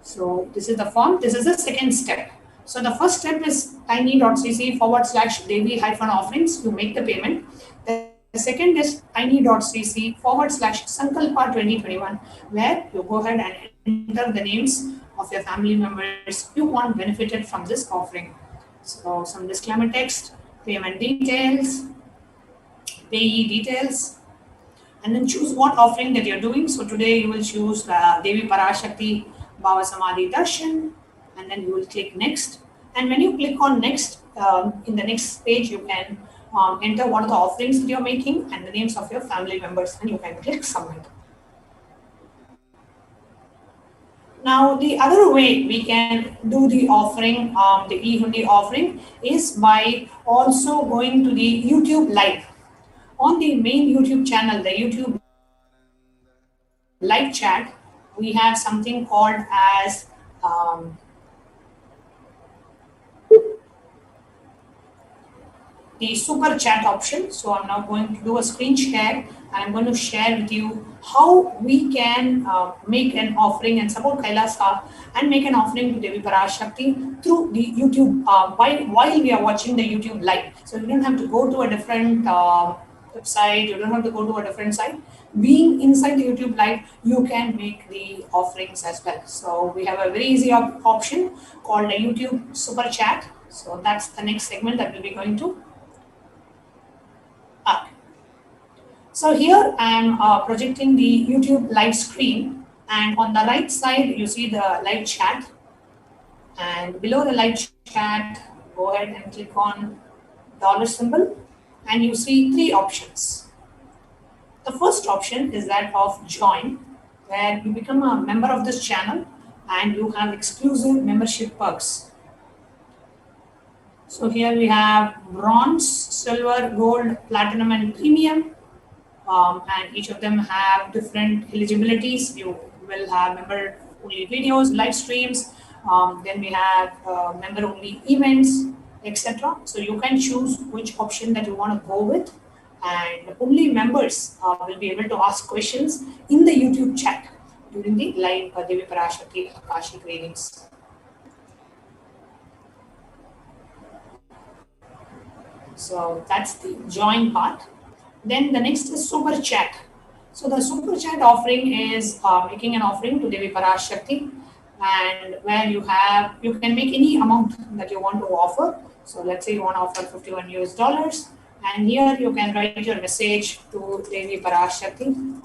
So this is the form. This is the second step. So the first step is tiny.cc/Devi-offerings. You make the payment. The second is tiny.cc/Sankalpa 2021, where you go ahead and enter the names of your family members you want benefited from this offering. So some disclaimer text, payment details, payee details, and then choose what offering that you're doing. So today you will choose Devi Parashakti Bhava Samadhi Darshan, and then you will click next. And when you click on next, in the next page, you can enter what are the offerings that you're making and the names of your family members, and you can click submit. Now, the other way we can do the offering, the e-hundi offering, is by also going to the YouTube live. On the main YouTube channel, the YouTube live chat, we have something called as the super chat option. So I'm now going to do a screen share, and I'm going to share with you how we can make an offering and support Kailasa and make an offering to Devi Parashakti through the YouTube while we are watching the YouTube live. So you don't have to go to a different website, you don't have to go to a different site. Being inside the YouTube live, you can make the offerings as well. So we have a very easy option called a YouTube super chat. So that's the next segment that we'll be going to. So here I am projecting the YouTube live screen, and on the right side you see the live chat, and below the live chat go ahead and click on dollar symbol, and you see 3 options. The first option is that of join. where you become a member of this channel and you have exclusive membership perks. So here we have bronze, silver, gold, platinum, and premium. And each of them have different eligibilities. You will have member-only videos, live streams. Then we have member-only events, etc. So you can choose which option that you want to go with. And only members will be able to ask questions in the YouTube chat during the live Devi Parashakti Akashic readings. So that's the join part. Then the next is super chat. So the super chat offering is making an offering to Devi Parashakti, and where you can make any amount that you want to offer. So let's say you want to offer $51 US, and here you can write your message to Devi Parashakti.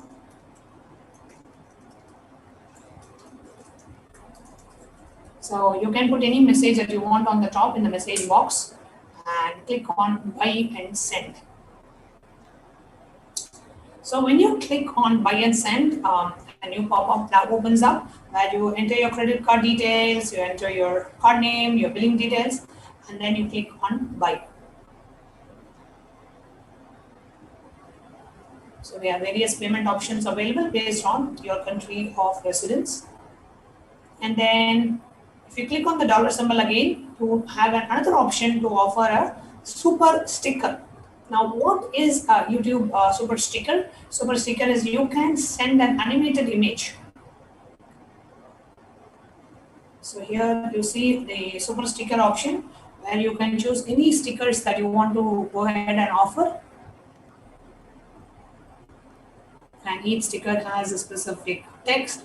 So you can put any message that you want on the top in the message box and click on buy and send. So when you click on buy and send, a new pop-up that opens up where you enter your credit card details, you enter your card name, your billing details, and then you click on buy. So we have various payment options available based on your country of residence. And then if you click on the dollar symbol again, you have another option to offer a super sticker. Now, what is a YouTube super sticker? Super sticker is you can send an animated image. So here you see the super sticker option where you can choose any stickers that you want to go ahead and offer. And each sticker has a specific text.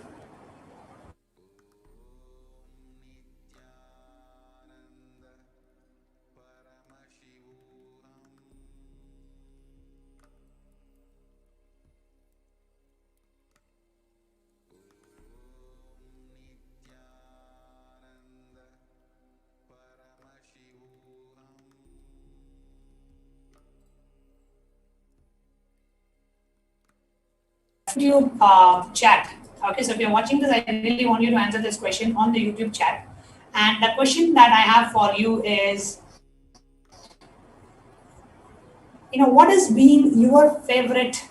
YouTube chat. Okay, so if you're watching this, I really want you to answer this question on the YouTube chat. And the question that I have for you is, what has been your favorite,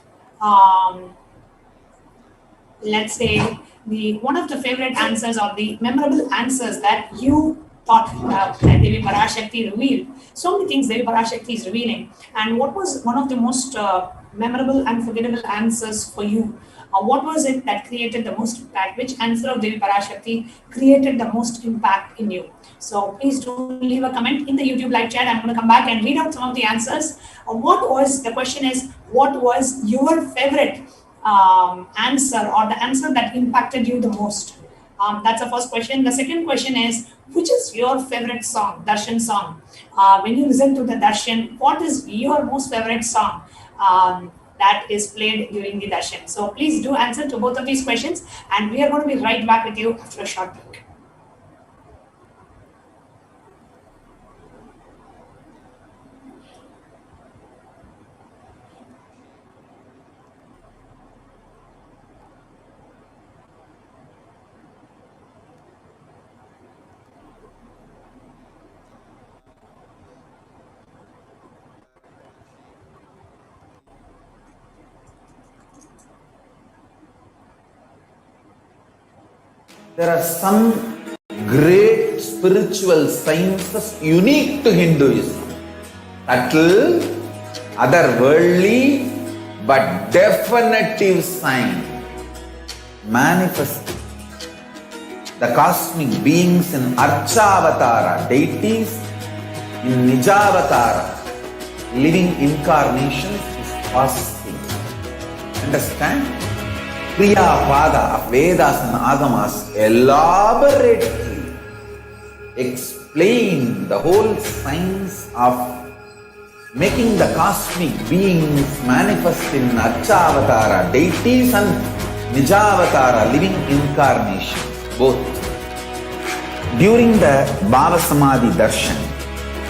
let's say, one of the favorite answers or the memorable answers that you thought that Devi Parashakti revealed? So many things Devi Parashakti is revealing. And what was one of the most memorable, unforgettable answers for you? What was it that created the most impact? Which answer of Devi Parashakti created the most impact in you? So please do leave a comment in the YouTube live chat. I'm going to come back and read out some of the answers. The question is, what was your favorite answer or the answer that impacted you the most? That's the first question. The second question is, which is your favorite song, darshan song? When you listen to the darshan, what is your most favorite song that is played during the darshan? So please do answer to both of these questions, and we are going to be right back with you after a short break. There are some great spiritual sciences unique to Hinduism. Subtle, otherworldly, but definitive sign. Manifesting. The cosmic beings in Archavatara, deities in Nijavatara, living incarnations is fasting. Understand? Priya Pada of Vedas and Agamas elaborately explain the whole science of making the cosmic beings manifest in Archavatara, deities and Nijavatara, living incarnations, both. During the Bhava Samadhi Darshan,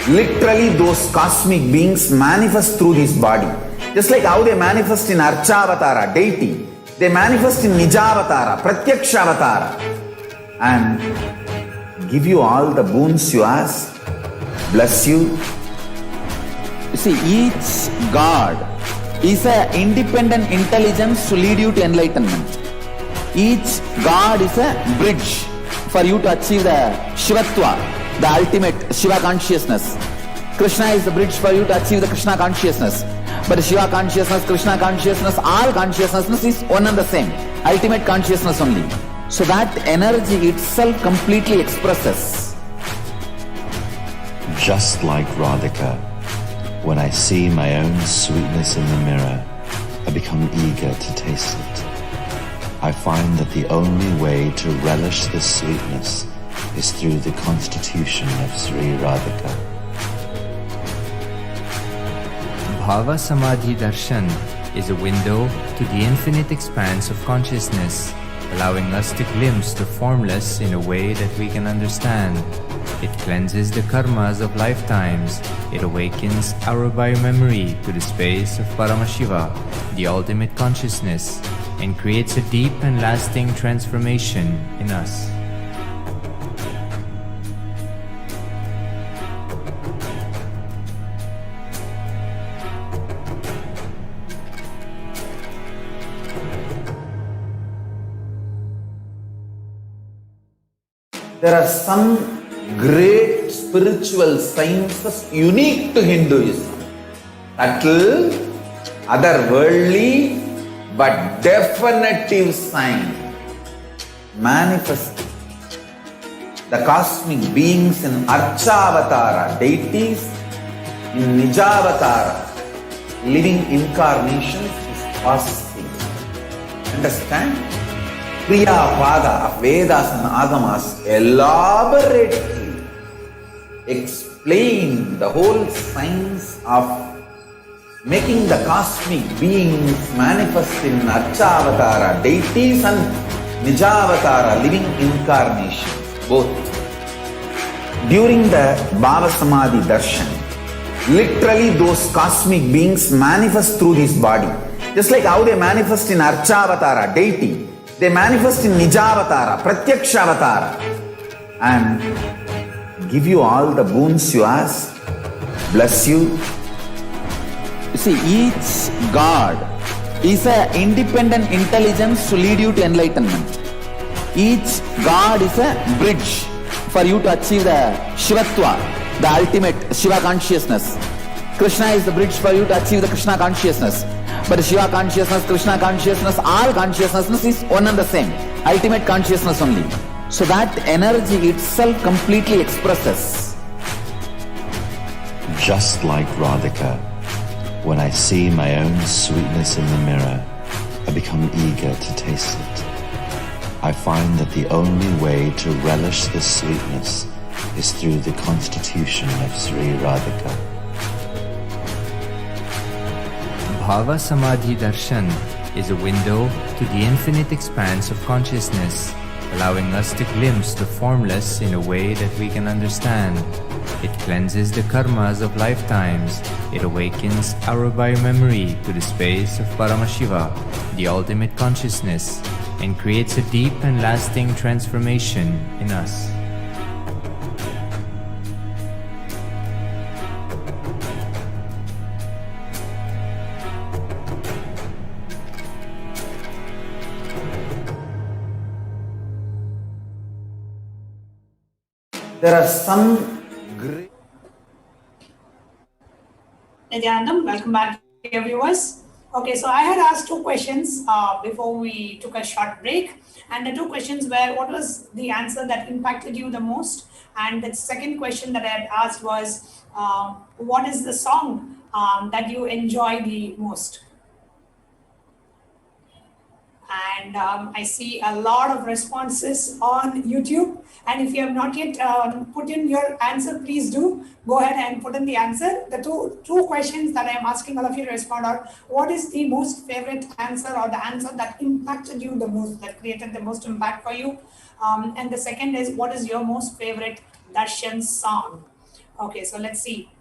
literally those cosmic beings manifest through this body. Just like how they manifest in Archavatara, deity, they manifest in Nijavatara, Pratyakshavatara, and give you all the boons you ask, bless you. You see, each God is an independent intelligence to lead you to enlightenment. Each God is a bridge for you to achieve the Shivatva, the ultimate Shiva consciousness. Krishna is the bridge for you to achieve the Krishna consciousness. But Shiva consciousness, Krishna consciousness, all consciousness is one and the same. Ultimate consciousness only. So that energy itself completely expresses. Just like Radhika, when I see my own sweetness in the mirror, I become eager to taste it. I find that the only way to relish this sweetness is through the constitution of Sri Radhika. Bhava Samadhi Darshan is a window to the infinite expanse of consciousness, allowing us to glimpse the formless in a way that we can understand. It cleanses the karmas of lifetimes. It awakens our biomemory to the space of Paramashiva, the ultimate consciousness, and creates a deep and lasting transformation in us. There are some great spiritual sciences unique to Hinduism. Subtle, otherworldly, but definitive sign. Manifesting the cosmic beings in Archavatara, deities in Nijavatara, living incarnations is possible. Understand? Kriya Pada of Vedas and Agamas elaborately explain the whole science of making the cosmic beings manifest in Archavatara, deities and Nijavatara, living incarnations, both. During the Bhava Samadhi Darshan, literally those cosmic beings manifest through this body. Just like how they manifest in Archavatara, deity, they manifest in Nijavatara, Pratyakshavatara, and give you all the boons you ask, bless you. You see, each God is an independent intelligence to lead you to enlightenment. Each God is a bridge for you to achieve the Shivatva, the ultimate Shiva consciousness. Krishna is the bridge for you to achieve the Krishna consciousness. But Shiva consciousness, Krishna consciousness, all consciousness is one and the same. Ultimate consciousness only. So that energy itself completely expresses. Just like Radhika, when I see my own sweetness in the mirror, I become eager to taste it. I find that the only way to relish this sweetness is through the constitution of Sri Radhika. Bhava Samadhi Darshan is a window to the infinite expanse of consciousness, allowing us to glimpse the formless in a way that we can understand. It cleanses the karmas of lifetimes. It awakens our biomemory to the space of Paramashiva, the ultimate consciousness, and creates a deep and lasting transformation in us. There are some great... Nithyanandam, welcome back, dear viewers. Okay, so I had asked two questions before we took a short break. And the two questions were, what was the answer that impacted you the most? And the second question that I had asked was, what is the song that you enjoy the most? And I see a lot of responses on YouTube. And if you have not yet put in your answer, please do go ahead and put in the answer. The two questions that I am asking all of you to respond are, what is the most favorite answer or the answer that impacted you the most, that created the most impact for you? And the second is, what is your most favorite darshan song? Okay, so let's see.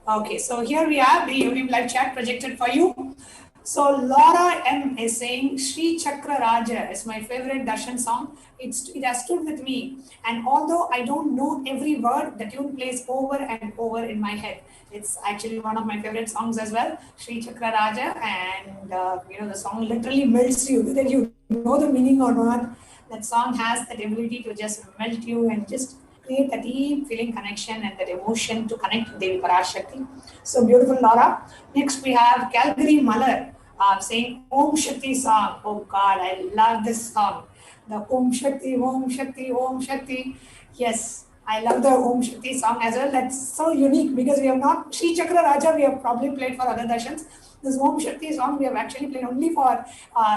Okay, so here we have the YouTube live chat projected for you. So Laura M is saying Sri Chakra Raja is my favorite Darshan song. It has stood with me, and although I don't know every word, the tune plays over and over in my head. It's actually one of my favorite songs as well, Sri Chakra Raja, and the song literally melts you, whether you know the meaning or not. That song has that ability to just melt you and just create a deep feeling connection and that emotion to connect with Devi Parashakti. So beautiful, Laura. Next we have Calgary Malar saying Om Shakti song. Oh God, I love this song. The Om Shakti, Om Shakti, Om Shakti. Yes, I love the Om Shakti song as well. That's so unique because we have not, Sri Chakra Raja we have probably played for other darshans. This Om Shakti song we have actually played only for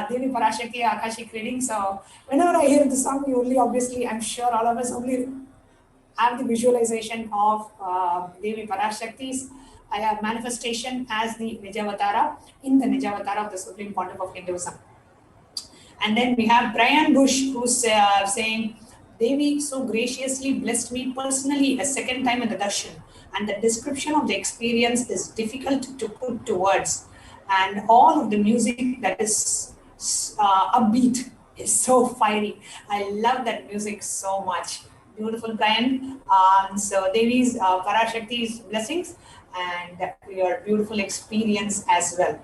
Devi Parashakti, Akashic reading. So whenever I hear the song, we only obviously, I'm sure all of us only have the visualization of Devi Parashakti's manifestation as the Nijavatara in the Nijavatara of the Supreme Pontiff of Hinduism. And then we have Brian Bush who's saying, Devi so graciously blessed me personally a second time in the darshan, and the description of the experience is difficult to put to words. And all of the music that is upbeat is so fiery. I love that music so much. Beautiful, Brian. So Devi's Parashakti's blessings and your beautiful experience as well.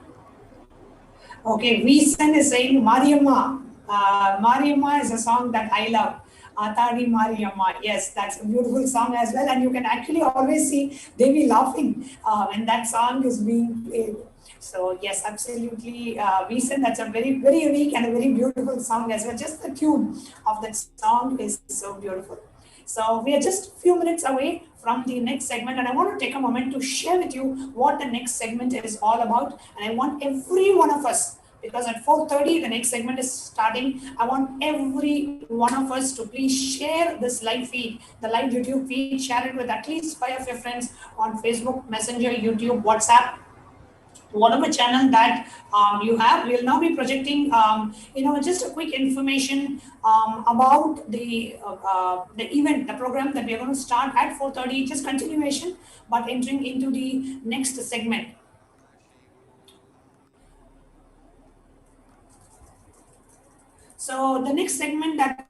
Okay, Veesan is saying Mariamma. Mariamma is a song that I love. Atadi Mariamma. Yes, that's a beautiful song as well. And you can actually always see Devi laughing when that song is being played. So yes, absolutely. Veesan, that's a very, very unique and a very beautiful song as well. Just the tune of that song is so beautiful. So we are just a few minutes away from the next segment, and I want to take a moment to share with you what the next segment is all about. And I want every one of us, because at 4:30 the next segment is starting, I want every one of us to please share this live feed, the live YouTube feed, share it with at least 5 of your friends on Facebook, Messenger, YouTube, WhatsApp, whatever channel that you have. We'll now be projecting, just a quick information about the event, the program that we are going to start at 4:30, just continuation, but entering into the next segment. So the next segment that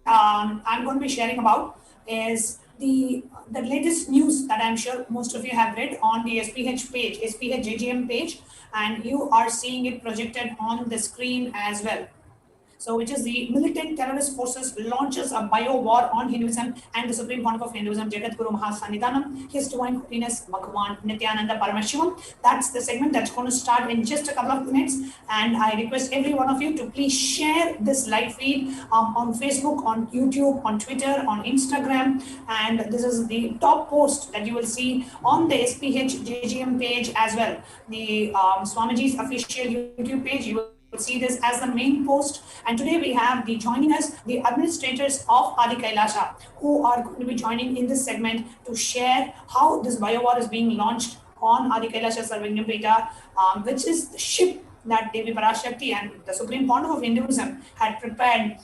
I'm going to be sharing about is the latest news that I'm sure most of you have read on the SPH page, SPH JGM page, and you are seeing it projected on the screen as well. So, which is the militant terrorist forces launches a bio war on Hinduism and the Supreme Pontiff of Hinduism, Jagat Guru Mahasannidhanam, His Divine Holiness Bhagavan Nithyananda Paramashivam. That's the segment that's going to start in just a couple of minutes. And I request every one of you to please share this live feed on Facebook, on YouTube, on Twitter, on Instagram. And this is the top post that you will see on the SPH JGM page as well. The Swamiji's official YouTube page. You will see this as the main post. And today we have joining us the administrators of Adi Kailasa, who are going to be joining in this segment to share how this biowar is being launched on Adi Kailasa Sarvagnyapeta, which is the ship that Devi Parashakti and the Supreme Pontiff of Hinduism had prepared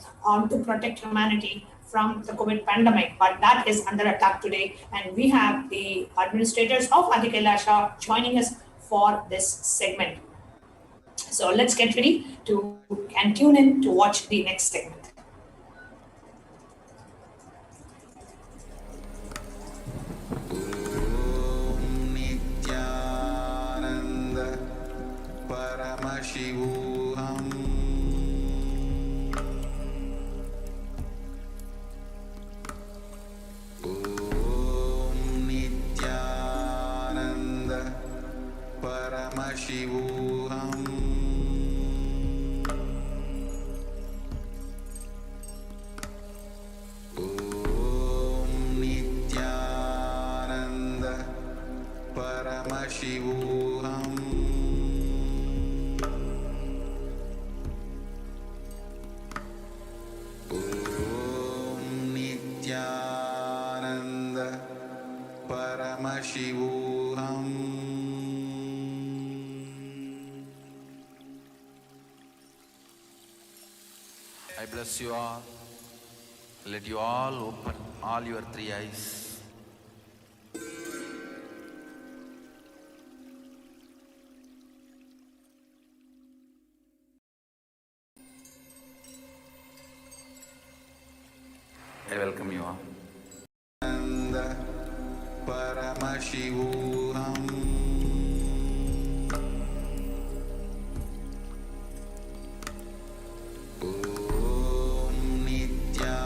to protect humanity from the COVID pandemic, but that is under attack today. And we have the administrators of Adi Kailasa joining us for this segment. So let's get ready to and tune in to watch the next segment. Om Nithyananda Paramashivoham. Om Nithyananda Paramashivoham. Paramashivoham. Om Nithyananda Paramashivoham. I bless you all. Let you all open all your 3 eyes. I welcome you all. Paramashivoham. Om Nithyananda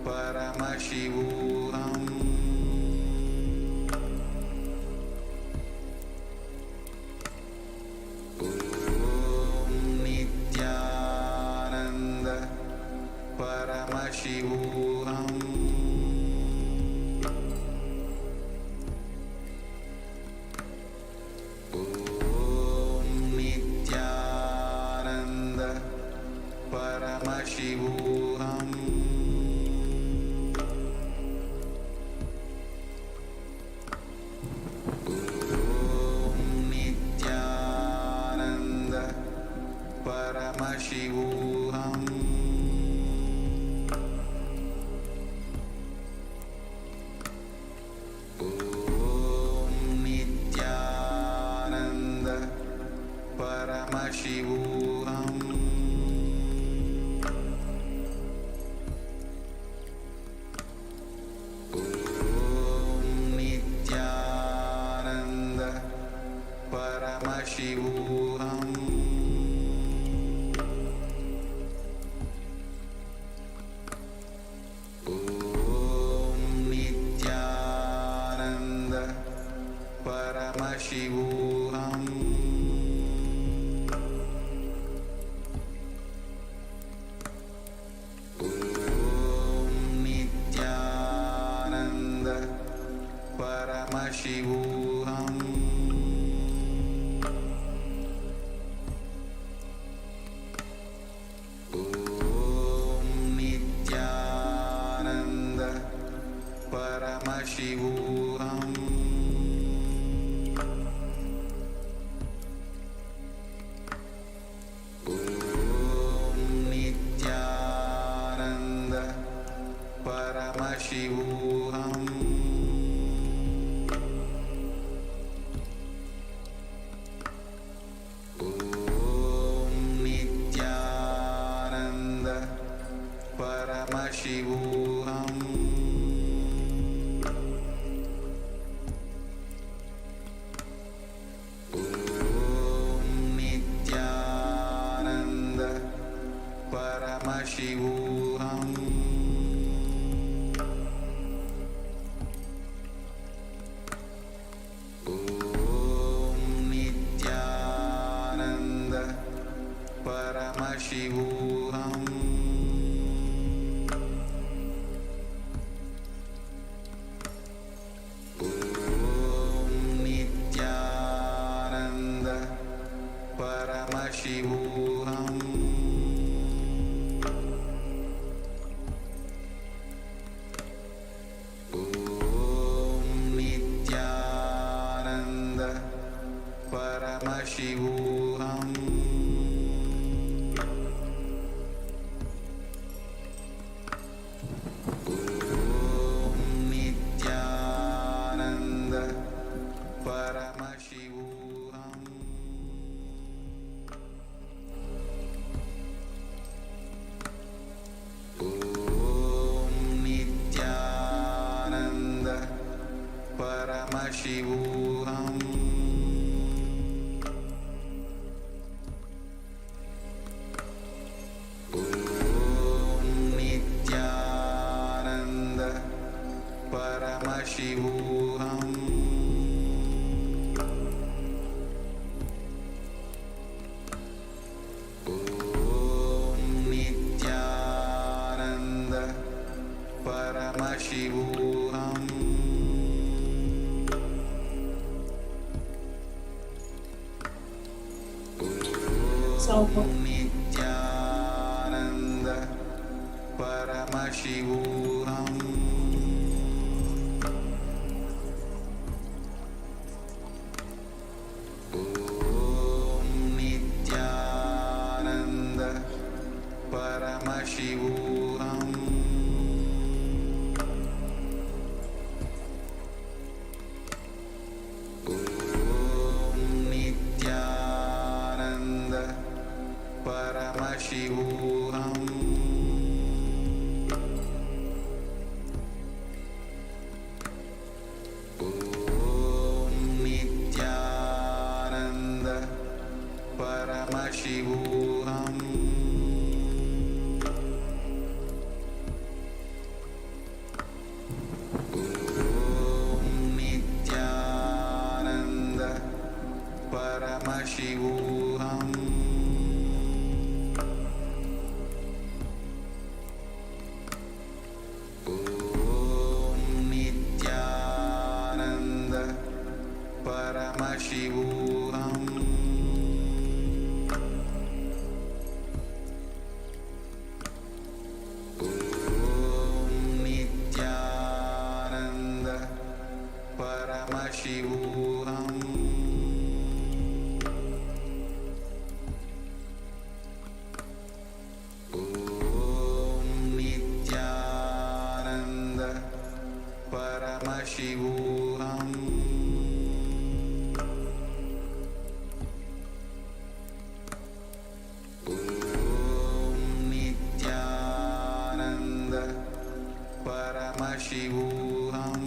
Paramashivoham. Om Nithyananda Paramashivoham. Om Nithyananda Paramashivoham. Om Nithyananda Paramashivoham. Om Nithyananda Paramashivoham. Om Nithyananda Paramashivoham. Om Nithyananda Paramashivoham. Om Nithyananda Paramashivoham. Om Nithyananda Paramashivoham. Om Nithyananda Paramashivoham. Om Nithyananda Paramashivoham. Om Nithyananda Paramashivoham. Om Nithyananda Paramashivoham. Om Nithyananda Paramashivoham. Om Nithyananda Paramashivoham. Om Nithyananda Paramashivoham. Om Nithyananda Paramashivoham. Om Nithyananda Paramashivoham. Om Nithyananda Paramashivoham. So, Nithyananda Paramashivoham. Om Nithyananda Paramashivoham. Om Nithyananda Paramashivoham. Paramashivoham.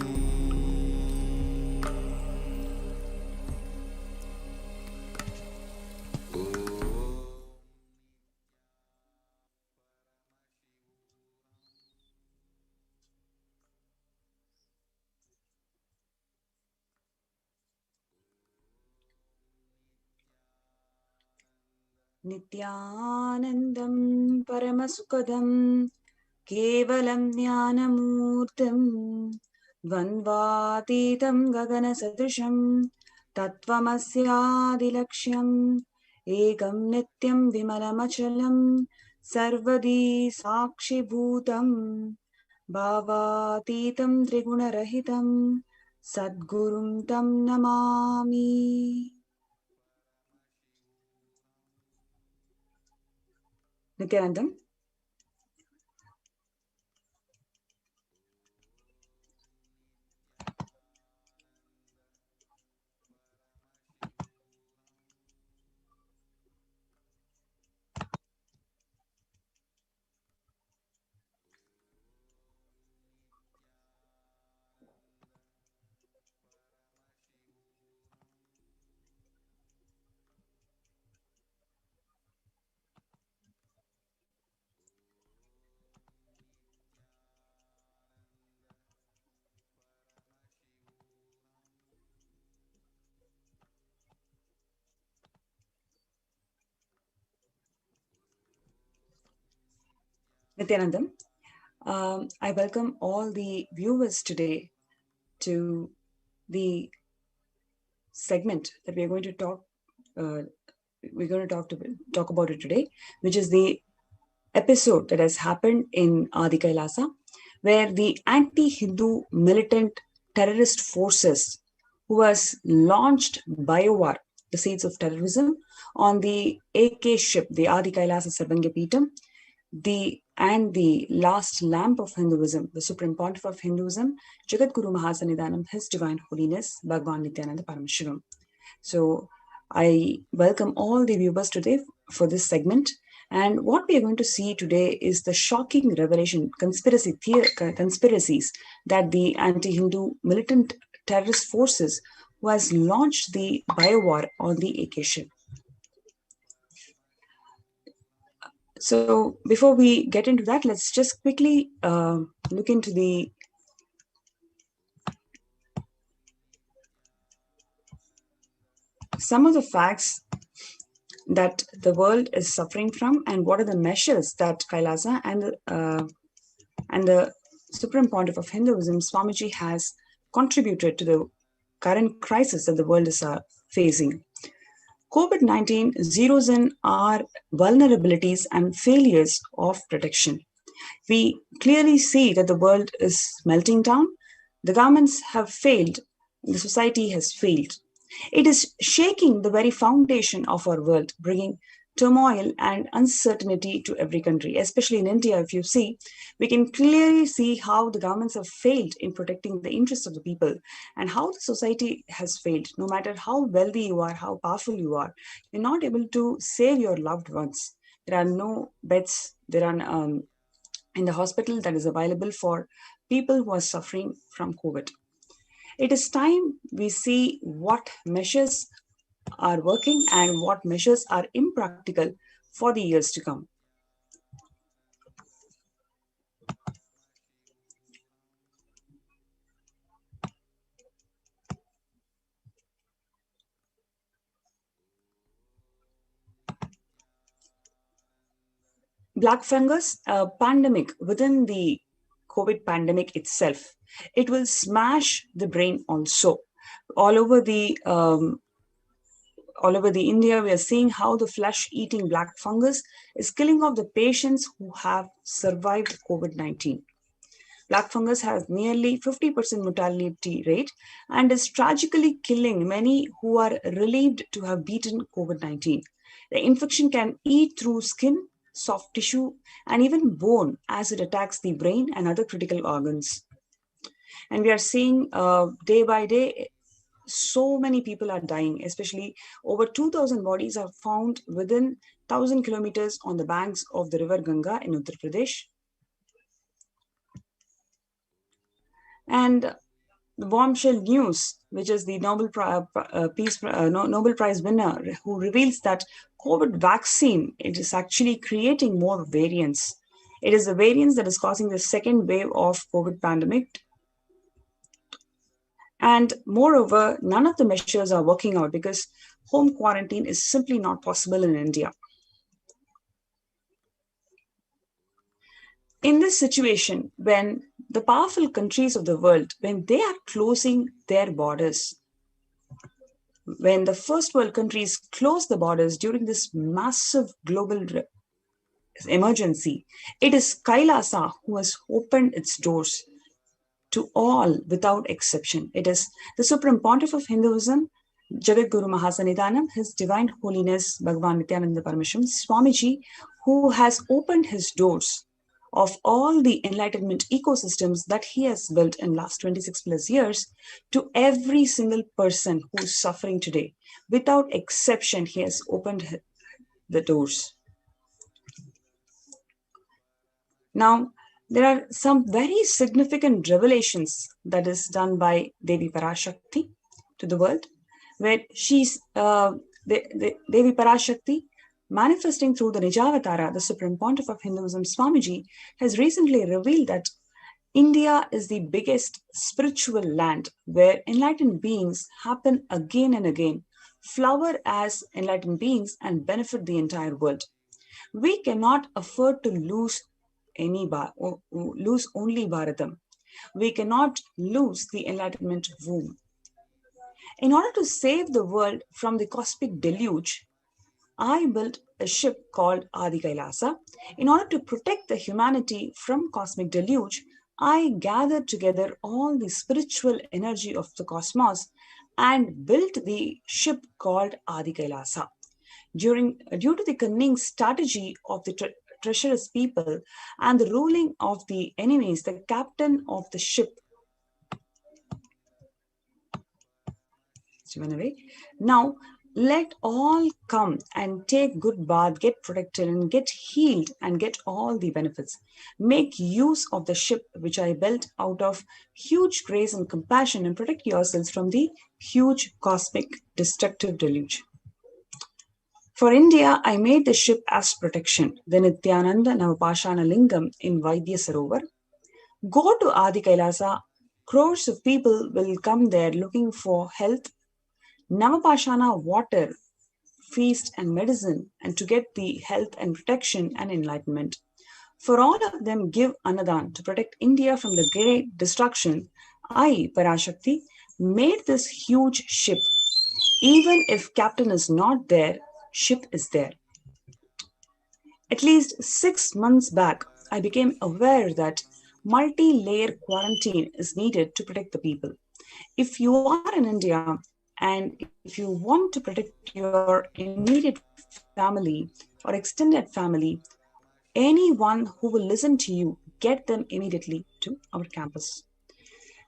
Nithyanandam Paramasukadam Kevalam Jnanamurtam Dvandvatitam Gagana Sadrisham Tattvamasyadilaksham Ekam Nityam Vimalamachalam Sarvadi Sakshi Bhutam Bhavatitam Trigunarahitam Sadgurum Tam Namami. Nithyanandam. Nithyanandam, I welcome all the viewers today to the segment that we're going to talk. We're going to talk about it today, which is the episode that has happened in Adi Kailasa, where the anti-Hindu militant terrorist forces, who has launched biowar, the seeds of terrorism, on the AK ship, the Adi Kailasa Sarvanga Peetam, and the last lamp of Hinduism, the Supreme Pontiff of Hinduism, Jagadguru Mahasannidhanam, His Divine Holiness, Bhagwan Nithyananda Paramashivam. So I welcome all the viewers today for this segment. And what we are going to see today is the shocking revelation, conspiracies that the anti-Hindu militant terrorist forces who has launched the biowar on the AK ship. So before we get into that, let's just quickly look into some of the facts that the world is suffering from, and what are the measures that Kailasa and the Supreme Pontiff of Hinduism, Swamiji, has contributed to the current crisis that the world is facing. COVID-19 zeroes in our vulnerabilities and failures of protection. We clearly see that the world is melting down. The governments have failed. The society has failed. It is shaking the very foundation of our world, bringing turmoil and uncertainty to every country, especially in India. If you see, we can clearly see how the governments have failed in protecting the interests of the people, and how the society has failed. No matter how wealthy you are, how powerful you are, you're not able to save your loved ones. There are no beds. There are in the hospital that is available for people who are suffering from COVID. It is time we see what measures are working and what measures are impractical for the years to come. Black fungus, a pandemic within the COVID pandemic itself. It will smash the brain also. All over the India, we are seeing how the flesh-eating black fungus is killing off the patients who have survived COVID-19. Black fungus has nearly 50% mortality rate and is tragically killing many who are relieved to have beaten COVID-19. The infection can eat through skin, soft tissue, and even bone as it attacks the brain and other critical organs. And we are seeing day by day, so many people are dying, especially over 2,000 bodies are found within 1,000 kilometers on the banks of the river Ganga in Uttar Pradesh. And the bombshell news, which is the Nobel Prize winner, who reveals that COVID vaccine, it is actually creating more variants. It is the variants that is causing the second wave of COVID pandemic. And moreover, none of the measures are working out because home quarantine is simply not possible in India. In this situation, when the powerful countries of the world, when they are closing their borders, when the first world countries close the borders during this massive global emergency, it is Kailasa who has opened its doors to all without exception. It is the Supreme Pontiff of Hinduism, Jagat Guru Mahasanidanam, His Divine Holiness Bhagavan Nithyananda Paramashivam, Swamiji, who has opened his doors of all the enlightenment ecosystems that he has built in last 26 plus years to every single person who is suffering today. Without exception, he has opened the doors. Now, there are some very significant revelations that is done by Devi Parashakti to the world, where she's Devi Parashakti, manifesting through the Nijavatara, the Supreme Pontiff of Hinduism, Swamiji, has recently revealed that India is the biggest spiritual land where enlightened beings happen again and again, flower as enlightened beings and benefit the entire world. We cannot afford to lose only Bharatam. We cannot lose the enlightenment womb. In order to save the world from the cosmic deluge, I built a ship called Adi Kailasa. In order to protect the humanity from cosmic deluge, I gathered together all the spiritual energy of the cosmos and built the ship called Adi Kailasa. Due to the cunning strategy of the treacherous people and the ruling of the enemies, the captain of the ship went away. Now, let all come and take good bath, get protected and get healed and get all the benefits. Make use of the ship which I built out of huge grace and compassion and protect yourselves from the huge cosmic destructive deluge. For India, I made the ship as protection, the Nithyananda Navapashana Lingam in Vaidya Sarovar. Go to Adi Kailasa. Crores of people will come there looking for health, Navapashana water, feast and medicine, and to get the health and protection and enlightenment. For all of them, give Anadan to protect India from the great destruction. I, Parashakti, made this huge ship. Even if captain is not there, ship is there. At least 6 months back, I became aware that multi-layer quarantine is needed to protect the people. If you are in India and if you want to protect your immediate family or extended family, anyone who will listen to you, get them immediately to our campus.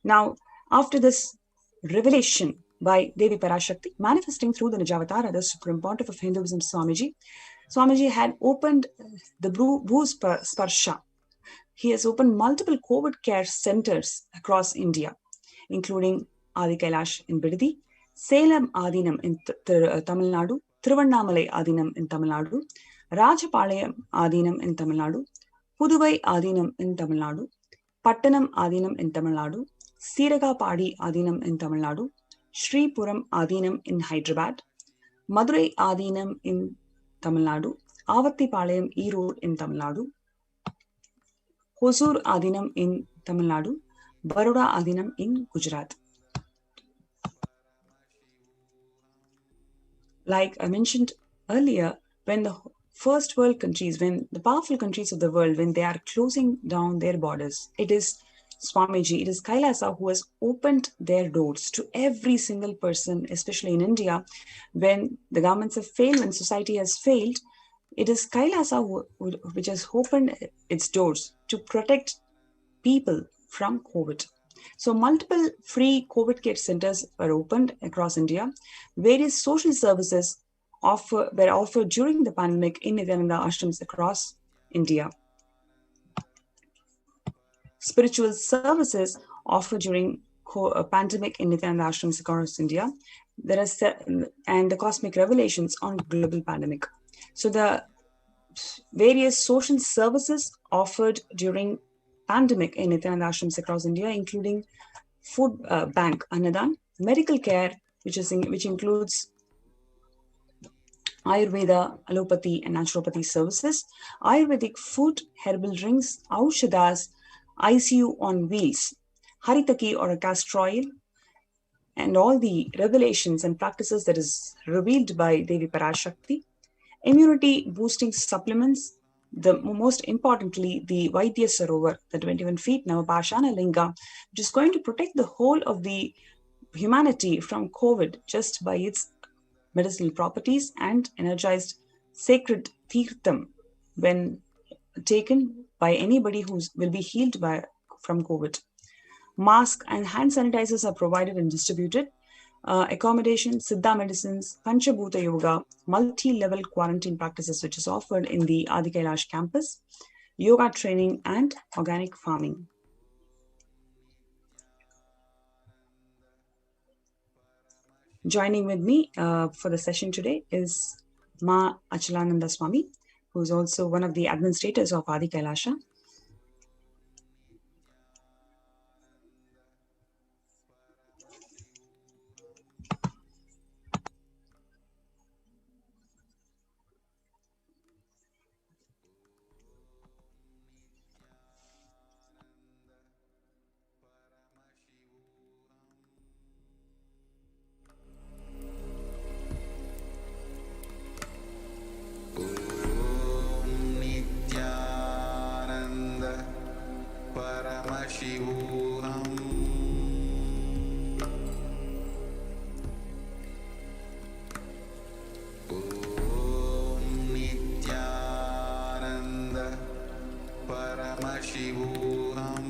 Now, after this revelation by Devi Parashakti, manifesting through the Nijavatara, the Supreme Pontiff of Hinduism, Swamiji had opened the Bhusparsha. He has opened multiple COVID care centers across India, including Adi Kailash in Bidadi, Salem Adinam in Tamil Nadu, Thiruvannamalai Adinam in Tamil Nadu, Rajapalayam Adinam in Tamil Nadu, Puduvai Adinam in Tamil Nadu, Pattanam Adinam in Tamil Nadu, Siragapadi Adinam in Tamil Nadu, Sripuram Adinam in Hyderabad, Madurai Adinam in Tamil Nadu, Avattipalayam Erode in Tamil Nadu, Hosur Adinam in Tamil Nadu, Baroda Adinam in Gujarat. Like I mentioned earlier, when the first world countries, when the powerful countries of the world, when they are closing down their borders, it is Swamiji, it is Kailasa who has opened their doors to every single person, especially in India, when the governments have failed, when society has failed. It is Kailasa which has opened its doors to protect people from COVID. So multiple free COVID care centers were opened across India. Various social services were offered during the pandemic in Nithyananda ashrams across India. Spiritual services offered during a pandemic in Nithyananda ashrams across India. There are and the cosmic revelations on global pandemic. So the various social services offered during pandemic in Nithyananda ashrams across India, including food bank Annadan, medical care, which includes Ayurveda, allopathy, and naturopathy services, Ayurvedic food, herbal drinks, Aushadas, ICU on wheels, Haritaki or a castor oil, and all the revelations and practices that is revealed by Devi Parashakti, immunity boosting supplements, the most importantly, the Vaidya Sarovar, the 21 feet Navapashana Linga, which is going to protect the whole of the humanity from COVID just by its medicinal properties, and energized sacred tirtham when taken by anybody who will be healed from COVID. Masks and hand sanitizers are provided and distributed. Accommodation, Siddha medicines, Panchabhuta Yoga, multi-level quarantine practices which is offered in the Adi Kailash campus, yoga training and organic farming. Joining with me for the session today is Ma Achalananda Swami, who is also one of the administrators of Adi Kailasha. Nithyananda Paramashivoham. Om Nithyananda Paramashivoham.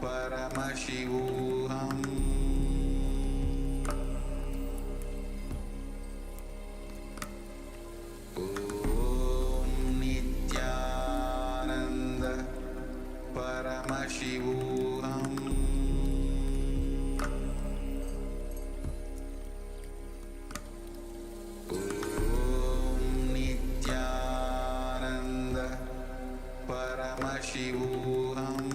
Paramashivoham. Om Nithyananda Paramashivoham. Om Nithyananda Paramashivoham.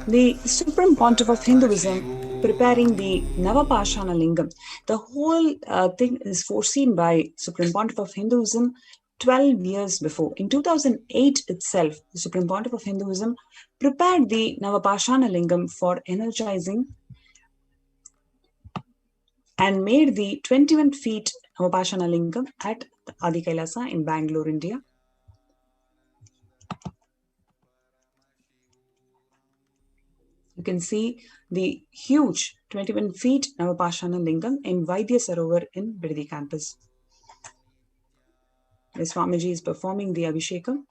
The Supreme Pontiff of Hinduism preparing the Navapashana Lingam. The whole thing is foreseen by Supreme Pontiff of Hinduism 12 years before. In 2008 itself, the Supreme Pontiff of Hinduism prepared the Navapashana Lingam for energizing and made the 21 feet Navapashana Lingam at Adi Kailasa in Bangalore, India. You can see the huge 21 feet Navapashana Lingam in Vaidya Sarovar in Bidadi campus. The Swamiji is performing the Abhishekam.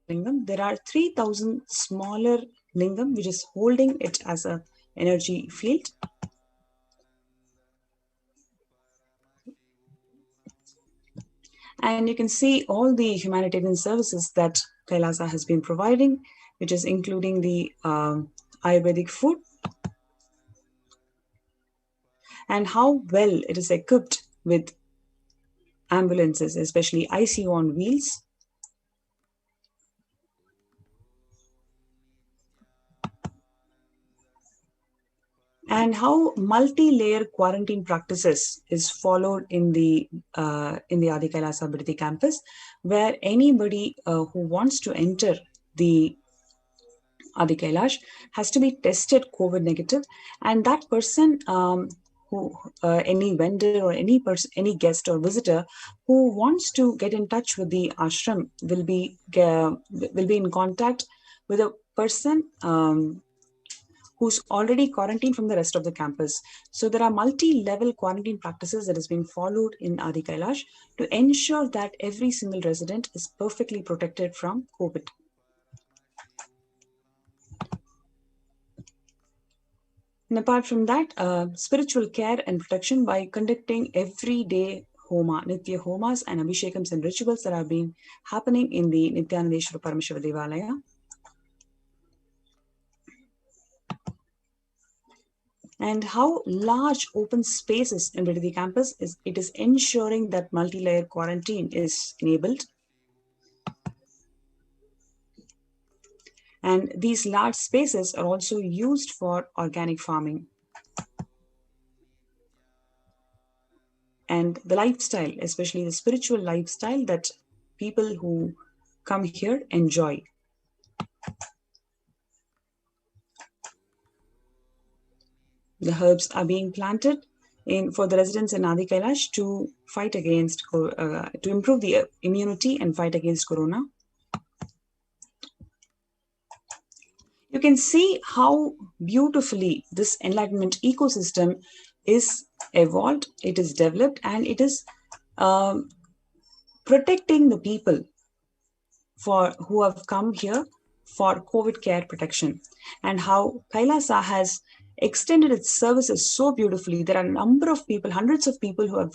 Lingam. There are 3,000 smaller Lingam which is holding it as an energy field. And you can see all the humanitarian services that Kailasa has been providing, which is including the Ayurvedic food and how well it is equipped with ambulances, especially ICU on wheels. And how multi-layer quarantine practices is followed in the Adi Kailasa Bidadi campus, where anybody who wants to enter the Adi Kailash has to be tested COVID negative, and that person any vendor or any person, any guest or visitor who wants to get in touch with the ashram will be in contact with a person who who's already quarantined from the rest of the campus. So there are multi-level quarantine practices that is being followed in Adi Kailash to ensure that every single resident is perfectly protected from COVID. And apart from that, spiritual care and protection by conducting everyday homa, Nitya homas and abhishekams and rituals that have been happening in the Nithyananda Paramashiva Devalaya. And how large open spaces in the campus it is ensuring that multi-layer quarantine is enabled. And these large spaces are also used for organic farming. And the lifestyle, especially the spiritual lifestyle that people who come here enjoy. The herbs are being planted for the residents in Adi Kailash to fight against, to improve the immunity and fight against corona. You can see how beautifully this enlightenment ecosystem is evolved, it is developed, and it is protecting the people who have come here for COVID care protection, and how Kailasa has extended its services so beautifully. There are a number of people, hundreds of people who have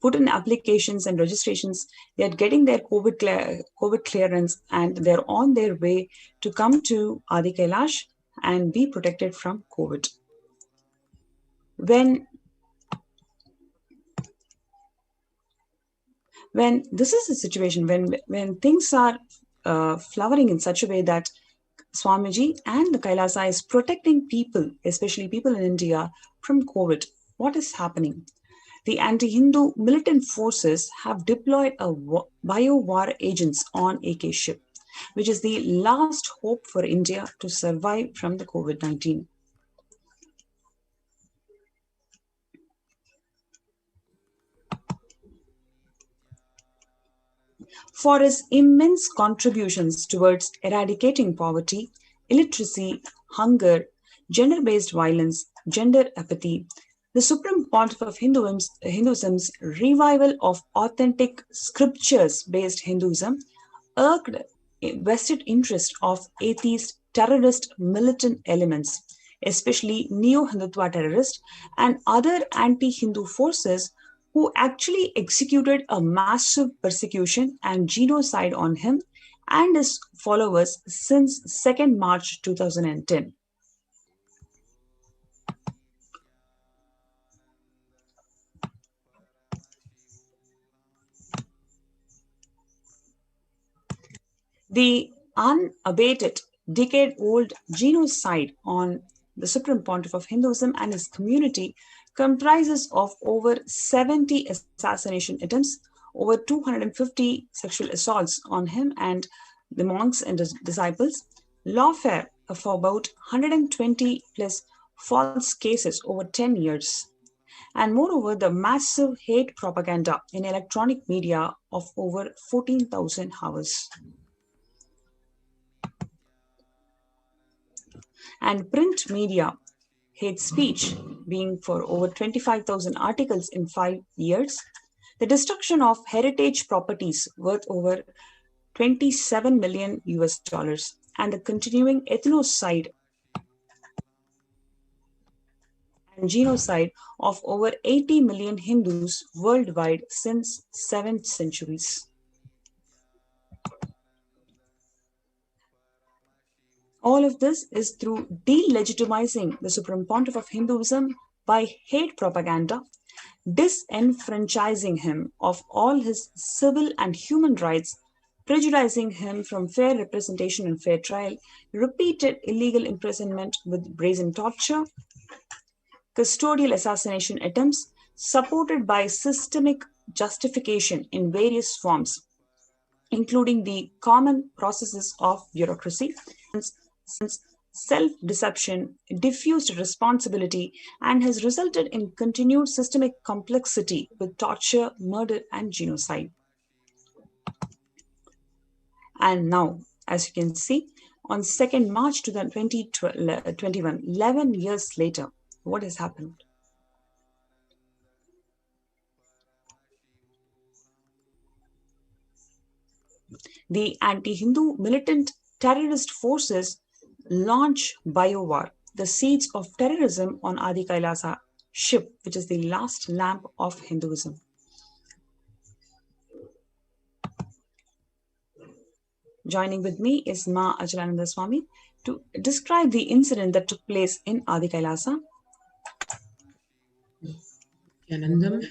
put in applications and registrations. They are getting their COVID clearance, and they're on their way to come to Adi Kailash and be protected from COVID. When this is a situation, when things are flowering in such a way that Swamiji and the Kailasa is protecting people, especially people in India, from COVID, what is happening? The anti-Hindu militant forces have deployed a bio-war agents on AK ship, which is the last hope for India to survive from the COVID-19. For his immense contributions towards eradicating poverty, illiteracy, hunger, gender-based violence, gender apathy, the Supreme Pontiff of Hinduism's revival of authentic scriptures-based Hinduism irked vested interest of atheist, terrorist, militant elements, especially neo-Hindutva terrorists and other anti-Hindu forces who actually executed a massive persecution and genocide on him and his followers since 2nd March 2010. The unabated, decade-old genocide on the Supreme Pontiff of Hinduism and his community comprises of over 70 assassination attempts, over 250 sexual assaults on him and the monks and his disciples, lawfare for about 120 plus false cases over 10 years, and moreover the massive hate propaganda in electronic media of over 14,000 hours. And print media hate speech being for over 25,000 articles in 5 years, the destruction of heritage properties worth over 27 million US dollars, and the continuing ethnocide and genocide of over 80 million Hindus worldwide since 7th centuries. All of this is through delegitimizing the Supreme Pontiff of Hinduism by hate propaganda, disenfranchising him of all his civil and human rights, prejudicing him from fair representation and fair trial, repeated illegal imprisonment with brazen torture, custodial assassination attempts, supported by systemic justification in various forms, including the common processes of bureaucracy, self-deception, diffused responsibility, and has resulted in continued systemic complexity with torture, murder, and genocide. And now, as you can see, on 2nd March 2021, 11 years later. What has happened? The anti-Hindu militant terrorist forces launch biowar, the seeds of terrorism on Adi Kailasa ship, which is the last lamp of Hinduism. Joining with me is Ma Achalananda Swami to describe the incident that took place in Adi Kailasa. Anandam.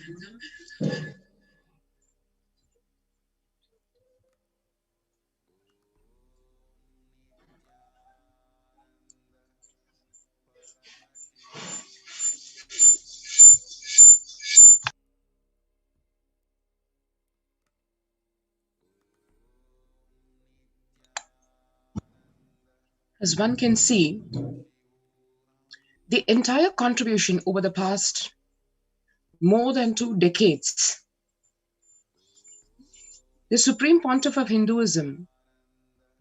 As one can see, the entire contribution over the past more than 2 decades, the Supreme Pontiff of Hinduism,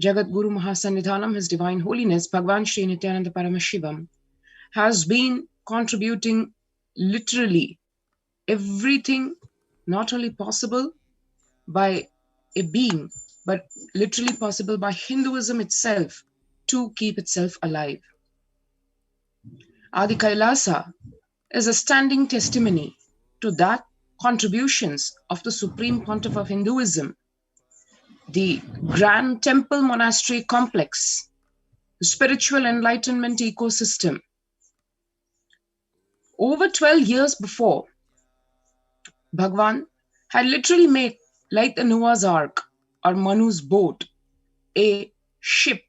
Jagat Guru Mahasannidhanam, His Divine Holiness, Bhagwan Sri Nithyananda Paramashivam, has been contributing literally everything not only possible by a being, but literally possible by Hinduism itself to keep itself alive. Adi Kailasa is a standing testimony to that contributions of the Supreme Pontiff of Hinduism, the Grand Temple Monastery Complex, the spiritual enlightenment ecosystem. Over 12 years before, Bhagwan had literally made, like the Noah's Ark or Manu's boat, a ship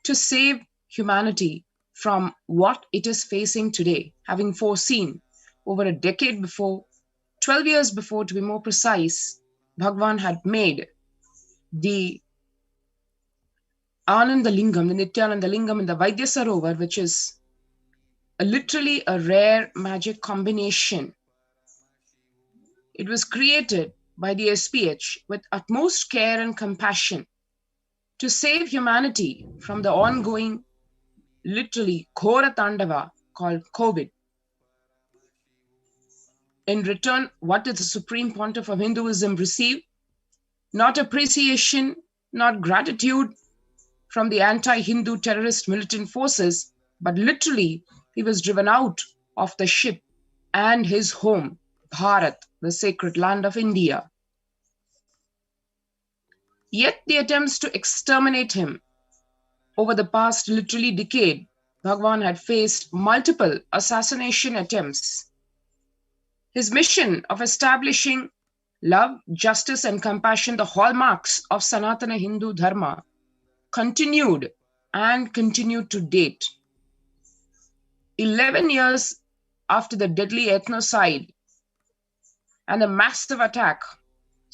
to save humanity from what it is facing today, having foreseen over a decade before, 12 years before to be more precise, Bhagwan had made the Ananda Lingam, the Nithyananda Lingam in the Vaidya Sarovar, which is literally a rare magic combination. It was created by the SPH with utmost care and compassion to save humanity from the ongoing, literally, Ghora Tandava called COVID. In return, what did the Supreme Pontiff of Hinduism receive? Not appreciation, not gratitude from the anti-Hindu terrorist militant forces, but literally he was driven out of the ship and his home, Bharat, the sacred land of India. Yet the attempts to exterminate him over the past literally decade, Bhagwan had faced multiple assassination attempts. His mission of establishing love, justice, and compassion, the hallmarks of Sanatana Hindu Dharma, continued and continued to date. 11 years after the deadly ethnocide and the massive attack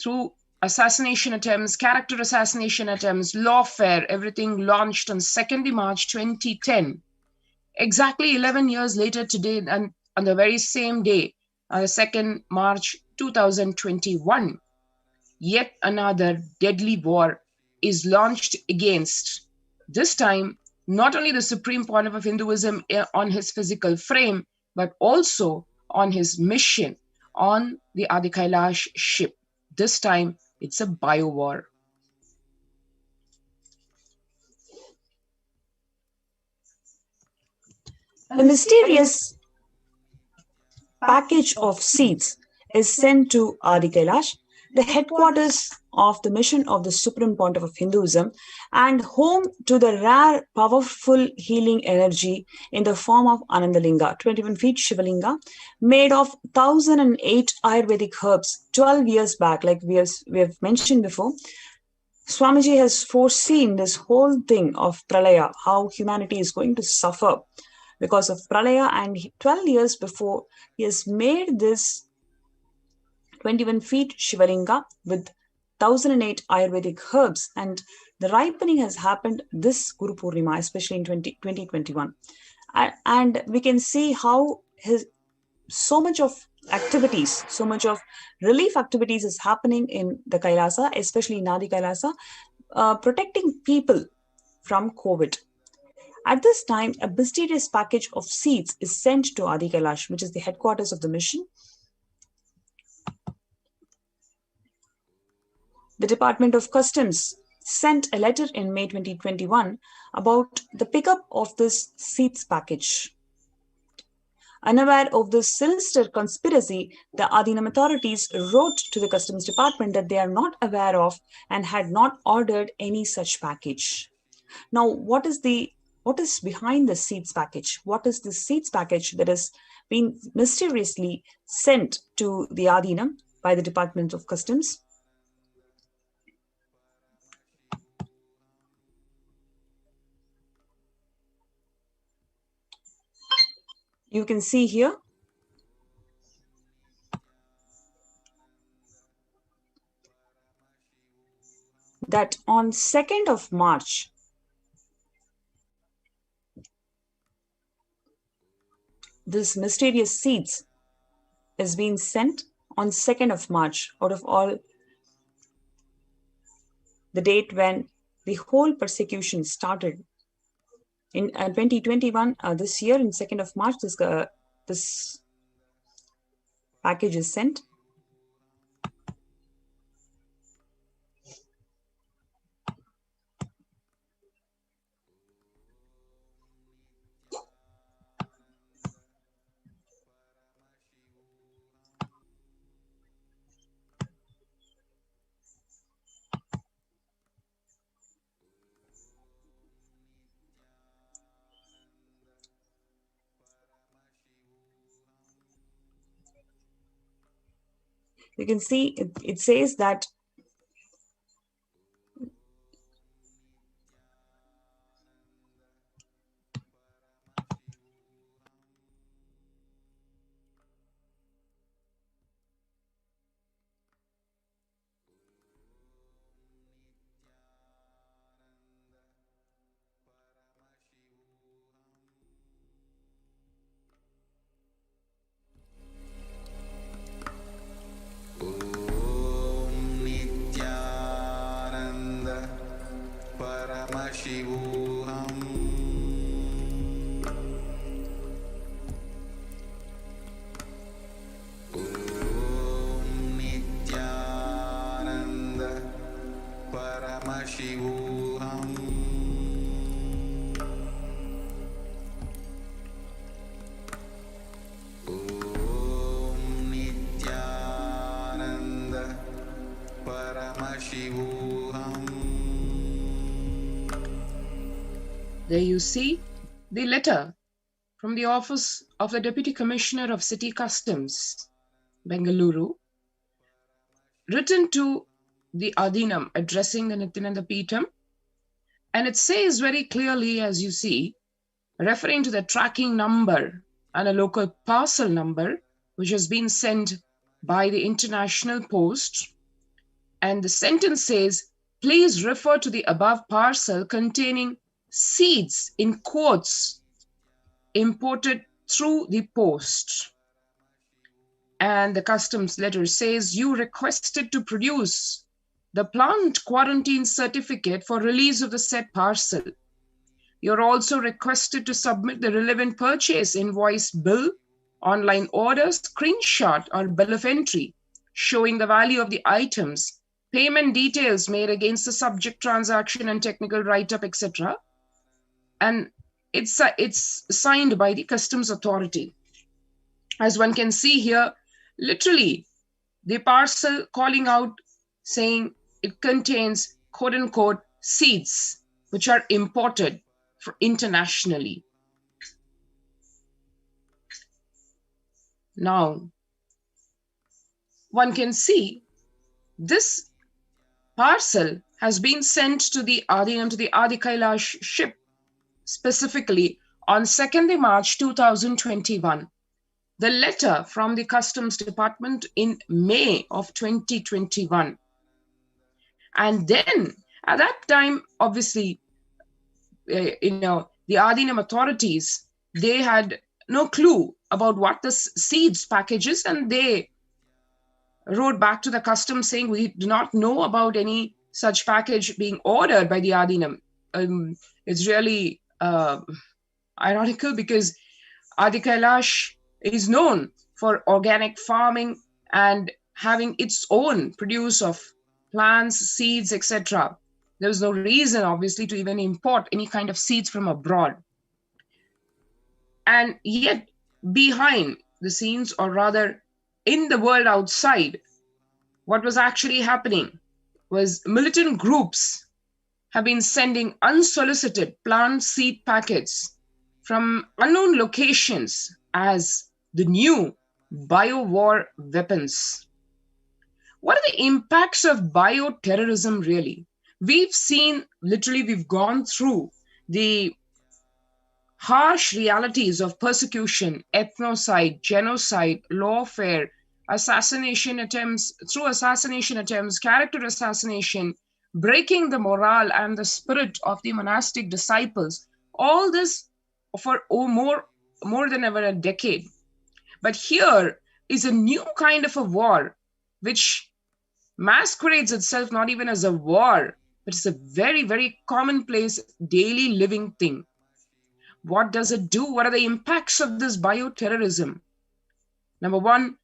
through assassination attempts, character assassination attempts, lawfare, everything launched on 2nd March 2010. Exactly 11 years later today, and on the very same day, on the 2nd March 2021, yet another deadly war is launched against, this time, not only the Supreme Pontiff of Hinduism on his physical frame, but also on his mission on the Adi Kailash ship. This time, it's a biowar. A mysterious package of seeds is sent to Adi Kailash, the headquarters of the mission of the Supreme Pontiff of Hinduism, and home to the rare, powerful healing energy in the form of Anandalinga, 21 feet Shivalinga, made of 1008 Ayurvedic herbs 12 years back, like we have mentioned before. Swamiji has foreseen this whole thing of Pralaya, how humanity is going to suffer because of Pralaya, and 12 years before, he has made this 21 feet Shivalinga with 1008 Ayurvedic herbs, and the ripening has happened this Guru Purnima, especially in 2021. And we can see how so much of activities, so much of relief activities is happening in the Kailasa, especially in Adi Kailasa, protecting people from COVID. At this time, a mysterious package of seeds is sent to Adi Kailash, which is the headquarters of the mission. The Department of Customs sent a letter in May 2021 about the pickup of this seeds package. Unaware of this sinister conspiracy, the Adinam authorities wrote to the Customs Department that they are not aware of and had not ordered any such package. Now, what is behind the seeds package? What is the seeds package that has been mysteriously sent to the Adinam by the Department of Customs? You can see here that on 2nd of March, this mysterious seeds is being sent on 2nd of March out of all the date when the whole persecution started. In 2021, this year, in 2nd of March, this package is sent. You can see it says that Paramashivoham. Om Nithyananda Paramashivoham. Om Nithyananda Paramashivoham. There you see the letter from the office of the Deputy Commissioner of City Customs, Bengaluru, written to the Adinam addressing the Nithyananda Peetham. And it says very clearly, as you see, referring to the tracking number and a local parcel number, which has been sent by the international post. And the sentence says, please refer to the above parcel containing seeds in quotes imported through the post. And the customs letter says you requested to produce the plant quarantine certificate for release of the said parcel. You're also requested to submit the relevant purchase invoice, bill, online order, screenshot or bill of entry showing the value of the items, payment details made against the subject transaction and technical write-up, etc. And it's signed by the customs authority. As one can see here, literally the parcel calling out saying it contains quote unquote seeds which are imported internationally. Now, one can see this parcel has been sent to the Adinam, to the Adi Kailash ship, specifically on 2nd March 2021. The letter from the Customs Department in May of 2021. And then at that time, obviously, the Adinam authorities, they had no clue about what the seeds package is, and they wrote back to the customs saying, we do not know about any such package being ordered by the Adinam. it's really ironical because Adi Kailash is known for organic farming and having its own produce of plants, seeds, etc. There was no reason, obviously, to even import any kind of seeds from abroad. And yet, behind the scenes, or rather in the world outside, what was actually happening was militant groups have been sending unsolicited plant seed packets from unknown locations as the new bio-war weapons. What are the impacts of bioterrorism really? We've seen, literally, we've gone through the harsh realities of persecution, ethnocide, genocide, lawfare, assassination attempts, character assassination, breaking the morale and the spirit of the monastic disciples. All this for more than ever a decade. But here is a new kind of a war, which masquerades itself not even as a war, but it's a very, very commonplace daily living thing. What does it do? What are the impacts of this bioterrorism? Number one,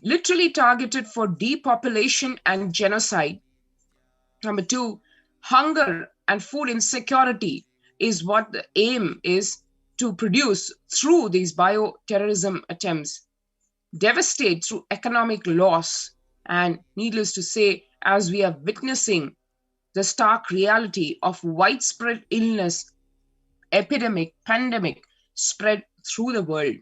literally targeted for depopulation and genocide. Number two, hunger and food insecurity is what the aim is to produce through these bioterrorism attempts. Devastate through economic loss. And needless to say, as we are witnessing the stark reality of widespread illness, epidemic, pandemic spread through the world.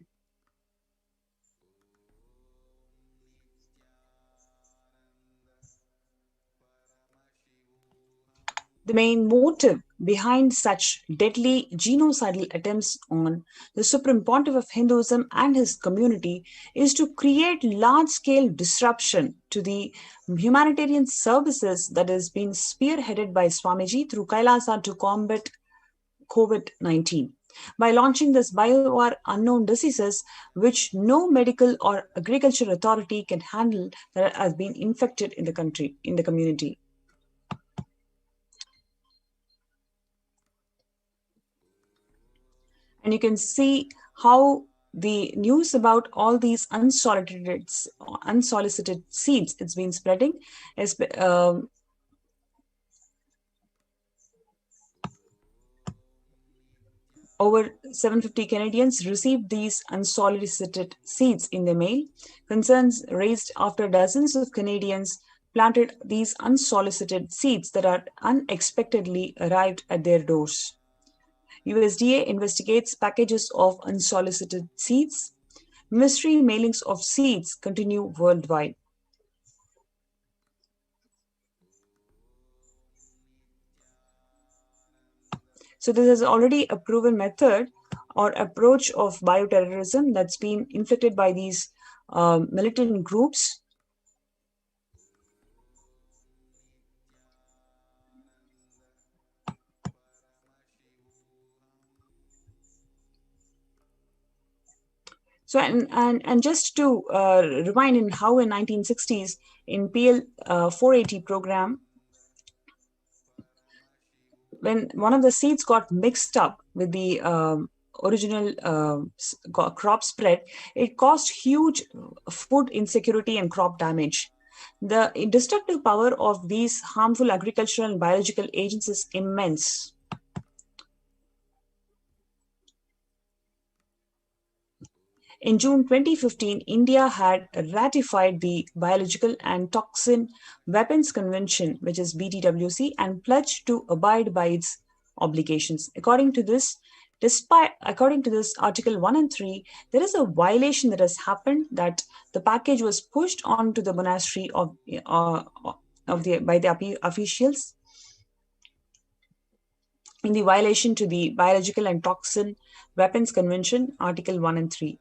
The main motive behind such deadly genocidal attempts on the Supreme Pontiff of Hinduism and his community is to create large-scale disruption to the humanitarian services that has been spearheaded by Swamiji through Kailasa to combat COVID-19. By launching this bio-war unknown diseases, which no medical or agriculture authority can handle, that has been infected in the country, in the community. And you can see how the news about all these unsolicited seeds, it's been spreading. Over 750 Canadians received these unsolicited seeds in the mail. Concerns raised after dozens of Canadians planted these unsolicited seeds that are unexpectedly arrived at their doors. USDA investigates packages of unsolicited seeds. Mystery mailings of seeds continue worldwide. So this is already a proven method or approach of bioterrorism that's been inflicted by these militant groups. So, and just to rewind in how in 1960s in PL 480 program, when one of the seeds got mixed up with the original crop spread, it caused huge food insecurity and crop damage. The destructive power of these harmful agricultural and biological agents is immense. In June 2015, India had ratified the Biological and Toxin Weapons Convention, which is BTWC, and pledged to abide by its obligations. According to this Article 1 and 3, there is a violation that has happened, that the package was pushed onto the monastery by the officials in the violation to the Biological and Toxin Weapons Convention, Article 1 and 3.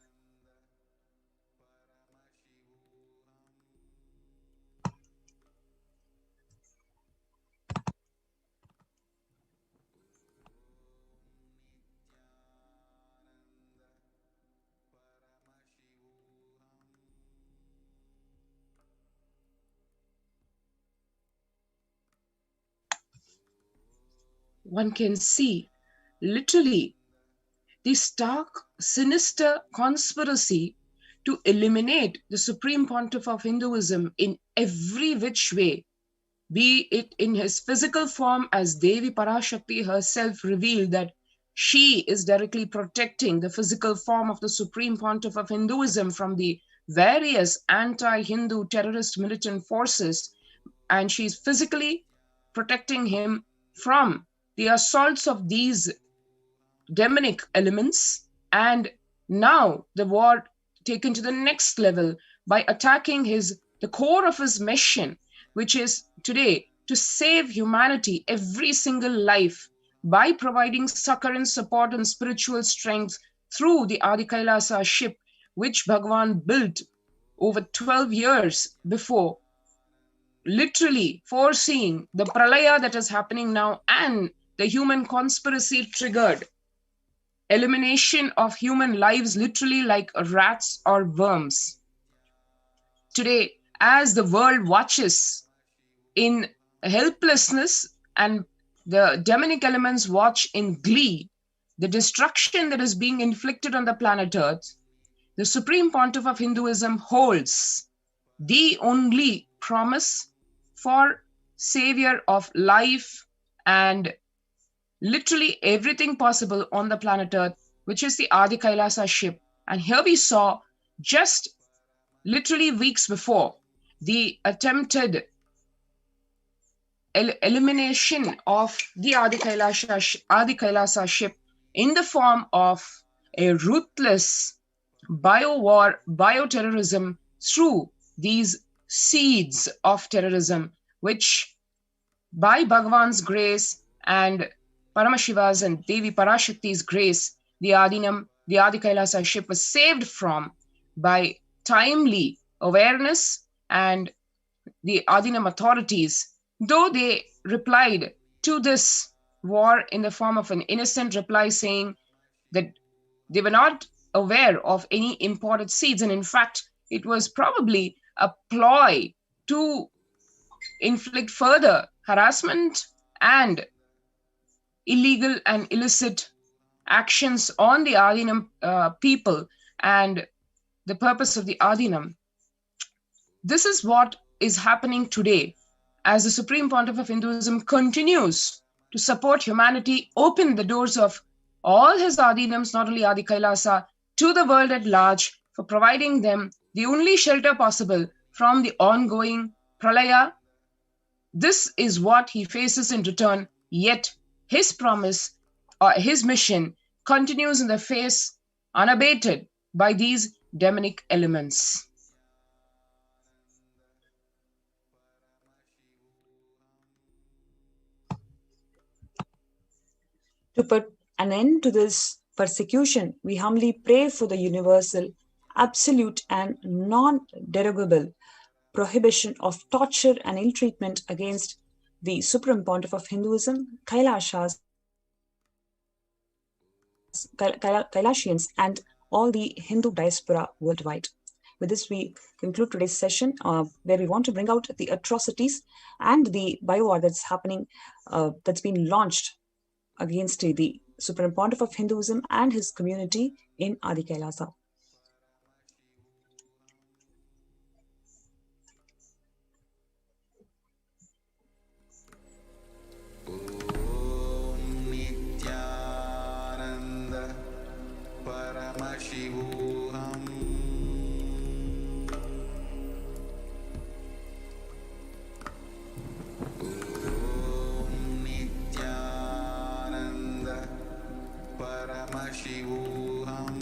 one can see literally the stark, sinister conspiracy to eliminate the Supreme Pontiff of Hinduism in every which way, be it in his physical form, as Devi Parashakti herself revealed that she is directly protecting the physical form of the Supreme Pontiff of Hinduism from the various anti-Hindu terrorist militant forces, and she's physically protecting him from the assaults of these demonic elements. And now the war taken to the next level by attacking the core of his mission, which is today to save humanity, every single life, by providing succor and support and spiritual strength through the Adi Kailasa ship, which Bhagavan built over 12 years before, literally foreseeing the pralaya that is happening now and the human conspiracy triggered elimination of human lives, literally like rats or worms. Today, as the world watches in helplessness and the demonic elements watch in glee the destruction that is being inflicted on the planet Earth, the Supreme Pontiff of Hinduism holds the only promise for savior of life and literally everything possible on the planet Earth, which is the Adi Kailasa ship. And here we saw just literally weeks before the attempted elimination of the Adi Kailasa ship in the form of a ruthless bio-war, bioterrorism through these seeds of terrorism, which by Bhagavan's grace and Paramashiva's and Devi Parashakti's grace, the Adi Kailasa ship was saved from by timely awareness, and the Adinam authorities, though they replied to this war in the form of an innocent reply saying that they were not aware of any imported seeds, and in fact, it was probably a ploy to inflict further harassment and illegal and illicit actions on the Adinam people and the purpose of the Adinam. This is what is happening today as the Supreme Pontiff of Hinduism continues to support humanity, open the doors of all his Adinams, not only Adi Kailasa, to the world at large, for providing them the only shelter possible from the ongoing pralaya. This is what he faces in return, yet his promise or his mission continues in the face unabated by these demonic elements. To put an end to this persecution, we humbly pray for the universal, absolute and non-derogable prohibition of torture and ill-treatment against the Supreme Pontiff of Hinduism, Kailashas, Kailasians, and all the Hindu diaspora worldwide. With this, we conclude today's session where we want to bring out the atrocities and the bio-war that's happening, that's been launched against the Supreme Pontiff of Hinduism and his community in Adi Kailasa. Nithyananda Paramashivoham. Nithyananda Paramashivoham.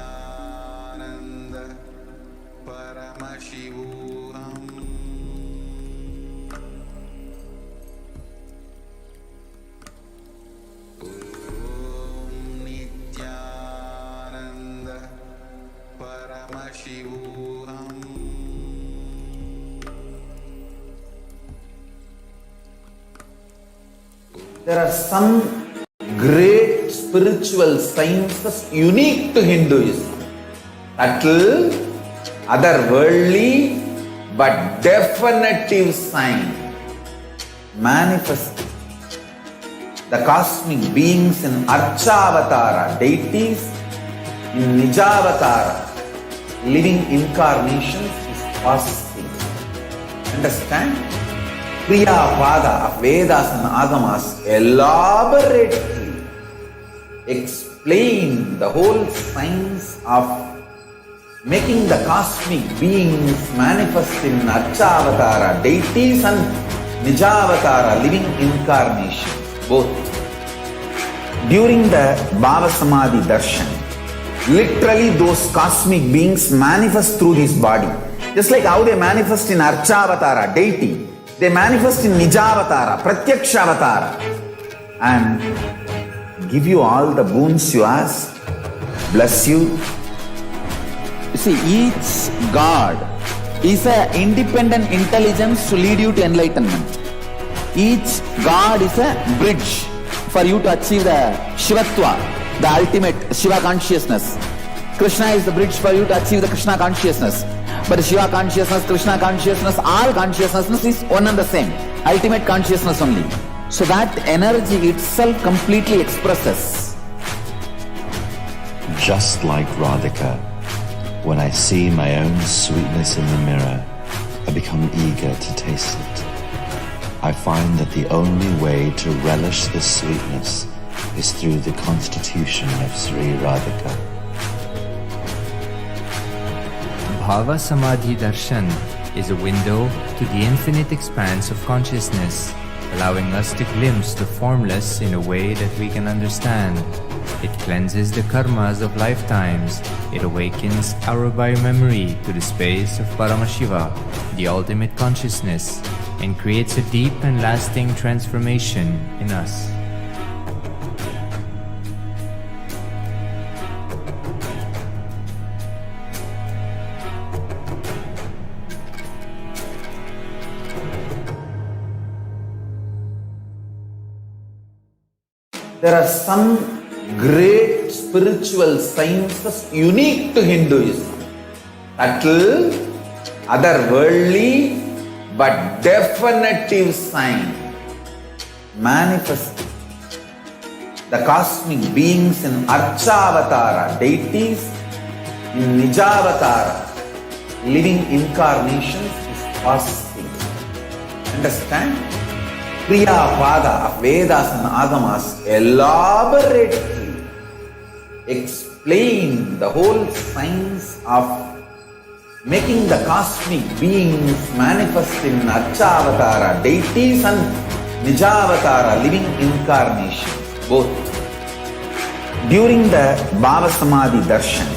Nithyananda Paramashivoham. Nithyananda Paramashivoham. There are some great spiritual sciences unique to Hinduism that will otherworldly but definitive sign manifesting the cosmic beings in Archavatara, deities in Nijavatara, living incarnations is possible. Understand? Kriya Pada of Vedas and Agamas elaborately explain the whole science of making the cosmic beings manifest in Archavatara, deities and Nijavatara, living incarnations, both. During the Bhava Samadhi Darshan, literally those cosmic beings manifest through this body. Just like how they manifest in Archavatara, deity, they manifest in Nijavatara, Pratyakshavatara, and give you all the boons you ask, bless you. You see, each God is an independent intelligence to lead you to enlightenment. Each God is a bridge for you to achieve the Shivatva, the ultimate Shiva consciousness. Krishna is the bridge for you to achieve the Krishna consciousness. But Shiva consciousness, Krishna consciousness, all consciousness is one and the same. Ultimate consciousness only. So that energy itself completely expresses. Just like Radhika, when I see my own sweetness in the mirror, I become eager to taste it. I find that the only way to relish this sweetness is through the constitution of Sri Radhika. Bhava Samadhi Darshan is a window to the infinite expanse of consciousness, allowing us to glimpse the formless in a way that we can understand. It cleanses the karmas of lifetimes. It awakens our biomemory to the space of Paramashiva, the ultimate consciousness, and creates a deep and lasting transformation in us. There are some great spiritual sciences unique to Hinduism. Subtle, otherworldly, but definitive sign manifesting the cosmic beings in Archavatara, deities in Nijavatara, living incarnations is possible. Understand? Kriya Pada of Vedas and Agamas elaborately explain the whole science of making the cosmic beings manifest in Archavatara, deities and Nijavatara, living incarnations, both. During the Bhava Samadhi Darshan,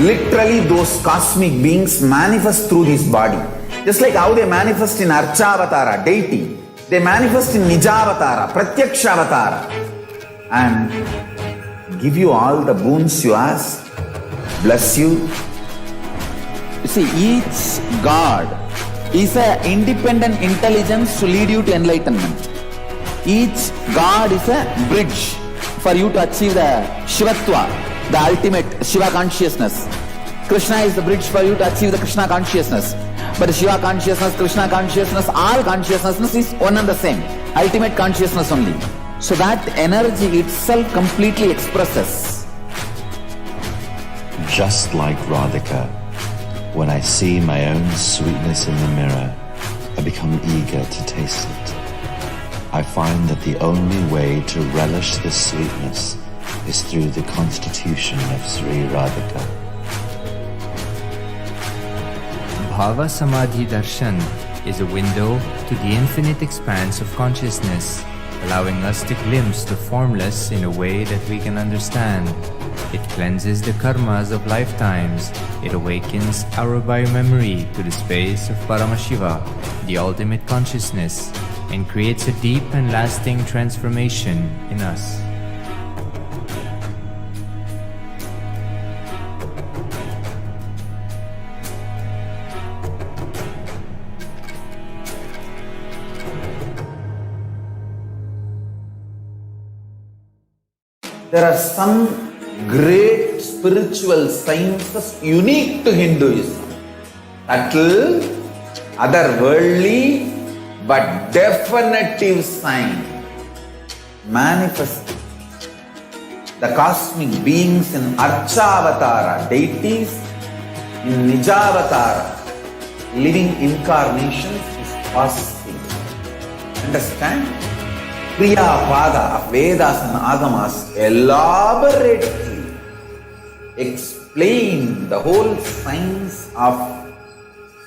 literally those cosmic beings manifest through this body. Just like how they manifest in Archavatara, deity, they manifest in Nijavatara, Pratyakshavatara, and give you all the boons you ask, bless you. You see, each God is an independent intelligence to lead you to enlightenment. Each God is a bridge for you to achieve the Shivatva, the ultimate Shiva consciousness. Krishna is the bridge for you to achieve the Krishna consciousness. But Shiva consciousness, Krishna consciousness, all consciousness is one and the same. Ultimate consciousness only. So that energy itself completely expresses. Just like Radhika, when I see my own sweetness in the mirror, I become eager to taste it. I find that the only way to relish this sweetness is through the constitution of Sri Radhika. Bhava Samadhi Darshan is a window to the infinite expanse of consciousness, allowing us to glimpse the formless in a way that we can understand. It cleanses the karmas of lifetimes. It awakens our biomemory to the space of Paramashiva, the ultimate consciousness, and creates a deep and lasting transformation in us. There are some great spiritual sciences unique to Hinduism. subtle, otherworldly, but definitive sign manifest the cosmic beings in Archavatara, deities in Nijavatara, living incarnations is possible. Understand? Kriya Pada of Vedas and Agamas elaborately explain the whole science of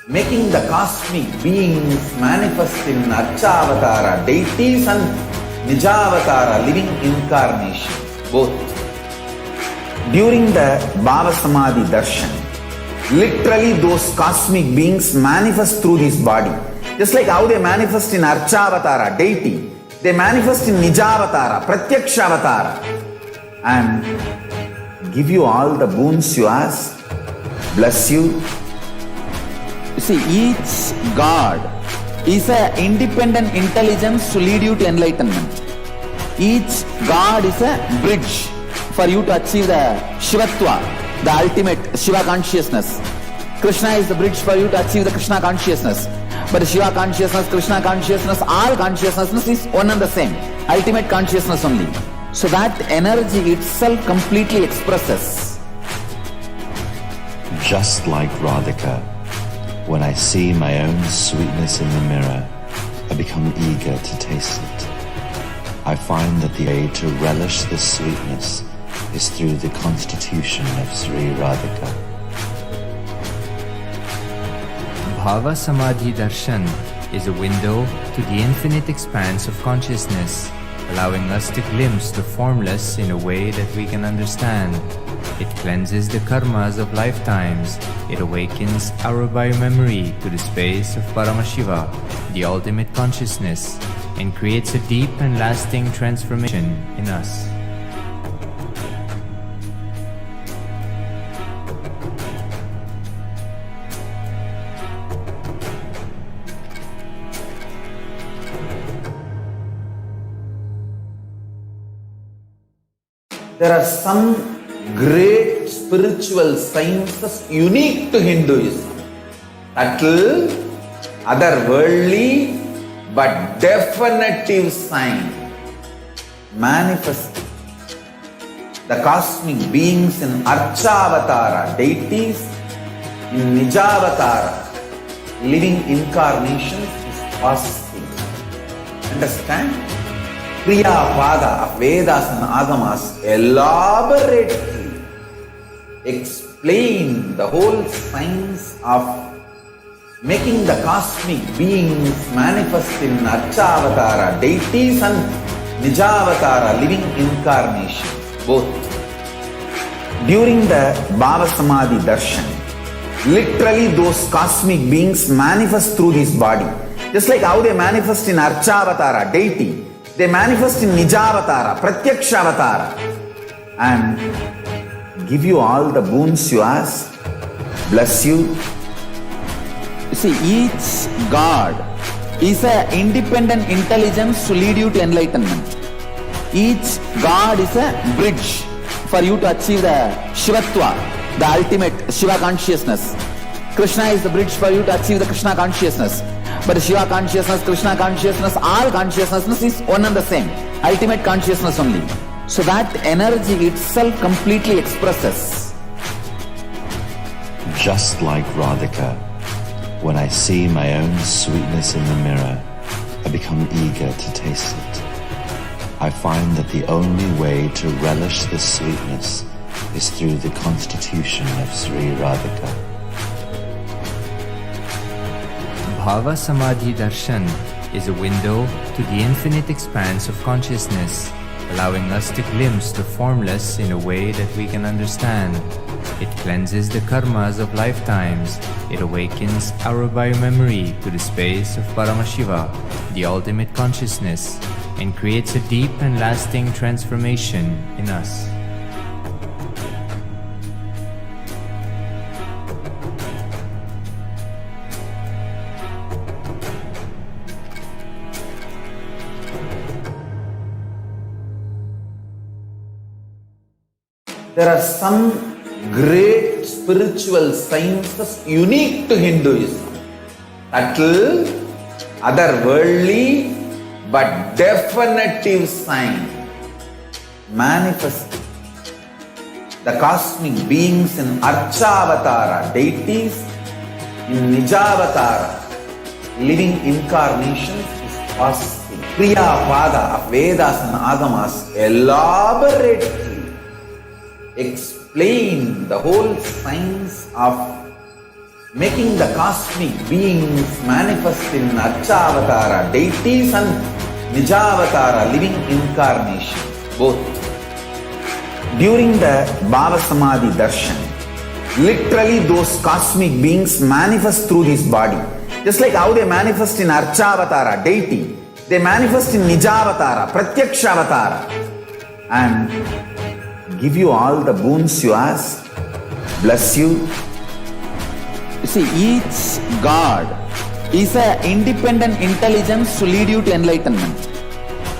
making the cosmic beings manifest in Archavatara, deities and Nijavatara, living incarnations. Both. During the Bhava Samadhi Darshan, literally those cosmic beings manifest through this body. Just like how they manifest in Archavatara, deity, they manifest in Nijavatara, Pratyakshavatara, and give you all the boons you ask, bless you. You see, each God is an independent intelligence to lead you to enlightenment. Each God is a bridge for you to achieve the Shivatva, the ultimate Shiva consciousness. Krishna is the bridge for you to achieve the Krishna consciousness. But Shiva consciousness, Krishna consciousness, all consciousness is one and the same. Ultimate consciousness only. So that energy itself completely expresses. Just like Radhika, when I see my own sweetness in the mirror, I become eager to taste it. I find that the way to relish this sweetness is through the constitution of Sri Radhika. Bhava Samadhi Darshan is a window to the infinite expanse of consciousness, allowing us to glimpse the formless in a way that we can understand. It cleanses the karmas of lifetimes. It awakens our biomemory to the space of Paramashiva, the ultimate consciousness, and creates a deep and lasting transformation in us. There are some great spiritual sciences unique to Hinduism. Subtle, otherworldly, but definitive sign manifest the cosmic beings in Archavatara, deities in Nijavatara, living incarnations is possible. Understand? Kriya Pada of Vedas and Agamas elaborately explain the whole science of making the cosmic beings manifest in Archavatara, deities and Nijavatara, living incarnations, both. During the Bhava Samadhi Darshan, literally those cosmic beings manifest through this body. Just like how they manifest in Archavatara, deity, they manifest in Nijavatara, Pratyakshavatara, and give you all the boons you ask, bless you. You see, each God is an independent intelligence to lead you to enlightenment. Each God is a bridge for you to achieve the Shivatva, the ultimate Shiva consciousness. Krishna is the bridge for you to achieve the Krishna consciousness. But Shiva consciousness, Krishna consciousness, all consciousness is one and the same. Ultimate consciousness only. So that energy itself completely expresses. Just like Radhika, when I see my own sweetness in the mirror, I become eager to taste it. I find that the only way to relish this sweetness is through the constitution of Sri Radhika. Bhava Samadhi Darshan is a window to the infinite expanse of consciousness, allowing us to glimpse the formless in a way that we can understand. It cleanses the karmas of lifetimes. It awakens our biomemory to the space of Paramashiva, the ultimate consciousness, and creates a deep and lasting transformation in us. There are some great spiritual sciences unique to Hinduism. Subtle, otherworldly, but definitive sign. Manifest the cosmic beings in Archavatara, deities in Nijavatara, living incarnations is possible. Kriya Pada of Vedas and Agamas elaborately explain the whole science of making the cosmic beings manifest in Archavatara, deities and Nijavatara, living incarnations, both. During the Bhava Samadhi Darshan, literally those cosmic beings manifest through this body. Just like how they manifest in Archavatara, deity, they manifest in Nijavatara, Pratyakshavatara, and give you all the boons you ask, bless you. You see, each God is an independent intelligence to lead you to enlightenment.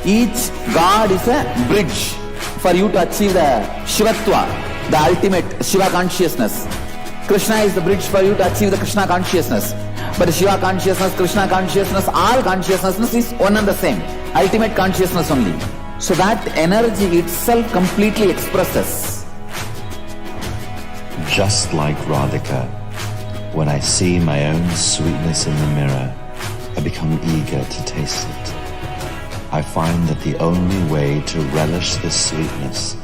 Each God is a bridge for you to achieve the Shivatva, the ultimate Shiva consciousness. Krishna is the bridge for you to achieve the Krishna consciousness. But the Shiva consciousness, Krishna consciousness, all consciousness is one and the same. Ultimate consciousness only. So that energy itself completely expresses. Just like Radhika, when I see my own sweetness in the mirror, I become eager to taste it. I find that the only way to relish this sweetness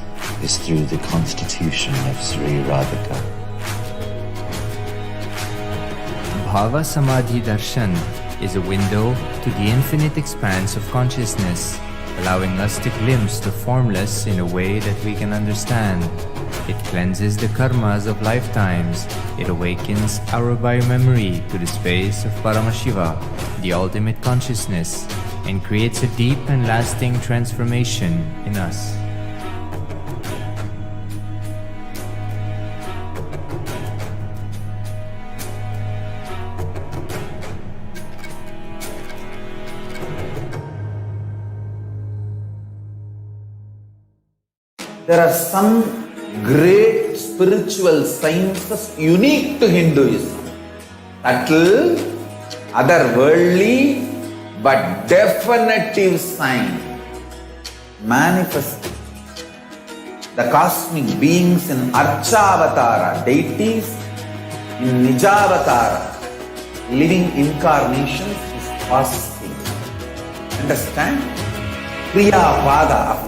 is through the constitution of Sri Radhika. Bhava Samadhi Darshan is a window to the infinite expanse of consciousness, allowing us to glimpse the formless in a way that we can understand. It cleanses the karmas of lifetimes. It awakens our biomemory to the space of Paramashiva, the ultimate consciousness, and creates a deep and lasting transformation in us. There are some great spiritual sciences unique to Hinduism. Subtle, otherworldly, but definitive sign. Manifest the cosmic beings in Archavatara, deities in Nijavatara, living incarnations is possible. Understand? Kriya Pada of